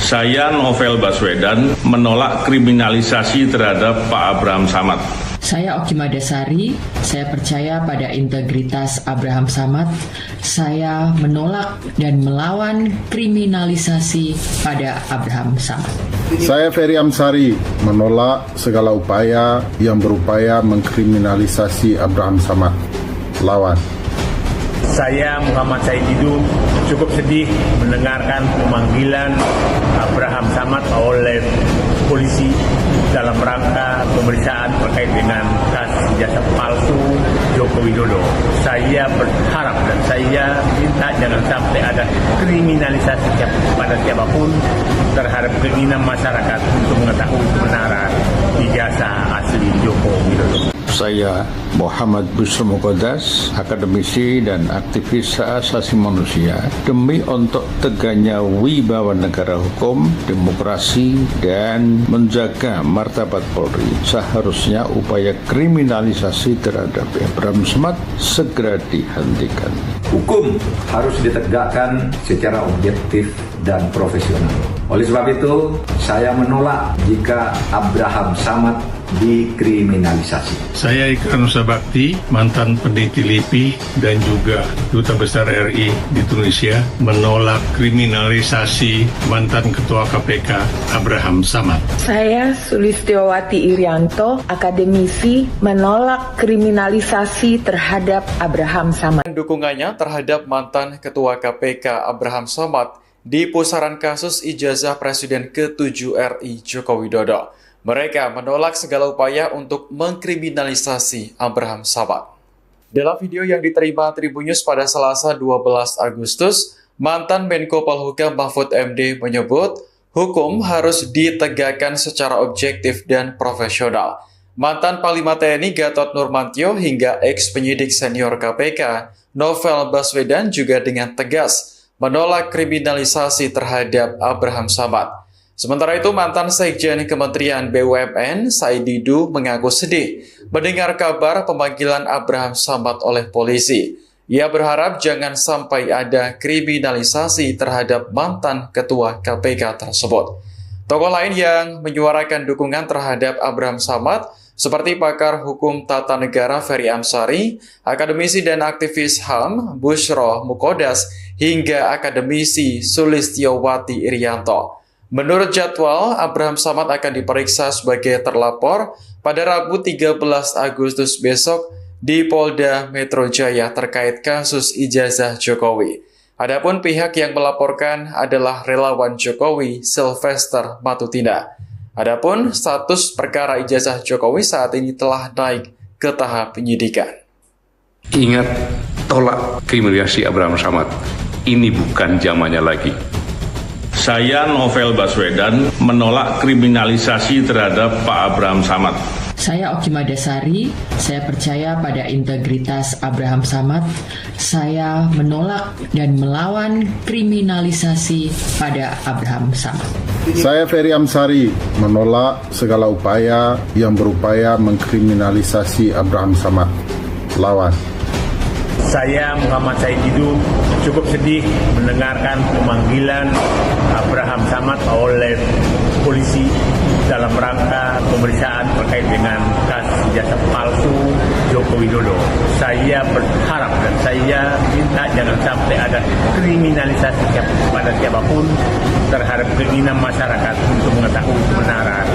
Saya Novel Baswedan menolak kriminalisasi terhadap Pak Abraham Samad. Saya Oki Madasari, saya percaya pada integritas Abraham Samad. Saya menolak dan melawan kriminalisasi pada Abraham Samad. Saya Ferry Amsari, menolak segala upaya yang berupaya mengkriminalisasi Abraham Samad. Lawan. Saya Muhammad Said Didu cukup sedih mendengarkan pemanggilan Abraham Samad oleh polisi dalam rangka pemeriksaan terkait dengan kasus ijazah palsu Joko Widodo. Saya berharap dan saya minta jangan sampai ada kriminalisasi pada siapapun terhadap keinginan masyarakat untuk mengetahui kebenaran ijazah asli Joko Widodo. Saya Muhammad Busro Muqaddas, akademisi dan aktivis hak asasi manusia, demi untuk tegaknya wibawa negara hukum, demokrasi, dan menjaga martabat Polri, seharusnya upaya kriminalisasi terhadap Abraham Samad segera dihentikan. Hukum harus ditegakkan secara objektif dan profesional. Oleh sebab itu, saya menolak jika Abraham Samad dikriminalisasi. Saya Ikrar Nusa Bakti, mantan peneliti LIPI dan juga Duta Besar RI di Tunisia, menolak kriminalisasi mantan Ketua KPK Abraham Samad. Saya Sulistiowati Irianto, akademisi, menolak kriminalisasi terhadap Abraham Samad. Dukungannya terhadap mantan Ketua KPK Abraham Samad di pusaran kasus ijazah Presiden ke-7 RI Joko Widodo. Mereka menolak segala upaya untuk mengkriminalisasi Abraham Samad. Dalam video yang diterima Tribun News pada Selasa 12 Agustus, mantan Menko Polhukam Mahfud MD menyebut hukum harus ditegakkan secara objektif dan profesional. Mantan Panglima TNI Gatot Nurmantio hingga ex-penyidik senior KPK Novel Baswedan juga dengan tegas menolak kriminalisasi terhadap Abraham Samad. Sementara itu, mantan Sekjen Kementerian BUMN, Said Didu, mengaku sedih mendengar kabar pemanggilan Abraham Samad oleh polisi. Ia berharap jangan sampai ada kriminalisasi terhadap mantan Ketua KPK tersebut. Tokoh lain yang menyuarakan dukungan terhadap Abraham Samad seperti pakar hukum tata negara Ferry Amsari, akademisi dan aktivis HAM Busro Muqaddas, hingga akademisi Sulistiowati Irianto. Menurut jadwal, Abraham Samad akan diperiksa sebagai terlapor pada Rabu 13 Agustus besok di Polda Metro Jaya terkait kasus ijazah Jokowi. Adapun pihak yang melaporkan adalah relawan Jokowi Sylvester Matutina. Adapun status perkara ijazah Jokowi saat ini telah naik ke tahap penyidikan. Ingat, tolak kriminalisasi Abraham Samad. Ini bukan zamannya lagi. Saya Novel Baswedan menolak kriminalisasi terhadap Pak Abraham Samad. Saya Oki Madasari, saya percaya pada integritas Abraham Samad. Saya menolak dan melawan kriminalisasi pada Abraham Samad. Saya Ferry Amsari, menolak segala upaya yang berupaya mengkriminalisasi Abraham Samad. Lawan. Saya Muhammad Said Didu cukup sedih mendengarkan pemanggilan Abraham Samad oleh polisi dalam rangka pemeriksaan terkait dengan kasus ijazah palsu Joko Widodo. Saya berharap dan saya minta jangan sampai ada kriminalisasi pada siapapun terhadap keinginan masyarakat untuk mengetahui kebenaran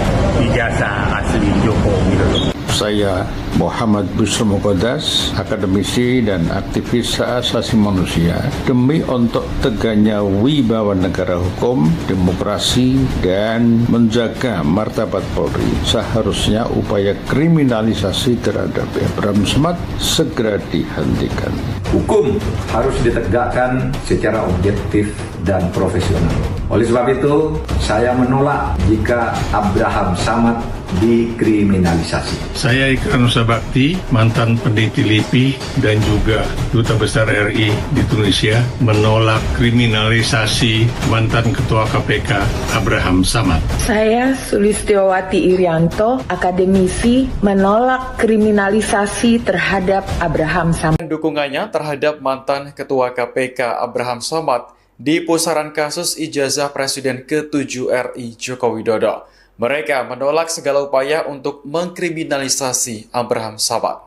ijazah asli Joko Widodo. Saya Muhammad Busro Muqaddas, akademisi dan aktivis hak asasi manusia, demi untuk tegaknya wibawa negara hukum, demokrasi, dan menjaga martabat Polri, seharusnya upaya kriminalisasi terhadap Abraham Samad segera dihentikan. Hukum harus ditegakkan secara objektif dan profesional. Oleh sebab itu, saya menolak jika Abraham Samad dikriminalisasi. Saya Ikrar Nusa Bakti, mantan peneliti LIPI dan juga Duta Besar RI di Tunisia, menolak kriminalisasi mantan Ketua KPK Abraham Samad. Saya Sulistiowati Irianto, akademisi, menolak kriminalisasi terhadap Abraham Samad. Dukungannya terhadap mantan Ketua KPK Abraham Samad di pusaran kasus ijazah Presiden ke-7 RI Joko Widodo. Mereka menolak segala upaya untuk mengkriminalisasi Abraham Samad.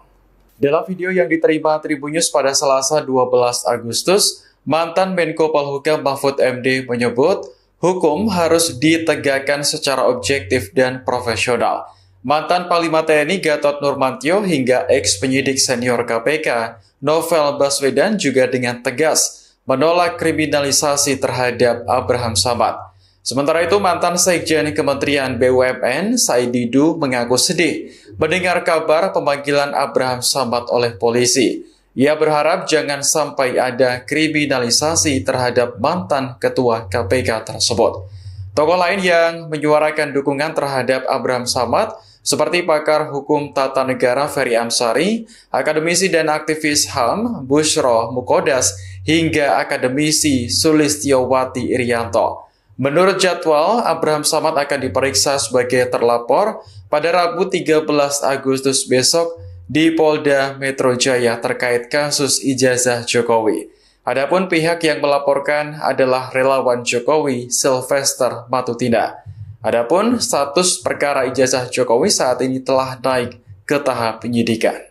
Dalam video yang diterima Tribun News pada Selasa 12 Agustus, mantan Menko Polhukam Mahfud MD menyebut hukum harus ditegakkan secara objektif dan profesional. Mantan Panglima TNI Gatot Nurmantio hingga ex-penyidik senior KPK Novel Baswedan juga dengan tegas menolak kriminalisasi terhadap Abraham Samad. Sementara itu, mantan Sekjen Kementerian BUMN, Said Didu, mengaku sedih mendengar kabar pemanggilan Abraham Samad oleh polisi. Ia berharap jangan sampai ada kriminalisasi terhadap mantan Ketua KPK tersebut. Tokoh lain yang menyuarakan dukungan terhadap Abraham Samad seperti pakar hukum tata negara Ferry Amsari, akademisi dan aktivis HAM Bushro Mukodas, hingga akademisi Sulistiowati Irianto. Menurut jadwal, Abraham Samad akan diperiksa sebagai terlapor pada Rabu 13 Agustus besok di Polda Metro Jaya terkait kasus ijazah Jokowi. Adapun pihak yang melaporkan adalah relawan Jokowi Sylvester Matutina. Adapun status perkara ijazah Jokowi saat ini telah naik ke tahap penyidikan.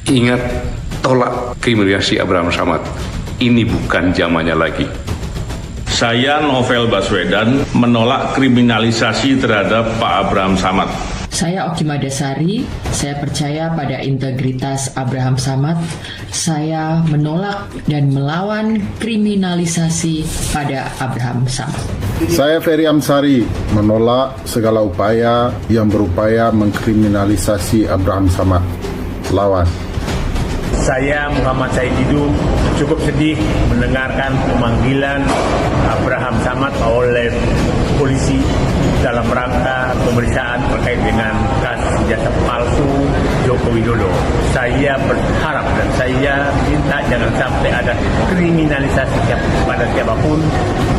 Ingat, tolak kriminalisasi Abraham Samad. Ini bukan zamannya lagi. Saya Novel Baswedan menolak kriminalisasi terhadap Pak Abraham Samad. Saya Oki Madasari, saya percaya pada integritas Abraham Samad. Saya menolak dan melawan kriminalisasi pada Abraham Samad. Saya Ferry Amsari menolak segala upaya yang berupaya mengkriminalisasi Abraham Samad. Lawan. Saya Muhammad Said Didu cukup sedih mendengarkan pemanggilan Abraham Samad oleh polisi dalam rangka pemeriksaan terkait dengan kasus ijazah palsu Joko Widodo. Saya berharap dan saya minta jangan sampai ada kriminalisasi pada siapapun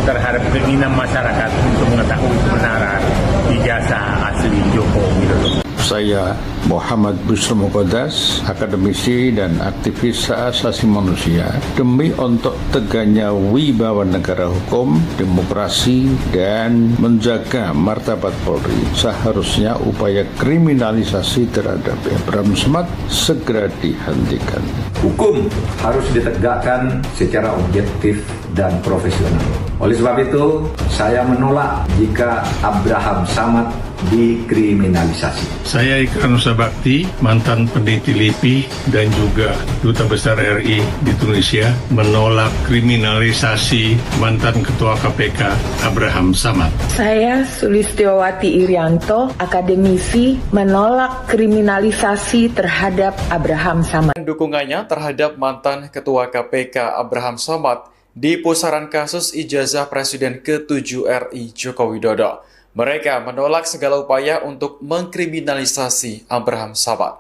terhadap keinginan masyarakat untuk mengetahui kebenaran ijazah asli Joko Widodo. Saya Muhammad Bushro Mukodas, akademisi dan aktivis hak asasi manusia, demi untuk tegaknya wibawa negara hukum, demokrasi, dan menjaga martabat Polri, seharusnya upaya kriminalisasi terhadap Abraham Samad segera dihentikan. Hukum harus ditegakkan secara objektif dan profesional. Oleh sebab itu, saya menolak jika Abraham Samad dikriminalisasi. Saya Ika Nusa Bakti, mantan peneliti LIPI dan juga Duta Besar RI di Tunisia, menolak kriminalisasi mantan Ketua KPK Abraham Samad. Saya Sulistiowati Irianto, akademisi, menolak kriminalisasi terhadap Abraham Samad. Dukungannya terhadap mantan Ketua KPK Abraham Samad di pusaran kasus ijazah Presiden ke-7 RI Joko Widodo. Mereka menolak segala upaya untuk mengkriminalisasi Abraham Samad.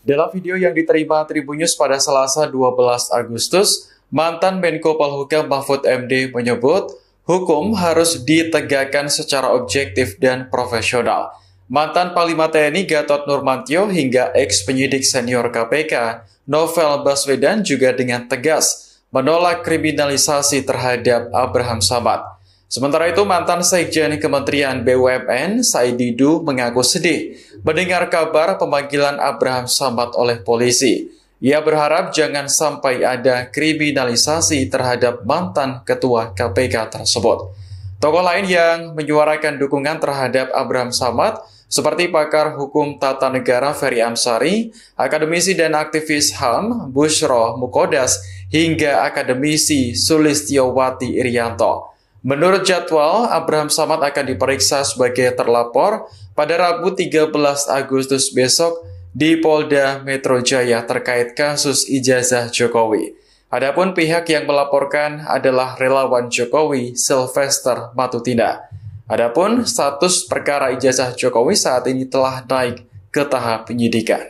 Dalam video yang diterima Tribun News pada Selasa 12 Agustus, mantan Menko Polhukam Mahfud MD menyebut hukum harus ditegakkan secara objektif dan profesional. Mantan Panglima TNI Gatot Nurmantio hingga ex-penyidik senior KPK Novel Baswedan juga dengan tegas menolak kriminalisasi terhadap Abraham Samad. Sementara itu, mantan Sekjen Kementerian BUMN, Said Didu, mengaku sedih mendengar kabar pemanggilan Abraham Samad oleh polisi. Ia berharap jangan sampai ada kriminalisasi terhadap mantan Ketua KPK tersebut. Tokoh lain yang menyuarakan dukungan terhadap Abraham Samad seperti pakar hukum tata negara Ferry Amsari, akademisi dan aktivis HAM Bushro Mukodas, hingga akademisi Sulistiowati Irianto. Menurut jadwal, Abraham Samad akan diperiksa sebagai terlapor pada Rabu 13 Agustus besok di Polda Metro Jaya terkait kasus ijazah Jokowi. Adapun pihak yang melaporkan adalah relawan Jokowi Sylvester Matutina. Adapun status perkara ijazah Jokowi saat ini telah naik ke tahap penyidikan.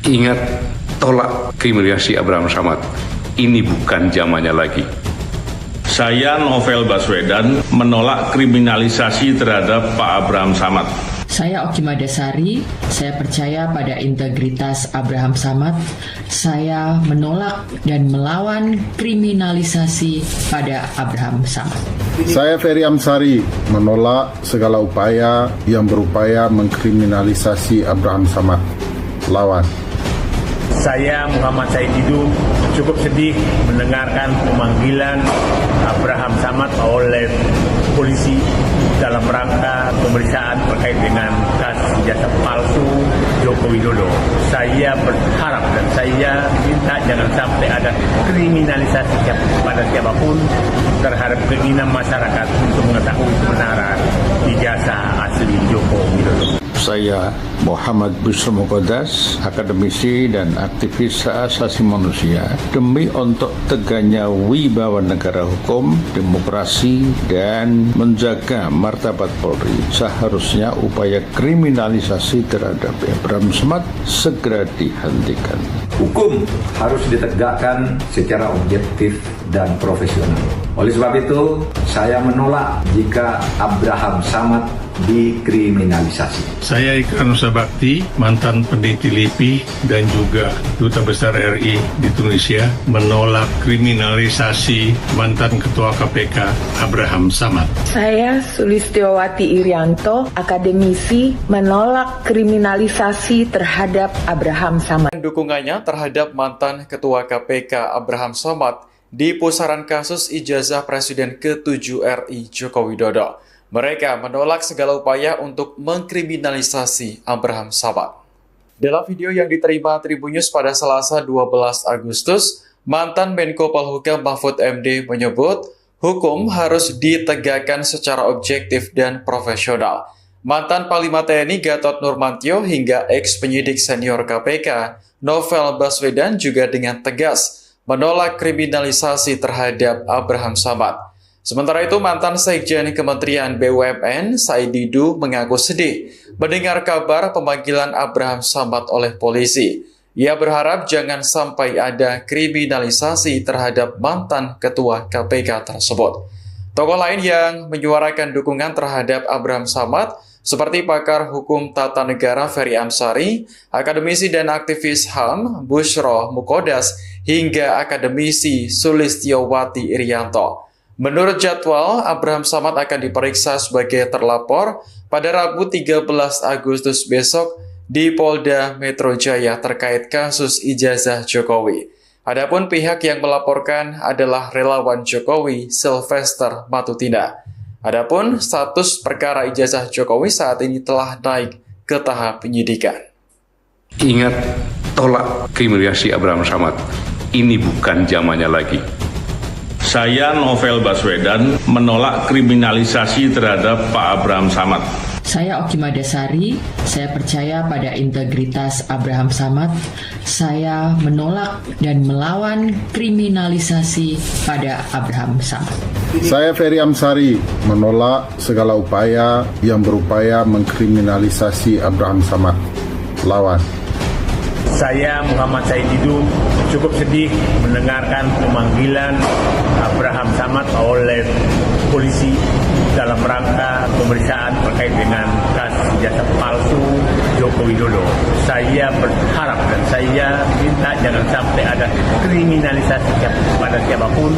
Ingat, tolak kriminalisasi Abraham Samad. Ini bukan zamannya lagi. Saya Novel Baswedan menolak kriminalisasi terhadap Pak Abraham Samad. Saya Oki Madasari, saya percaya pada integritas Abraham Samad. Saya menolak dan melawan kriminalisasi pada Abraham Samad. Saya Ferry Amsari, menolak segala upaya yang berupaya mengkriminalisasi Abraham Samad. Lawan. Saya Muhammad Said Didu cukup sedih mendengarkan pemanggilan Abraham Samad oleh polisi dalam rangka pemeriksaan terkait dengan kasus ijazah palsu Joko Widodo. Saya berharap dan saya minta jangan sampai ada kriminalisasi pada siapapun terhadap keinginan masyarakat untuk mengetahui kebenaran ijazah asli Joko Widodo. Saya Muhammad Busro Mukodas, akademisi dan aktivis hak asasi manusia, demi untuk tegaknya wibawa negara hukum, demokrasi, dan menjaga martabat Polri, seharusnya upaya kriminalisasi terhadap Abraham Samad segera dihentikan. Hukum harus ditegakkan secara objektif dan profesional. Oleh sebab itu, saya menolak jika Abraham Samad dikriminalisasi. Saya Ikran Nusa Bakti, mantan peneliti LIPI dan juga Duta Besar RI di Tunisia, menolak kriminalisasi mantan Ketua KPK Abraham Samad. Saya Sulistiowati Irianto, akademisi, menolak kriminalisasi terhadap Abraham Samad. Dukungannya terhadap mantan Ketua KPK Abraham Samad di pusaran kasus ijazah Presiden ke-7 RI Joko Widodo. Mereka menolak segala upaya untuk mengkriminalisasi Abraham Samad. Dalam video yang diterima Tribun News pada Selasa 12 Agustus, mantan Menko Polhukam Mahfud MD menyebut hukum harus ditegakkan secara objektif dan profesional. Mantan Panglima TNI Gatot Nurmantio hingga ex-penyidik senior KPK Novel Baswedan juga dengan tegas menolak kriminalisasi terhadap Abraham Samad. Sementara itu, mantan Sekjen Kementerian BUMN, Said Didu, mengaku sedih mendengar kabar pemanggilan Abraham Samad oleh polisi. Ia berharap jangan sampai ada kriminalisasi terhadap mantan Ketua KPK tersebut. Tokoh lain yang menyuarakan dukungan terhadap Abraham Samad seperti pakar hukum tata negara Ferry Amsari, akademisi dan aktivis HAM Busro Mukodas, hingga akademisi Sulistiowati Irianto. Menurut jadwal, Abraham Samad akan diperiksa sebagai terlapor pada Rabu 13 Agustus besok di Polda Metro Jaya terkait kasus ijazah Jokowi. Adapun pihak yang melaporkan adalah relawan Jokowi Sylvester Matutina. Adapun status perkara ijazah Jokowi saat ini telah naik ke tahap penyidikan. Ingat, tolak kriminalisasi Abraham Samad. Ini bukan zamannya lagi. Saya Novel Baswedan menolak kriminalisasi terhadap Pak Abraham Samad. Saya Oki Madasari, saya percaya pada integritas Abraham Samad. Saya menolak dan melawan kriminalisasi pada Abraham Samad. Saya Ferry Amsari, menolak segala upaya yang berupaya mengkriminalisasi Abraham Samad. Lawan. Saya Muhammad Said Didu cukup sedih mendengarkan pemanggilan Abraham Samad oleh polisi dalam rangka pemeriksaan terkait dengan kasus ijazah palsu Joko Widodo. Saya berharap dan saya minta jangan sampai ada kriminalisasi pada siapapun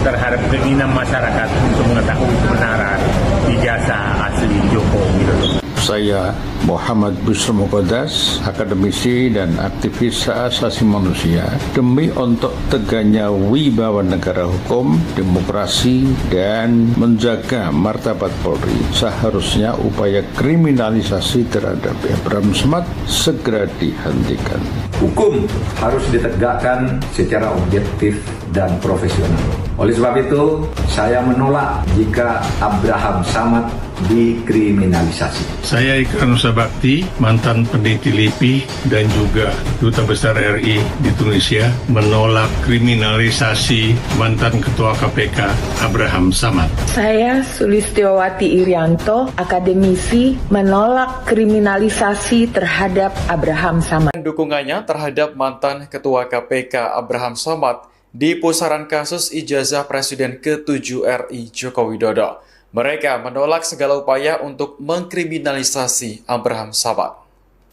terhadap keinginan masyarakat untuk mengetahui kebenaran ijazah asli Joko Widodo. Saya Muhammad Busro Mukodas, akademisi dan aktivis hak asasi manusia, demi untuk tegaknya wibawa negara hukum, demokrasi, dan menjaga martabat Polri, seharusnya upaya kriminalisasi terhadap Abraham Samad segera dihentikan. Hukum harus ditegakkan secara objektif dan profesional. Oleh sebab itu, saya menolak jika Abraham Samad dikriminalisasi. Saya Ikran Nusa Bakti, mantan peneliti LIPI dan juga Duta Besar RI di Tunisia, menolak kriminalisasi mantan Ketua KPK Abraham Samad. Saya Sulistiowati Irianto, akademisi, menolak kriminalisasi terhadap Abraham Samad. Dukungannya terhadap mantan Ketua KPK Abraham Samad di pusaran kasus ijazah Presiden ke-7 RI Joko Widodo. Mereka menolak segala upaya untuk mengkriminalisasi Abraham Samad.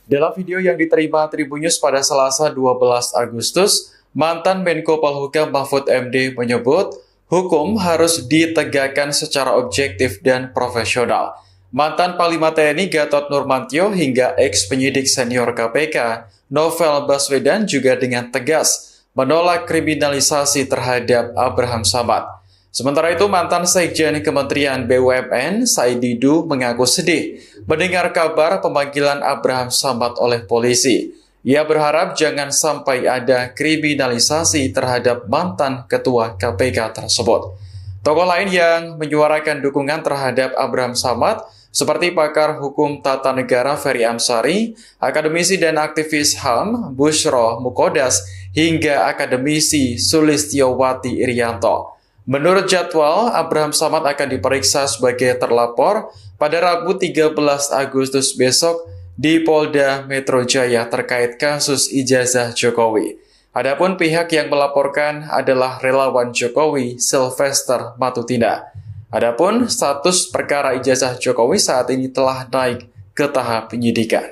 Dalam video yang diterima Tribunnews pada Selasa 12 Agustus, mantan Menko Polhukam Mahfud MD menyebut hukum harus ditegakkan secara objektif dan profesional. Mantan Panglima TNI Gatot Nurmantio hingga ex-penyidik senior KPK Novel Baswedan juga dengan tegas menolak kriminalisasi terhadap Abraham Samad. Sementara itu, mantan Sekjen Kementerian BUMN Said Didu mengaku sedih mendengar kabar pemanggilan Abraham Samad oleh polisi. Ia berharap jangan sampai ada kriminalisasi terhadap mantan ketua KPK tersebut. Tokoh lain yang menyuarakan dukungan terhadap Abraham Samad seperti pakar hukum tata negara Ferry Amsari, akademisi dan aktivis HAM Bushro Mukodas, hingga akademisi Sulistiowati Irianto. Menurut jadwal, Abraham Samad akan diperiksa sebagai terlapor pada Rabu 13 Agustus besok di Polda Metro Jaya terkait kasus ijazah Jokowi. Adapun pihak yang melaporkan adalah relawan Jokowi Sylvester Matutina. Adapun status perkara ijazah Jokowi saat ini telah naik ke tahap penyidikan.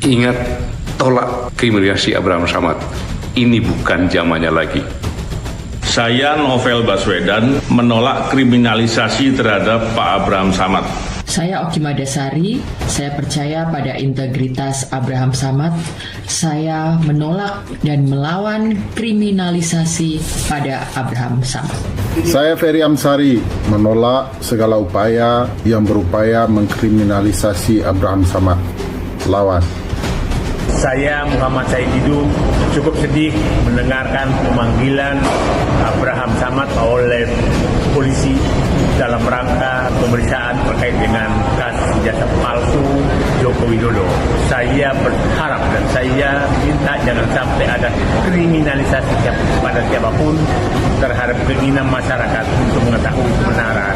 Ingat, tolak kriminalisasi Abraham Samad. Ini bukan zamannya lagi. Saya Novel Baswedan menolak kriminalisasi terhadap Pak Abraham Samad. Saya Oki Madasari, saya percaya pada integritas Abraham Samad. Saya menolak dan melawan kriminalisasi pada Abraham Samad. Saya Ferry Amsari menolak segala upaya yang berupaya mengkriminalisasi Abraham Samad. Lawan. Saya Muhammad Said Didu cukup sedih mendengarkan pemanggilan Abraham Samad oleh polisi dalam rangka pemeriksaan terkait dengan kasus ijazah palsu Joko Widodo. Saya berharap dan saya minta jangan sampai ada kriminalisasi pada siapapun terhadap keinginan masyarakat untuk mengetahui kebenaran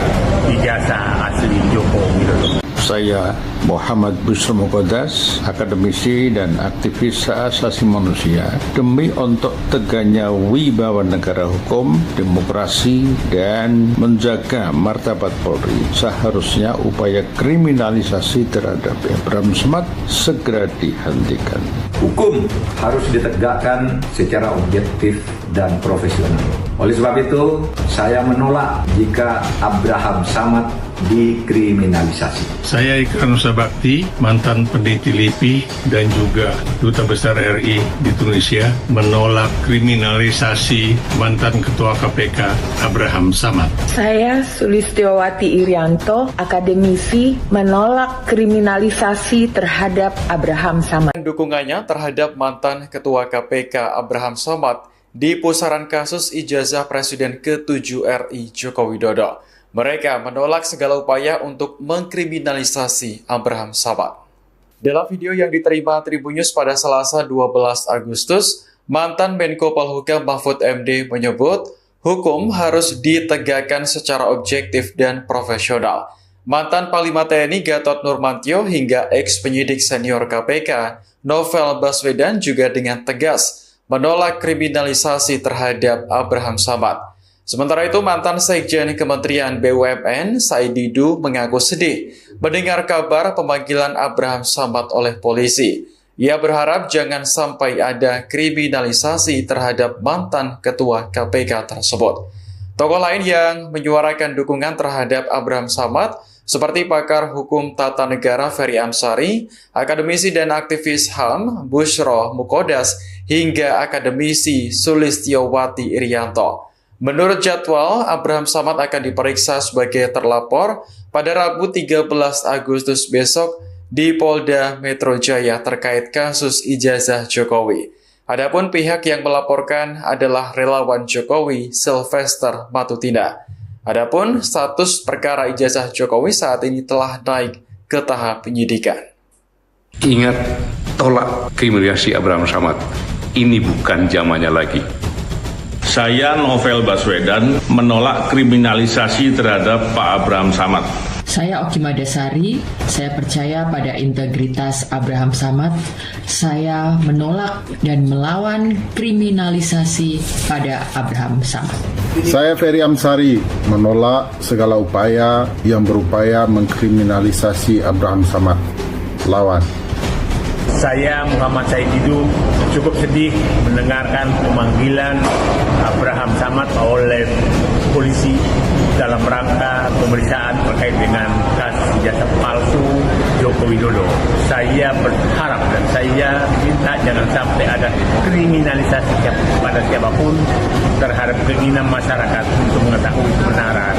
ijazah asli Joko Widodo. Saya Muhammad Bushro Mukodas, akademisi dan aktivis hak asasi manusia, demi untuk tegaknya wibawa negara hukum, demokrasi, dan menjaga martabat Polri, seharusnya upaya kriminalisasi terhadap Abraham Samad segera dihentikan. Hukum harus ditegakkan secara objektif dan profesional. Oleh sebab itu, saya menolak jika Abraham Samad dikriminalisasi. Saya Ika Nusa Bakti, mantan peneliti LIPI dan juga Duta Besar RI di Tunisia, menolak kriminalisasi mantan Ketua KPK Abraham Samad. Saya Sulistiowati Irianto, akademisi, menolak kriminalisasi terhadap Abraham Samad. Dukungannya terhadap mantan Ketua KPK Abraham Samad di pusaran kasus ijazah Presiden ke-7 RI Joko Widodo. Mereka menolak segala upaya untuk mengkriminalisasi Abraham Samad. Dalam video yang diterima Tribunnews pada Selasa 12 Agustus, mantan Menko Polhukam Mahfud MD menyebut hukum harus ditegakkan secara objektif dan profesional. Mantan Panglima TNI Gatot Nurmantio hingga ex-penyidik senior KPK Novel Baswedan juga dengan tegas menolak kriminalisasi terhadap Abraham Samad. Sementara itu, mantan Sekjen Kementerian BUMN Said Didu mengaku sedih mendengar kabar pemanggilan Abraham Samad oleh polisi. Ia berharap jangan sampai ada kriminalisasi terhadap mantan ketua KPK tersebut. Tokoh lain yang menyuarakan dukungan terhadap Abraham Samad seperti pakar hukum tata negara Ferry Amsari, akademisi dan aktivis HAM Bushro Mukodas, hingga akademisi Sulistiowati Irianto. Menurut jadwal, Abraham Samad akan diperiksa sebagai terlapor pada Rabu 13 Agustus besok di Polda Metro Jaya terkait kasus ijazah Jokowi. Adapun pihak yang melaporkan adalah relawan Jokowi Sylvester Matutina. Adapun status perkara ijazah Jokowi saat ini telah naik ke tahap penyidikan. Ingat, tolak kriminalisasi Abraham Samad. Ini bukan zamannya lagi. Saya Novel Baswedan menolak kriminalisasi terhadap Pak Abraham Samad. Saya Oki Madasari, saya percaya pada integritas Abraham Samad. Saya menolak dan melawan kriminalisasi pada Abraham Samad. Saya Ferry Amsari menolak segala upaya yang berupaya mengkriminalisasi Abraham Samad. Lawan. Saya Muhammad Said Didu cukup sedih mendengarkan pemanggilan Abraham Samad oleh polisi dalam rangka pemeriksaan terkait dengan kasus ijazah palsu Joko Widodo. Saya berharap dan saya minta jangan sampai ada kriminalisasi pada siapapun terhadap keinginan masyarakat untuk mengetahui kebenaran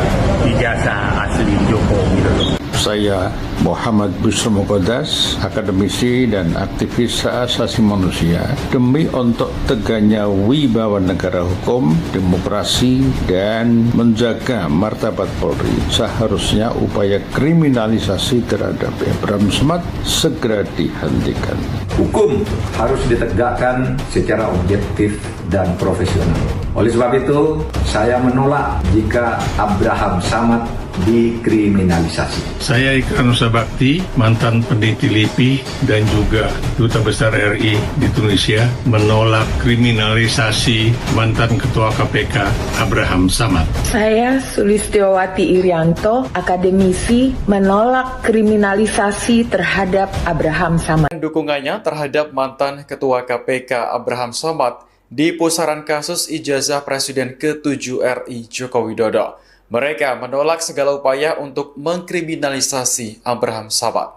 ijazah asli Joko Widodo. Saya Muhammad Busro Muqaddas, akademisi dan aktivis hak asasi manusia, demi untuk tegaknya wibawa negara hukum, demokrasi, dan menjaga martabat Polri, seharusnya upaya kriminalisasi terhadap Abraham Samad segera dihentikan. Hukum harus ditegakkan secara objektif dan profesional. Oleh sebab itu, saya menolak jika Abraham Samad dikriminalisasi. Saya Ikrar Nusa Bakti, mantan peneliti LIPI dan juga Duta Besar RI di Tunisia, menolak kriminalisasi mantan Ketua KPK Abraham Samad. Saya Sulistiowati Irianto, akademisi, menolak kriminalisasi terhadap Abraham Samad. Dukungannya terhadap mantan Ketua KPK Abraham Samad di pusaran kasus ijazah Presiden ke-7 RI Joko Widodo. Mereka menolak segala upaya untuk mengkriminalisasi Abraham Samad.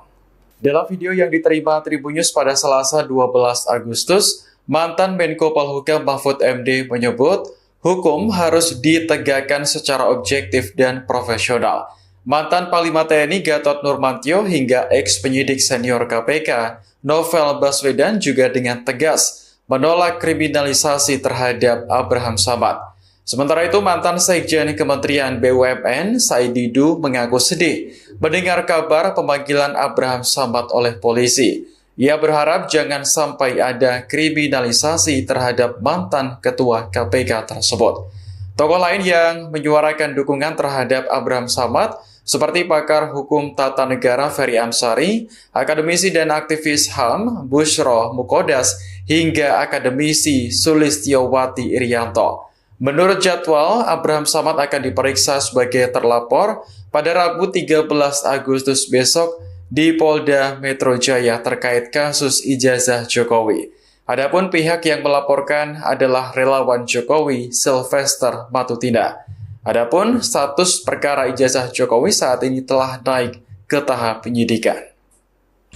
Dalam video yang diterima Tribunnews pada Selasa 12 Agustus, mantan Menko Polhukam Mahfud MD menyebut hukum harus ditegakkan secara objektif dan profesional. Mantan Panglima TNI Gatot Nurmantio hingga ex-penyidik senior KPK Novel Baswedan juga dengan tegas menolak kriminalisasi terhadap Abraham Samad. Sementara itu, mantan Sekjen Kementerian BUMN, Said Didu, mengaku sedih mendengar kabar pemanggilan Abraham Samad oleh polisi. Ia berharap jangan sampai ada kriminalisasi terhadap mantan Ketua KPK tersebut. Tokoh lain yang menyuarakan dukungan terhadap Abraham Samad seperti pakar hukum tata negara Ferry Amsari, akademisi dan aktivis HAM Busro Muqaddas, hingga akademisi Sulistiowati Irianto. Menurut jadwal, Abraham Samad akan diperiksa sebagai terlapor pada Rabu 13 Agustus besok di Polda Metro Jaya terkait kasus ijazah Jokowi. Adapun pihak yang melaporkan adalah relawan Jokowi Sylvester Matutina. Adapun status perkara ijazah Jokowi saat ini telah naik ke tahap penyidikan.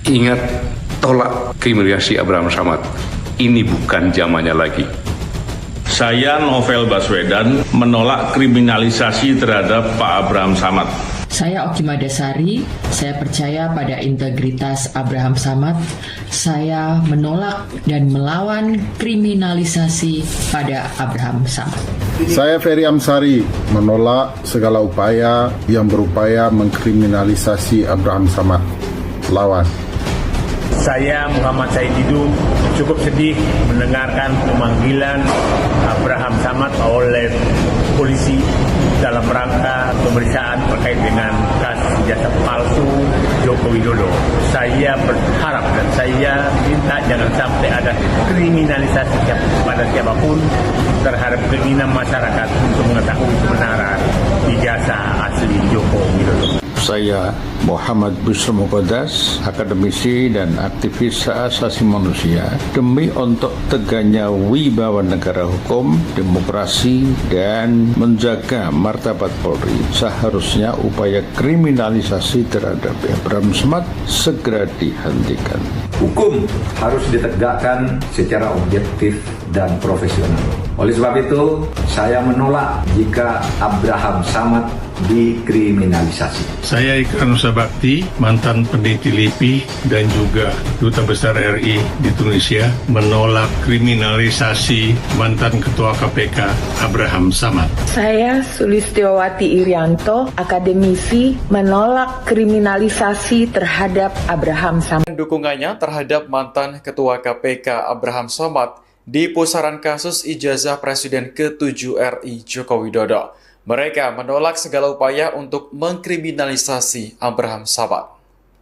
Ingat, tolak kriminalisasi Abraham Samad. Ini bukan zamannya lagi. Saya Novel Baswedan menolak kriminalisasi terhadap Pak Abraham Samad. Saya Oki Madasari, saya percaya pada integritas Abraham Samad. Saya menolak dan melawan kriminalisasi pada Abraham Samad. Saya Ferry Amsari menolak segala upaya yang berupaya mengkriminalisasi Abraham Samad. Lawan. Saya Muhammad Said Didu cukup sedih mendengarkan pemanggilan Abraham Samad oleh polisi dalam rangka pemeriksaan terkait dengan kasus ijazah palsu Joko Widodo. Saya berharap dan saya minta jangan sampai ada kriminalisasi pada siapapun terhadap keinginan masyarakat untuk mengetahui kebenaran ijazah asli Joko Widodo. Saya Muhammad Busro Muqaddas, akademisi dan aktivis hak asasi manusia, demi untuk tegaknya wibawa negara hukum, demokrasi, dan menjaga martabat Polri, seharusnya upaya kriminalisasi terhadap Abraham Samad segera dihentikan. Hukum harus ditegakkan secara objektif dan profesional. Oleh sebab itu, saya menolak jika Abraham Samad dikriminalisasi. Saya Ikrar Nusa Bakti, mantan peneliti LIPI dan juga Duta Besar RI di Tunisia, menolak kriminalisasi mantan Ketua KPK Abraham Samad. Saya Sulistiowati Irianto, akademisi, menolak kriminalisasi terhadap Abraham Samad. Dukungannya terhadap mantan Ketua KPK Abraham Samad di pusaran kasus ijazah Presiden ke-7 RI Joko Widodo. Mereka menolak segala upaya untuk mengkriminalisasi Abraham Samad.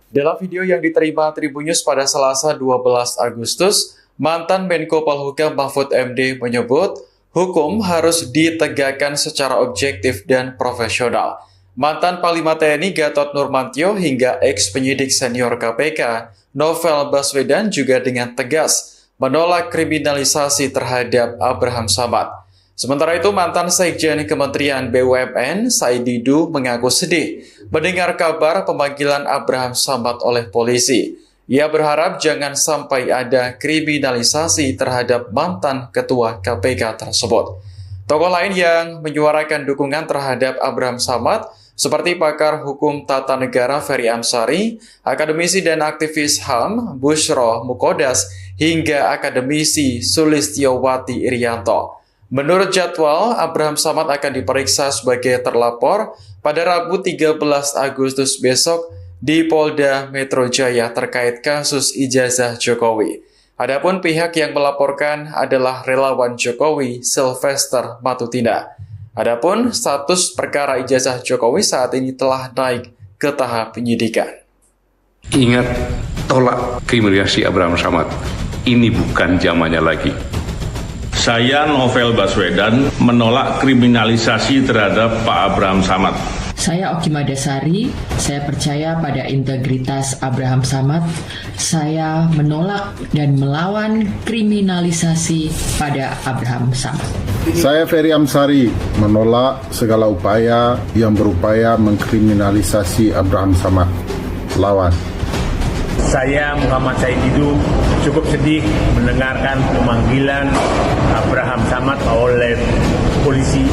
Dalam video yang diterima Tribunnews pada Selasa 12 Agustus, mantan Menko Polhukam Mahfud MD menyebut hukum harus ditegakkan secara objektif dan profesional. Mantan Panglima TNI Gatot Nurmantio hingga ex-penyidik senior KPK Novel Baswedan juga dengan tegas menolak kriminalisasi terhadap Abraham Samad. Sementara itu, mantan Sekjen Kementerian BUMN Said Didu mengaku sedih mendengar kabar pemanggilan Abraham Samad oleh polisi. Ia berharap jangan sampai ada kriminalisasi terhadap mantan ketua KPK tersebut. Tokoh lain yang menyuarakan dukungan terhadap Abraham Samad seperti pakar hukum tata negara Ferry Amsari, akademisi dan aktivis HAM Bushro Mukodas, hingga akademisi Sulistiowati Irianto. Menurut jadwal, Abraham Samad akan diperiksa sebagai terlapor pada Rabu 13 Agustus besok di Polda Metro Jaya terkait kasus ijazah Jokowi. Adapun pihak yang melaporkan adalah relawan Jokowi Sylvester Matutina. Adapun status perkara ijazah Jokowi saat ini telah naik ke tahap penyidikan. Ingat, tolak kriminalisasi Abraham Samad. Ini bukan zamannya lagi. Saya Novel Baswedan menolak kriminalisasi terhadap Pak Abraham Samad. Saya Oki Madasari, saya percaya pada integritas Abraham Samad. Saya menolak dan melawan kriminalisasi pada Abraham Samad. Saya Ferry Amsari menolak segala upaya yang berupaya mengkriminalisasi Abraham Samad. Lawan. Saya Muhammad Said Didu cukup sedih mendengarkan pemanggilan Abraham Samad oleh polisi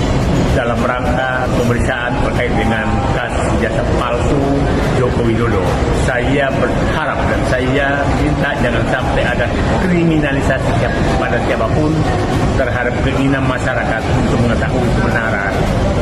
dalam rangka pemeriksaan terkait dengan kasus ijazah palsu Joko Widodo. Saya berharap dan saya minta jangan sampai ada kriminalisasi pada siapapun terhadap keinginan masyarakat untuk mengetahui kebenaran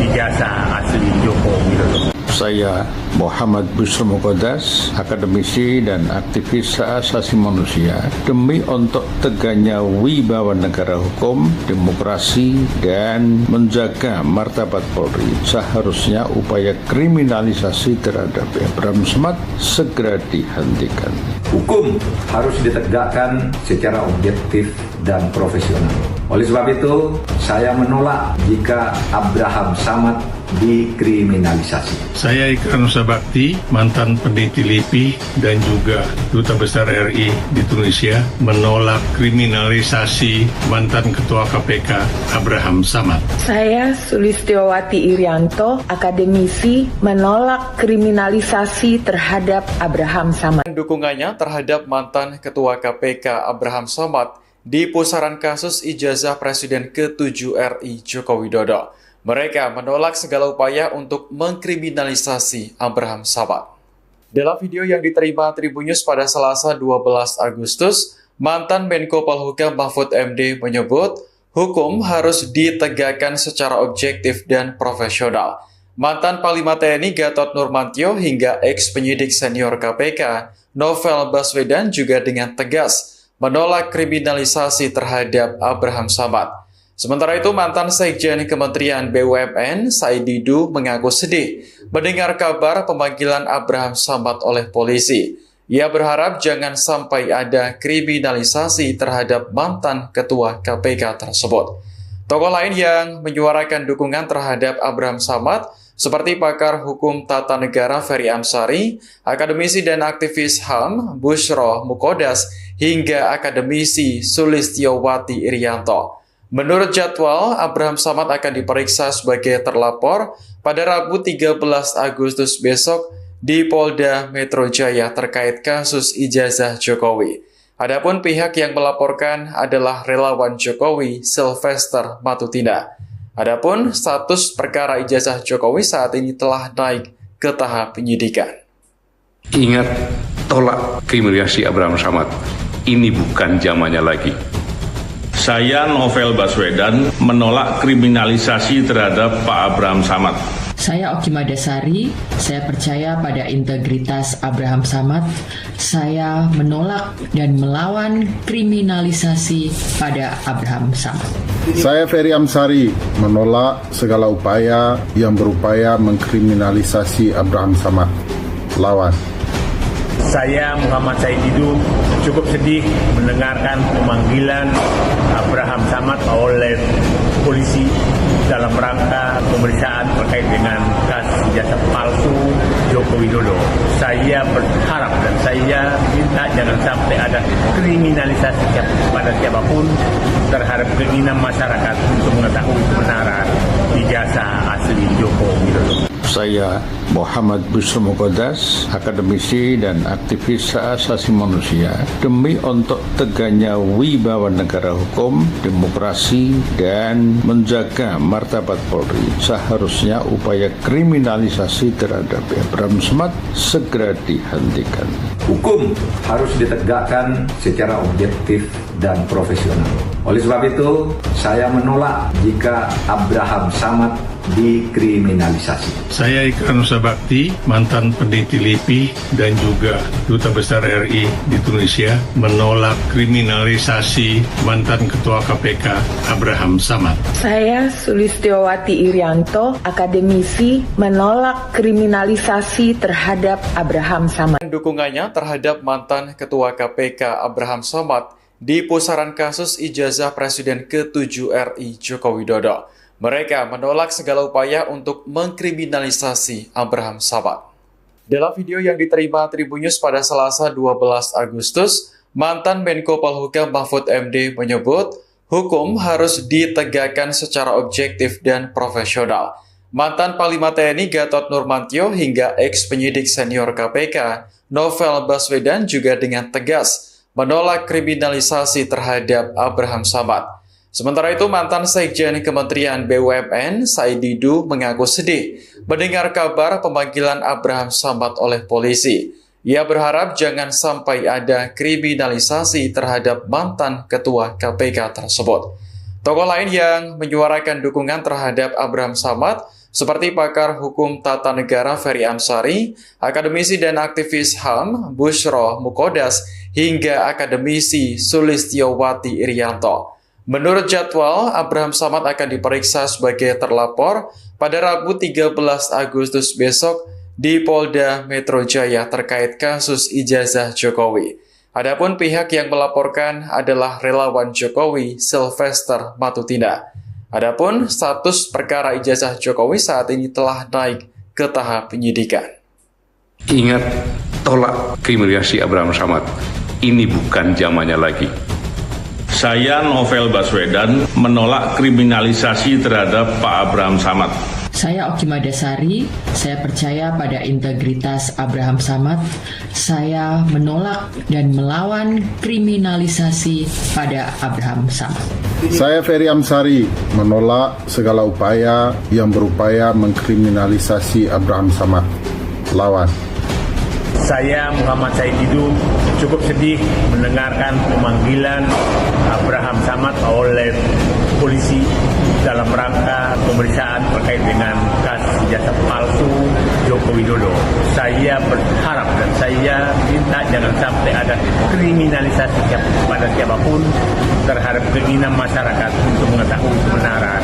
ijazah asli Joko Widodo. Saya Muhammad Bushro Mukodas, akademisi dan aktivis hak asasi manusia, demi untuk tegaknya wibawa negara hukum, demokrasi, dan menjaga martabat Polri, seharusnya upaya kriminalisasi terhadap Abraham Samad segera dihentikan. Hukum harus ditegakkan secara objektif dan profesional. Oleh sebab itu, saya menolak jika Abraham Samad dikriminalisasi. Saya Ikrar Nusa Bakti, mantan peneliti LIPI dan juga Duta Besar RI di Tunisia, menolak kriminalisasi mantan Ketua KPK Abraham Samad. Saya Sulistiowati Irianto, akademisi, menolak kriminalisasi terhadap Abraham Samad. Dukungannya terhadap mantan Ketua KPK Abraham Samad di pusaran kasus ijazah Presiden ke-7 RI Joko Widodo. Mereka menolak segala upaya untuk mengkriminalisasi Abraham Samad. Dalam video yang diterima Tribunnews pada Selasa 12 Agustus, mantan Menko Polhukam Mahfud MD menyebut hukum harus ditegakkan secara objektif dan profesional. Mantan Panglima TNI Gatot Nurmantio hingga ex-penyidik senior KPK Novel Baswedan juga dengan tegas menolak kriminalisasi terhadap Abraham Samad. Sementara itu, mantan Sekjen Kementerian BUMN Said Didu mengaku sedih mendengar kabar pemanggilan Abraham Samad oleh polisi. Ia berharap jangan sampai ada kriminalisasi terhadap mantan ketua KPK tersebut. Tokoh lain yang menyuarakan dukungan terhadap Abraham Samad seperti pakar hukum tata negara Ferry Amsari, akademisi dan aktivis HAM Bushro Mukodas, hingga akademisi Sulistiowati Irianto. Menurut jadwal, Abraham Samad akan diperiksa sebagai terlapor pada Rabu 13 Agustus besok di Polda Metro Jaya terkait kasus ijazah Jokowi. Adapun pihak yang melaporkan adalah relawan Jokowi Sylvester Matutina. Adapun status perkara ijazah Jokowi saat ini telah naik ke tahap penyidikan. Ingat, tolak kriminalisasi Abraham Samad. Ini bukan zamannya lagi. Saya Novel Baswedan menolak kriminalisasi terhadap Pak Abraham Samad. Saya Oki Madasari, saya percaya pada integritas Abraham Samad. Saya menolak dan melawan kriminalisasi pada Abraham Samad. Saya Ferry Amsari, menolak segala upaya yang berupaya mengkriminalisasi Abraham Samad. Lawan. Saya Muhammad Said Didu cukup sedih mendengarkan pemanggilan Abraham Samad oleh polisi dalam rangka pemeriksaan terkait dengan kasus ijazah palsu Joko Widodo. Saya berharap dan saya minta jangan sampai ada kriminalisasi pada siapapun terhadap keinginan masyarakat untuk mengetahui kebenaran ijazah asli Joko Widodo. Saya Muhammad Busro Muqaddas, akademisi dan aktivis hak asasi manusia, demi untuk tegaknya wibawa negara hukum, demokrasi, dan menjaga martabat Polri, seharusnya upaya kriminalisasi terhadap Abraham Samad segera dihentikan. Hukum harus ditegakkan secara objektif dan profesional. Oleh sebab itu, saya menolak jika Abraham Samad dikriminalisasi. Saya Ikrar Nusa Bakti, mantan peneliti LIPI dan juga Duta Besar RI di Tunisia, menolak kriminalisasi mantan Ketua KPK Abraham Samad. Saya Sulistiowati Irianto, akademisi, menolak kriminalisasi terhadap Abraham Samad. Dukungannya terhadap mantan Ketua KPK Abraham Samad di pusaran kasus ijazah Presiden ke-7 RI Joko Widodo. Mereka menolak segala upaya untuk mengkriminalisasi Abraham Samad. Dalam video yang diterima Tribunnews pada Selasa 12 Agustus, mantan Menko Polhukam Mahfud MD menyebut hukum harus ditegakkan secara objektif dan profesional. Mantan Panglima TNI Gatot Nurmantio hingga ex-penyidik senior KPK Novel Baswedan juga dengan tegas menolak kriminalisasi terhadap Abraham Samad. Sementara itu, mantan Sekjen Kementerian BUMN, Said Didu, mengaku sedih mendengar kabar pemanggilan Abraham Samad oleh polisi. Ia berharap jangan sampai ada kriminalisasi terhadap mantan Ketua KPK tersebut. Tokoh lain yang menyuarakan dukungan terhadap Abraham Samad, seperti pakar hukum tata negara Ferry Amsari, akademisi dan aktivis HAM Busro Muqaddas, hingga akademisi Sulistiowati Irianto. Menurut jadwal, Abraham Samad akan diperiksa sebagai terlapor pada Rabu 13 Agustus besok di Polda Metro Jaya terkait kasus ijazah Jokowi. Adapun pihak yang melaporkan adalah relawan Jokowi Sylvester Matutina. Adapun status perkara ijazah Jokowi saat ini telah naik ke tahap penyidikan. Ingat, tolak kriminalisasi Abraham Samad. Ini bukan zamannya lagi. Saya Novel Baswedan menolak kriminalisasi terhadap Pak Abraham Samad. Saya Oki Madasari, saya percaya pada integritas Abraham Samad. Saya menolak dan melawan kriminalisasi pada Abraham Samad. Saya Ferry Amsari, menolak segala upaya yang berupaya mengkriminalisasi Abraham Samad. Lawan. Saya Muhammad Said Didu cukup sedih mendengarkan pemanggilan Abraham Samad oleh polisi dalam rangka pemeriksaan terkait dengan kasus ijazah palsu Joko Widodo. Saya berharap dan saya minta jangan sampai ada kriminalisasi pada siapapun terhadap keinginan masyarakat untuk mengetahui kebenaran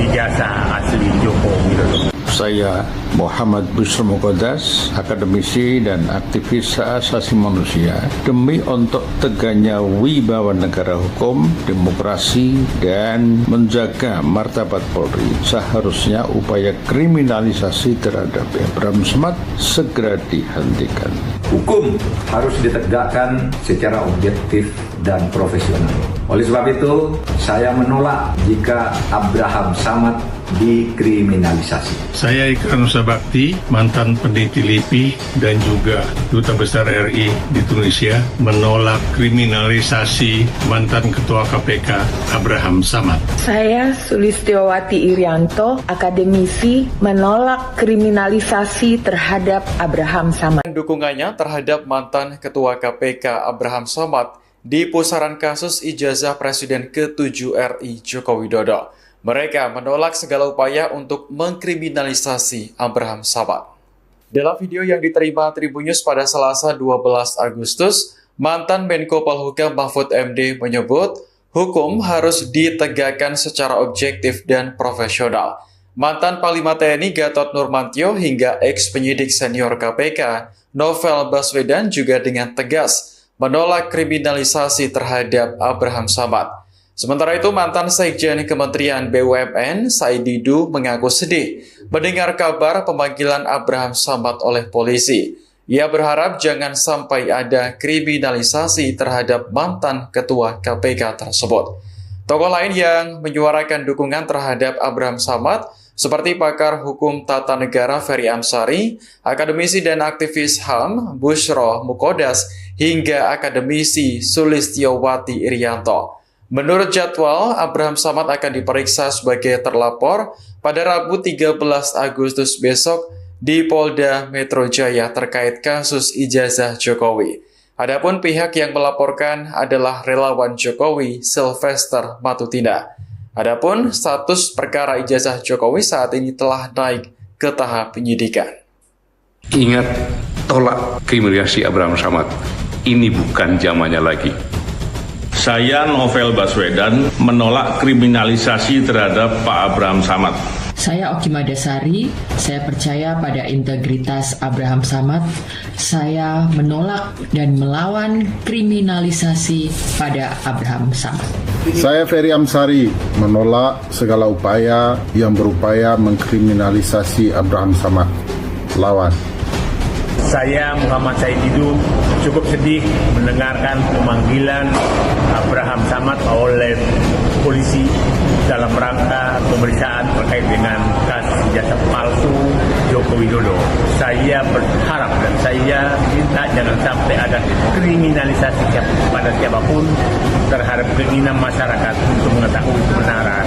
ijazah asli Joko Widodo. Saya Muhammad Busro Muqaddas, akademisi dan aktivis hak asasi manusia, demi untuk tegaknya wibawa negara hukum, demokrasi, dan menjaga martabat Polri, seharusnya upaya kriminalisasi terhadap Abraham Samad segera dihentikan. Hukum harus ditegakkan secara objektif dan profesional. Oleh sebab itu, saya menolak jika Abraham Samad dikriminalisasi. Saya Ikrar Nusa Bakti, mantan peneliti LIPI dan juga Duta Besar RI di Tunisia, menolak kriminalisasi mantan Ketua KPK Abraham Samad. Saya Sulistiowati Irianto, akademisi, menolak kriminalisasi terhadap Abraham Samad. Dukungannya terhadap mantan Ketua KPK Abraham Samad di pusaran kasus ijazah Presiden ke-7 RI Joko Widodo. Mereka menolak segala upaya untuk mengkriminalisasi Abraham Samad. Dalam video yang diterima Tribun News pada Selasa 12 Agustus, mantan Menko Polhukam Mahfud MD menyebut hukum harus ditegakkan secara objektif dan profesional. Mantan Panglima TNI Gatot Nurmantio hingga ex-penyidik senior KPK Novel Baswedan juga dengan tegas menolak kriminalisasi terhadap Abraham Samad. Sementara itu, mantan Sekjen Kementerian BUMN Said Didu mengaku sedih mendengar kabar pemanggilan Abraham Samad oleh polisi. Ia berharap jangan sampai ada kriminalisasi terhadap mantan ketua KPK tersebut. Tokoh lain yang menyuarakan dukungan terhadap Abraham Samad seperti pakar hukum tata negara Ferry Amsari, akademisi dan aktivis HAM Bushro Mukodas, hingga akademisi Sulistiowati Irianto. Menurut jadwal, Abraham Samad akan diperiksa sebagai terlapor pada Rabu 13 Agustus besok di Polda Metro Jaya terkait kasus ijazah Jokowi. Adapun pihak yang melaporkan adalah relawan Jokowi Sylvester Matutina. Adapun status perkara ijazah Jokowi saat ini telah naik ke tahap penyidikan. Ingat, tolak kriminalisasi Abraham Samad. Ini bukan zamannya lagi. Saya Novel Baswedan menolak kriminalisasi terhadap Pak Abraham Samad. Saya Oki Madasari, saya percaya pada integritas Abraham Samad. Saya menolak dan melawan kriminalisasi pada Abraham Samad. Saya Ferry Amsari menolak segala upaya yang berupaya mengkriminalisasi Abraham Samad. Lawan. Saya Muhammad Said Didu cukup sedih mendengarkan pemanggilan Abraham Samad oleh polisi dalam rangka pemeriksaan terkait dengan kasus ijazah palsu Joko Widodo. Saya berharap dan saya minta jangan sampai ada kriminalisasi pada siapapun terhadap keinginan masyarakat untuk mengetahui kebenaran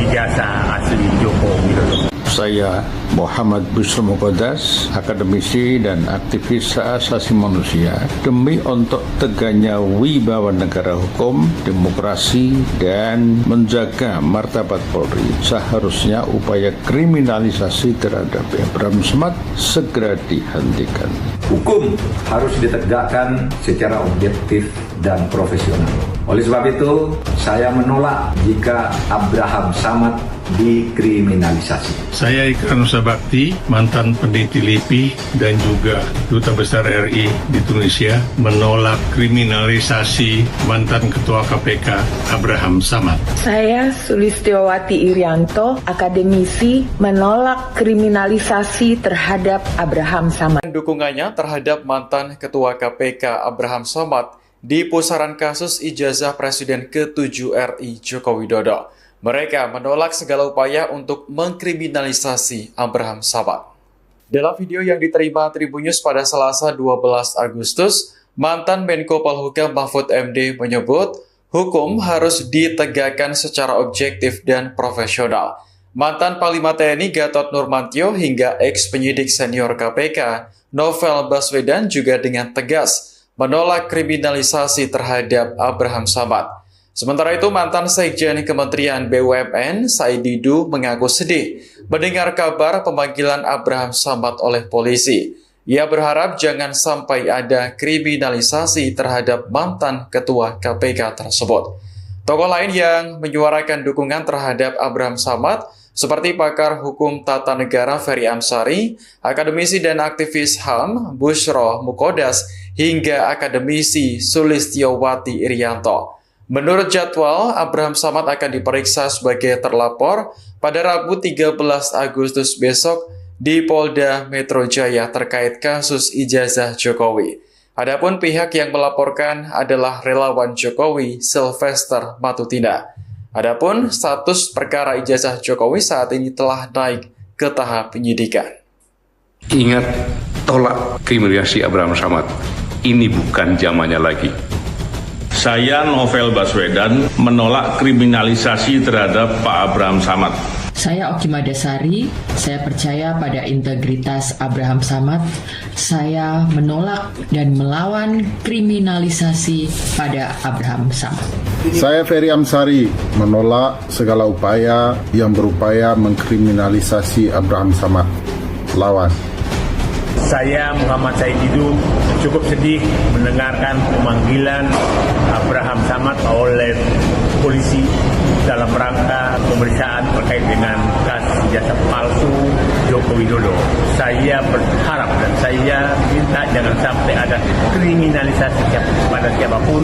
ijazah asli Joko Widodo. Saya Muhammad Bushro Mukodas, akademisi dan aktivis hak asasi manusia, demi untuk tegaknya wibawa negara hukum, demokrasi, dan menjaga martabat Polri, seharusnya upaya kriminalisasi terhadap Abraham Samad segera dihentikan. Hukum harus ditegakkan secara objektif dan profesional. Oleh sebab itu, saya menolak jika Abraham Samad dikriminalisasi. Saya Ikrar Nusa Bakti, mantan peneliti LIPI dan juga Duta Besar RI di Tunisia, menolak kriminalisasi mantan Ketua KPK Abraham Samad. Saya Sulistiowati Irianto, akademisi, menolak kriminalisasi terhadap Abraham Samad. Dukungannya terhadap mantan Ketua KPK Abraham Samad di pusaran kasus ijazah Presiden ke-7 RI Joko Widodo. Mereka menolak segala upaya untuk mengkriminalisasi Abraham Samad. Dalam video yang diterima Tribun News pada Selasa 12 Agustus, mantan Menko Polhukam Mahfud MD menyebut hukum harus ditegakkan secara objektif dan profesional. Mantan Panglima TNI Gatot Nurmantio hingga ex-penyidik senior KPK Novel Baswedan juga dengan tegas menolak kriminalisasi terhadap Abraham Samad. Sementara itu, mantan Sekjen Kementerian BUMN Said Didu mengaku sedih mendengar kabar pemanggilan Abraham Samad oleh polisi. Ia berharap jangan sampai ada kriminalisasi terhadap mantan ketua KPK tersebut. Tokoh lain yang menyuarakan dukungan terhadap Abraham Samad seperti pakar hukum tata negara Ferry Amsari, akademisi dan aktivis HAM Bushro Mukodas, hingga akademisi Sulistiowati Irianto. Menurut jadwal, Abraham Samad akan diperiksa sebagai terlapor pada Rabu 13 Agustus besok di Polda Metro Jaya terkait kasus ijazah Jokowi. Adapun pihak yang melaporkan adalah relawan Jokowi Sylvester Matutina. Adapun status perkara ijazah Jokowi saat ini telah naik ke tahap penyidikan. Ingat, tolak kriminalisasi Abraham Samad. Ini bukan zamannya lagi. Saya Novel Baswedan menolak kriminalisasi terhadap Pak Abraham Samad. Saya Oki Madasari, saya percaya pada integritas Abraham Samad. Saya menolak dan melawan kriminalisasi pada Abraham Samad. Saya Ferry Amsari, menolak segala upaya yang berupaya mengkriminalisasi Abraham Samad. Lawan. Saya Muhammad Said Didu cukup sedih mendengarkan pemanggilan Abraham Samad oleh polisi dalam rangka pemeriksaan terkait dengan kasus ijazah palsu Joko Widodo. Saya berharap dan saya minta jangan sampai ada kriminalisasi kepada siapapun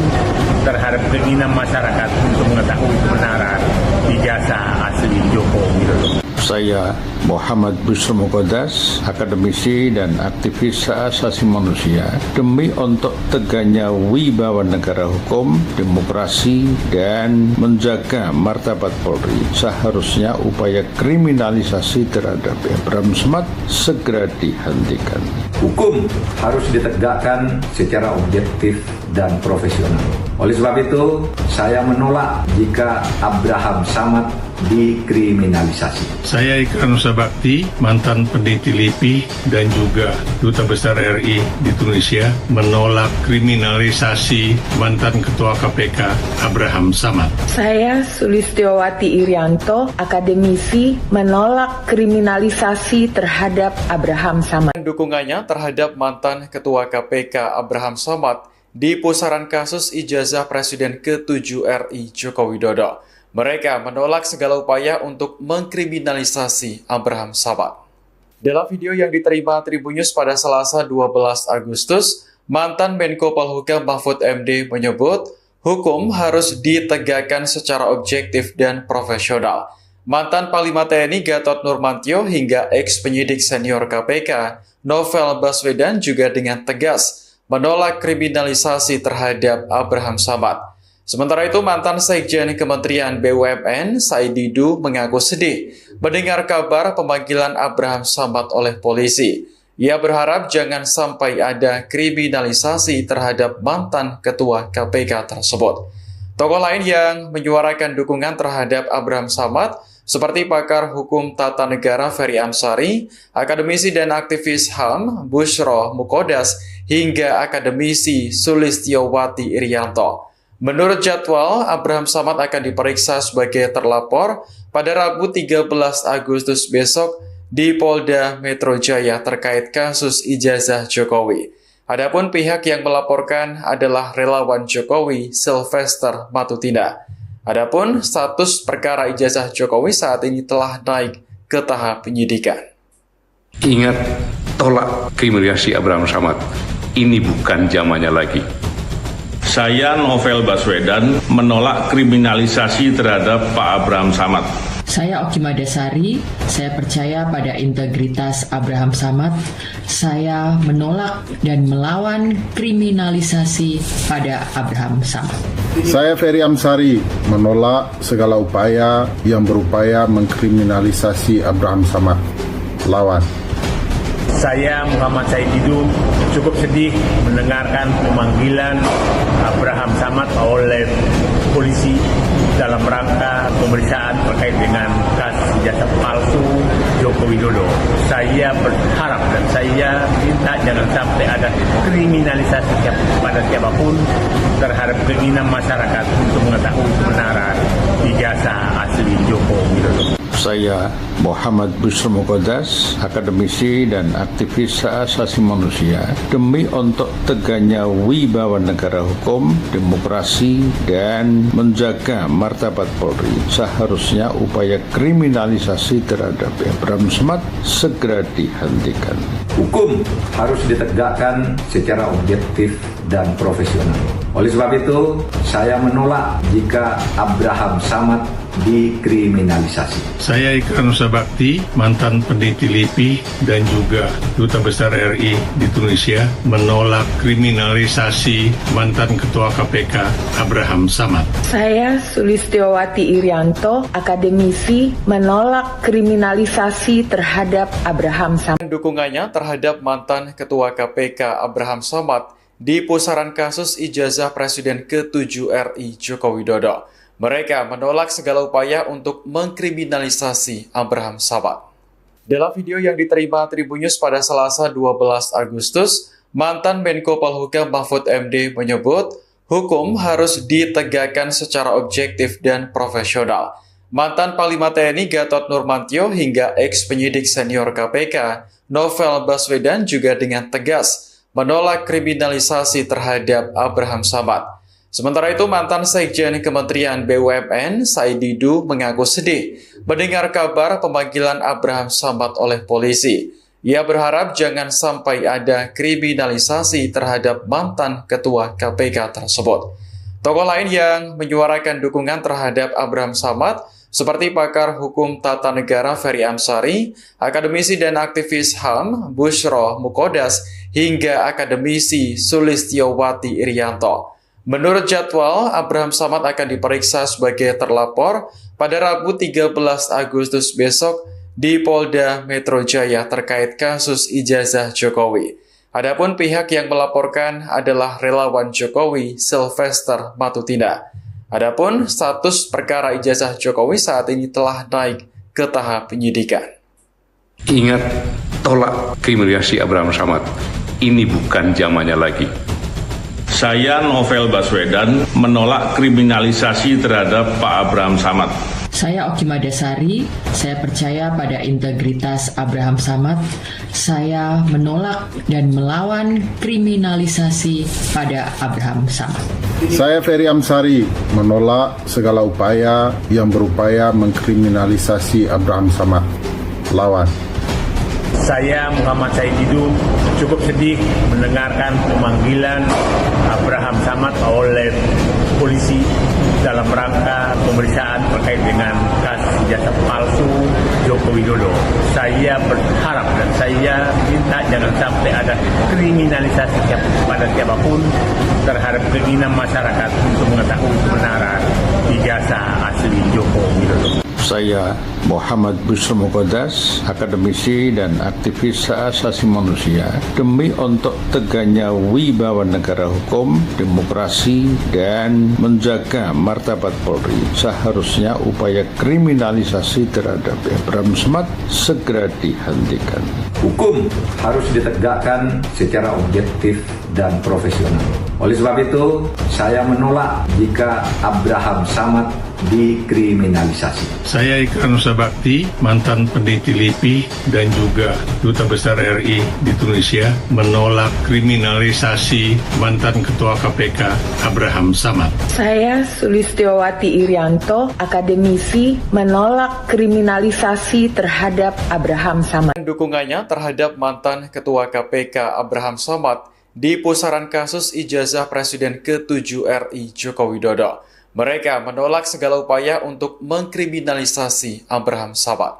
terhadap keinginan masyarakat untuk mengetahui kebenaran ijazah asli Joko Widodo. Saya Muhammad Busro Muqaddas, akademisi dan aktivis hak asasi manusia, demi untuk tegaknya wibawa negara hukum, demokrasi, dan menjaga martabat Polri, seharusnya upaya kriminalisasi terhadap Abraham Samad segera dihentikan. Hukum harus ditegakkan secara objektif dan profesional. Oleh sebab itu, saya menolak jika Abraham Samad dikriminalisasi. Saya Ika Nusa Bakti, mantan peneliti LIPI dan juga Duta Besar RI di Tunisia, menolak kriminalisasi mantan Ketua KPK Abraham Samad. Saya Sulistiowati Irianto, akademisi, menolak kriminalisasi terhadap Abraham Samad. Dukungannya terhadap mantan Ketua KPK Abraham Samad di pusaran kasus ijazah Presiden ke-7 RI Joko Widodo. Mereka menolak segala upaya untuk mengkriminalisasi Abraham Samad. Dalam video yang diterima Tribun News pada Selasa 12 Agustus, mantan Menko Polhukam Mahfud MD menyebut hukum harus ditegakkan secara objektif dan profesional. Mantan Panglima TNI Gatot Nurmantio hingga ex-penyidik senior KPK Novel Baswedan juga dengan tegas menolak kriminalisasi terhadap Abraham Samad. Sementara itu, mantan Sekjen Kementerian BUMN, Said Didu, mengaku sedih mendengar kabar pemanggilan Abraham Samad oleh polisi. Ia berharap jangan sampai ada kriminalisasi terhadap mantan Ketua KPK tersebut. Tokoh lain yang menyuarakan dukungan terhadap Abraham Samad seperti pakar hukum tata negara Ferry Amsari, akademisi dan aktivis HAM Busro Muqaddas, hingga akademisi Sulistiowati Irianto. Menurut jadwal, Abraham Samad akan diperiksa sebagai terlapor pada Rabu 13 Agustus besok di Polda Metro Jaya terkait kasus ijazah Jokowi. Adapun pihak yang melaporkan adalah relawan Jokowi Sylvester Matutina. Adapun status perkara ijazah Jokowi saat ini telah naik ke tahap penyidikan. Ingat, tolak kriminalisasi Abraham Samad. Ini bukan zamannya lagi. Saya Novel Baswedan menolak kriminalisasi terhadap Pak Abraham Samad. Saya Oki Madasari, saya percaya pada integritas Abraham Samad. Saya menolak dan melawan kriminalisasi pada Abraham Samad. Saya Ferry Amsari, menolak segala upaya yang berupaya mengkriminalisasi Abraham Samad. Lawan. Saya Muhammad Said Didu cukup sedih mendengarkan pemanggilan Abraham Samad oleh polisi dalam rangka pemeriksaan terkait dengan kasus ijazah palsu Joko Widodo. Saya berharap dan saya minta jangan sampai ada kriminalisasi kepada siapapun terhadap keinginan masyarakat untuk mengetahui kebenaran ijazah asli Joko Widodo. Saya Muhammad Busro Muqaddas, akademisi dan aktivis hak asasi manusia, demi untuk tegaknya wibawa negara hukum, demokrasi, dan menjaga martabat Polri, seharusnya upaya kriminalisasi terhadap Abraham Samad segera dihentikan. Hukum harus ditegakkan secara objektif dan profesional. Oleh sebab itu, saya menolak jika Abraham Samad dikriminalisasi. Saya Ika Nusa Bakti, mantan peneliti LIPI dan juga Duta Besar RI di Tunisia, menolak kriminalisasi mantan Ketua KPK Abraham Samad. Saya Sulistiowati Irianto, akademisi, menolak kriminalisasi terhadap Abraham Samad. Dukungannya terhadap mantan Ketua KPK Abraham Samad di pusaran kasus ijazah Presiden ke-7 RI Joko Widodo. Mereka menolak segala upaya untuk mengkriminalisasi Abraham Samad. Dalam video yang diterima Tribun News pada Selasa 12 Agustus, mantan Menko Polhukam Mahfud MD menyebut hukum harus ditegakkan secara objektif dan profesional. Mantan Panglima TNI Gatot Nurmantio hingga ex-penyidik senior KPK Novel Baswedan juga dengan tegas menolak kriminalisasi terhadap Abraham Samad. Sementara itu, mantan Sekjen Kementerian BUMN, Said Didu, mengaku sedih mendengar kabar pemanggilan Abraham Samad oleh polisi. Ia berharap jangan sampai ada kriminalisasi terhadap mantan ketua KPK tersebut. Tokoh lain yang menyuarakan dukungan terhadap Abraham Samad seperti pakar hukum tata negara Ferry Amsari, akademisi dan aktivis HAM Bushro Mukodas, hingga akademisi Sulistiowati Irianto. Menurut jadwal, Abraham Samad akan diperiksa sebagai terlapor pada Rabu 13 Agustus besok di Polda Metro Jaya terkait kasus ijazah Jokowi. Adapun pihak yang melaporkan adalah relawan Jokowi Sylvester Matutina. Adapun status perkara ijazah Jokowi saat ini telah naik ke tahap penyidikan. Ingat, tolak kriminalisasi Abraham Samad. Ini bukan zamannya lagi. Saya Novel Baswedan menolak kriminalisasi terhadap Pak Abraham Samad. Saya Oki Madasari, saya percaya pada integritas Abraham Samad. Saya menolak dan melawan kriminalisasi pada Abraham Samad. Saya Ferry Amsari menolak segala upaya yang berupaya mengkriminalisasi Abraham Samad. Lawan. Saya Muhammad Said Didu cukup sedih mendengarkan pemanggilan Abraham Samad oleh polisi dalam rangka pemeriksaan terkait dengan kasus ijazah palsu Joko Widodo. Saya berharap dan saya minta jangan sampai ada kriminalisasi pada siapapun terhadap keinginan masyarakat untuk mengetahui kebenaran ijazah asli Joko Widodo. Saya Muhammad Bushro Mukodas, akademisi dan aktivis hak asasi manusia, demi untuk tegaknya wibawa negara hukum, demokrasi, dan menjaga martabat Polri, seharusnya upaya kriminalisasi terhadap Abraham Samad segera dihentikan. Hukum harus ditegakkan secara objektif dan profesional. Oleh sebab itu, saya menolak jika Abraham Samad dikriminalisasi. Saya Ika Nusa Bakti, mantan peneliti LIPI dan juga Duta Besar RI di Tunisia, menolak kriminalisasi mantan Ketua KPK Abraham Samad. Saya Sulistiowati Irianto, akademisi, menolak kriminalisasi terhadap Abraham Samad. Dukungannya terhadap mantan Ketua KPK Abraham Samad di pusaran kasus ijazah Presiden ke-7 RI Joko Widodo. Mereka menolak segala upaya untuk mengkriminalisasi Abraham Samad.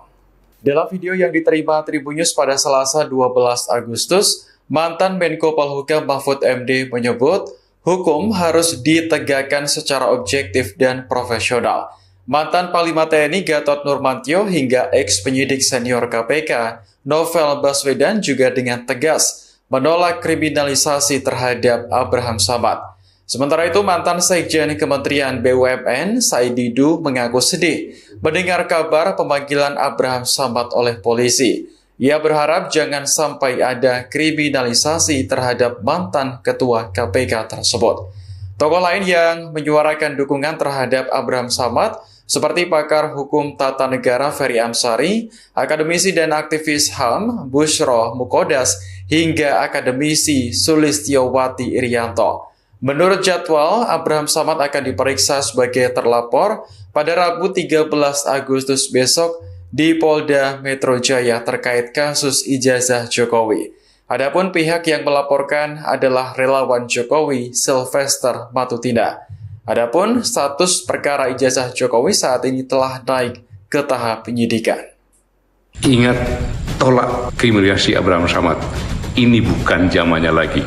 Dalam video yang diterima Tribun News pada Selasa 12 Agustus, mantan Menko Polhukam Mahfud MD menyebut hukum harus ditegakkan secara objektif dan profesional. Mantan Panglima TNI Gatot Nurmantio hingga ex-penyidik senior KPK Novel Baswedan juga dengan tegas menolak kriminalisasi terhadap Abraham Samad. Sementara itu, mantan Sekjen Kementerian BUMN, Said Didu, mengaku sedih mendengar kabar pemanggilan Abraham Samad oleh polisi. Ia berharap jangan sampai ada kriminalisasi terhadap mantan ketua KPK tersebut. Tokoh lain yang menyuarakan dukungan terhadap Abraham Samad seperti pakar hukum tata negara Ferry Amsari, akademisi dan aktivis HAM Bushro Mukodas, hingga akademisi Sulistiowati Irianto. Menurut jadwal, Abraham Samad akan diperiksa sebagai terlapor pada Rabu 13 Agustus besok di Polda Metro Jaya terkait kasus ijazah Jokowi. Adapun pihak yang melaporkan adalah relawan Jokowi Sylvester Matutina. Adapun status perkara ijazah Jokowi saat ini telah naik ke tahap penyidikan. Ingat, tolak kriminalisasi Abraham Samad. Ini bukan zamannya lagi.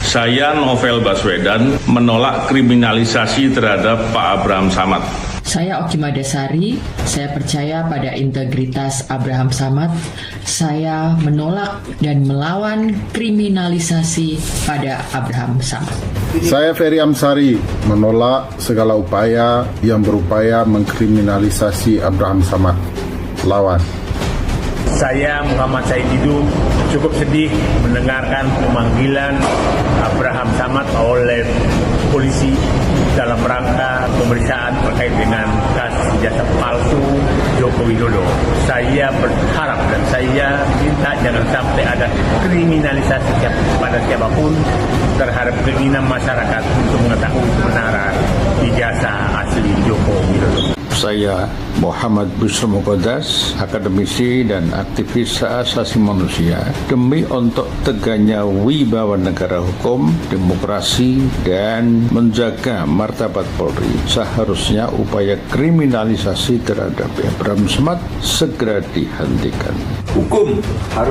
Saya Novel Baswedan menolak kriminalisasi terhadap Pak Abraham Samad. Saya Oki Madasari, saya percaya pada integritas Abraham Samad. Saya menolak dan melawan kriminalisasi pada Abraham Samad. Saya Ferry Amsari menolak segala upaya yang berupaya mengkriminalisasi Abraham Samad lawan. Saya Muhammad Said Didu cukup sedih mendengarkan pemanggilan Abraham Samad oleh polisi dalam rangka pemeriksaan terkait dengan kasus ijazah palsu Joko Widodo. Saya berharap dan saya minta jangan sampai ada kriminalisasi pada siapapun terhadap keinginan masyarakat untuk mengetahui kebenaran ijazah asli Joko Widodo. Saya Muhammad Busro Muqaddas, akademisi dan aktivis hak asasi manusia, demi untuk tegaknya wibawa negara hukum, demokrasi, dan menjaga martabat Polri, seharusnya upaya kriminalisasi terhadap Abraham Samad segera dihentikan. Hukum harus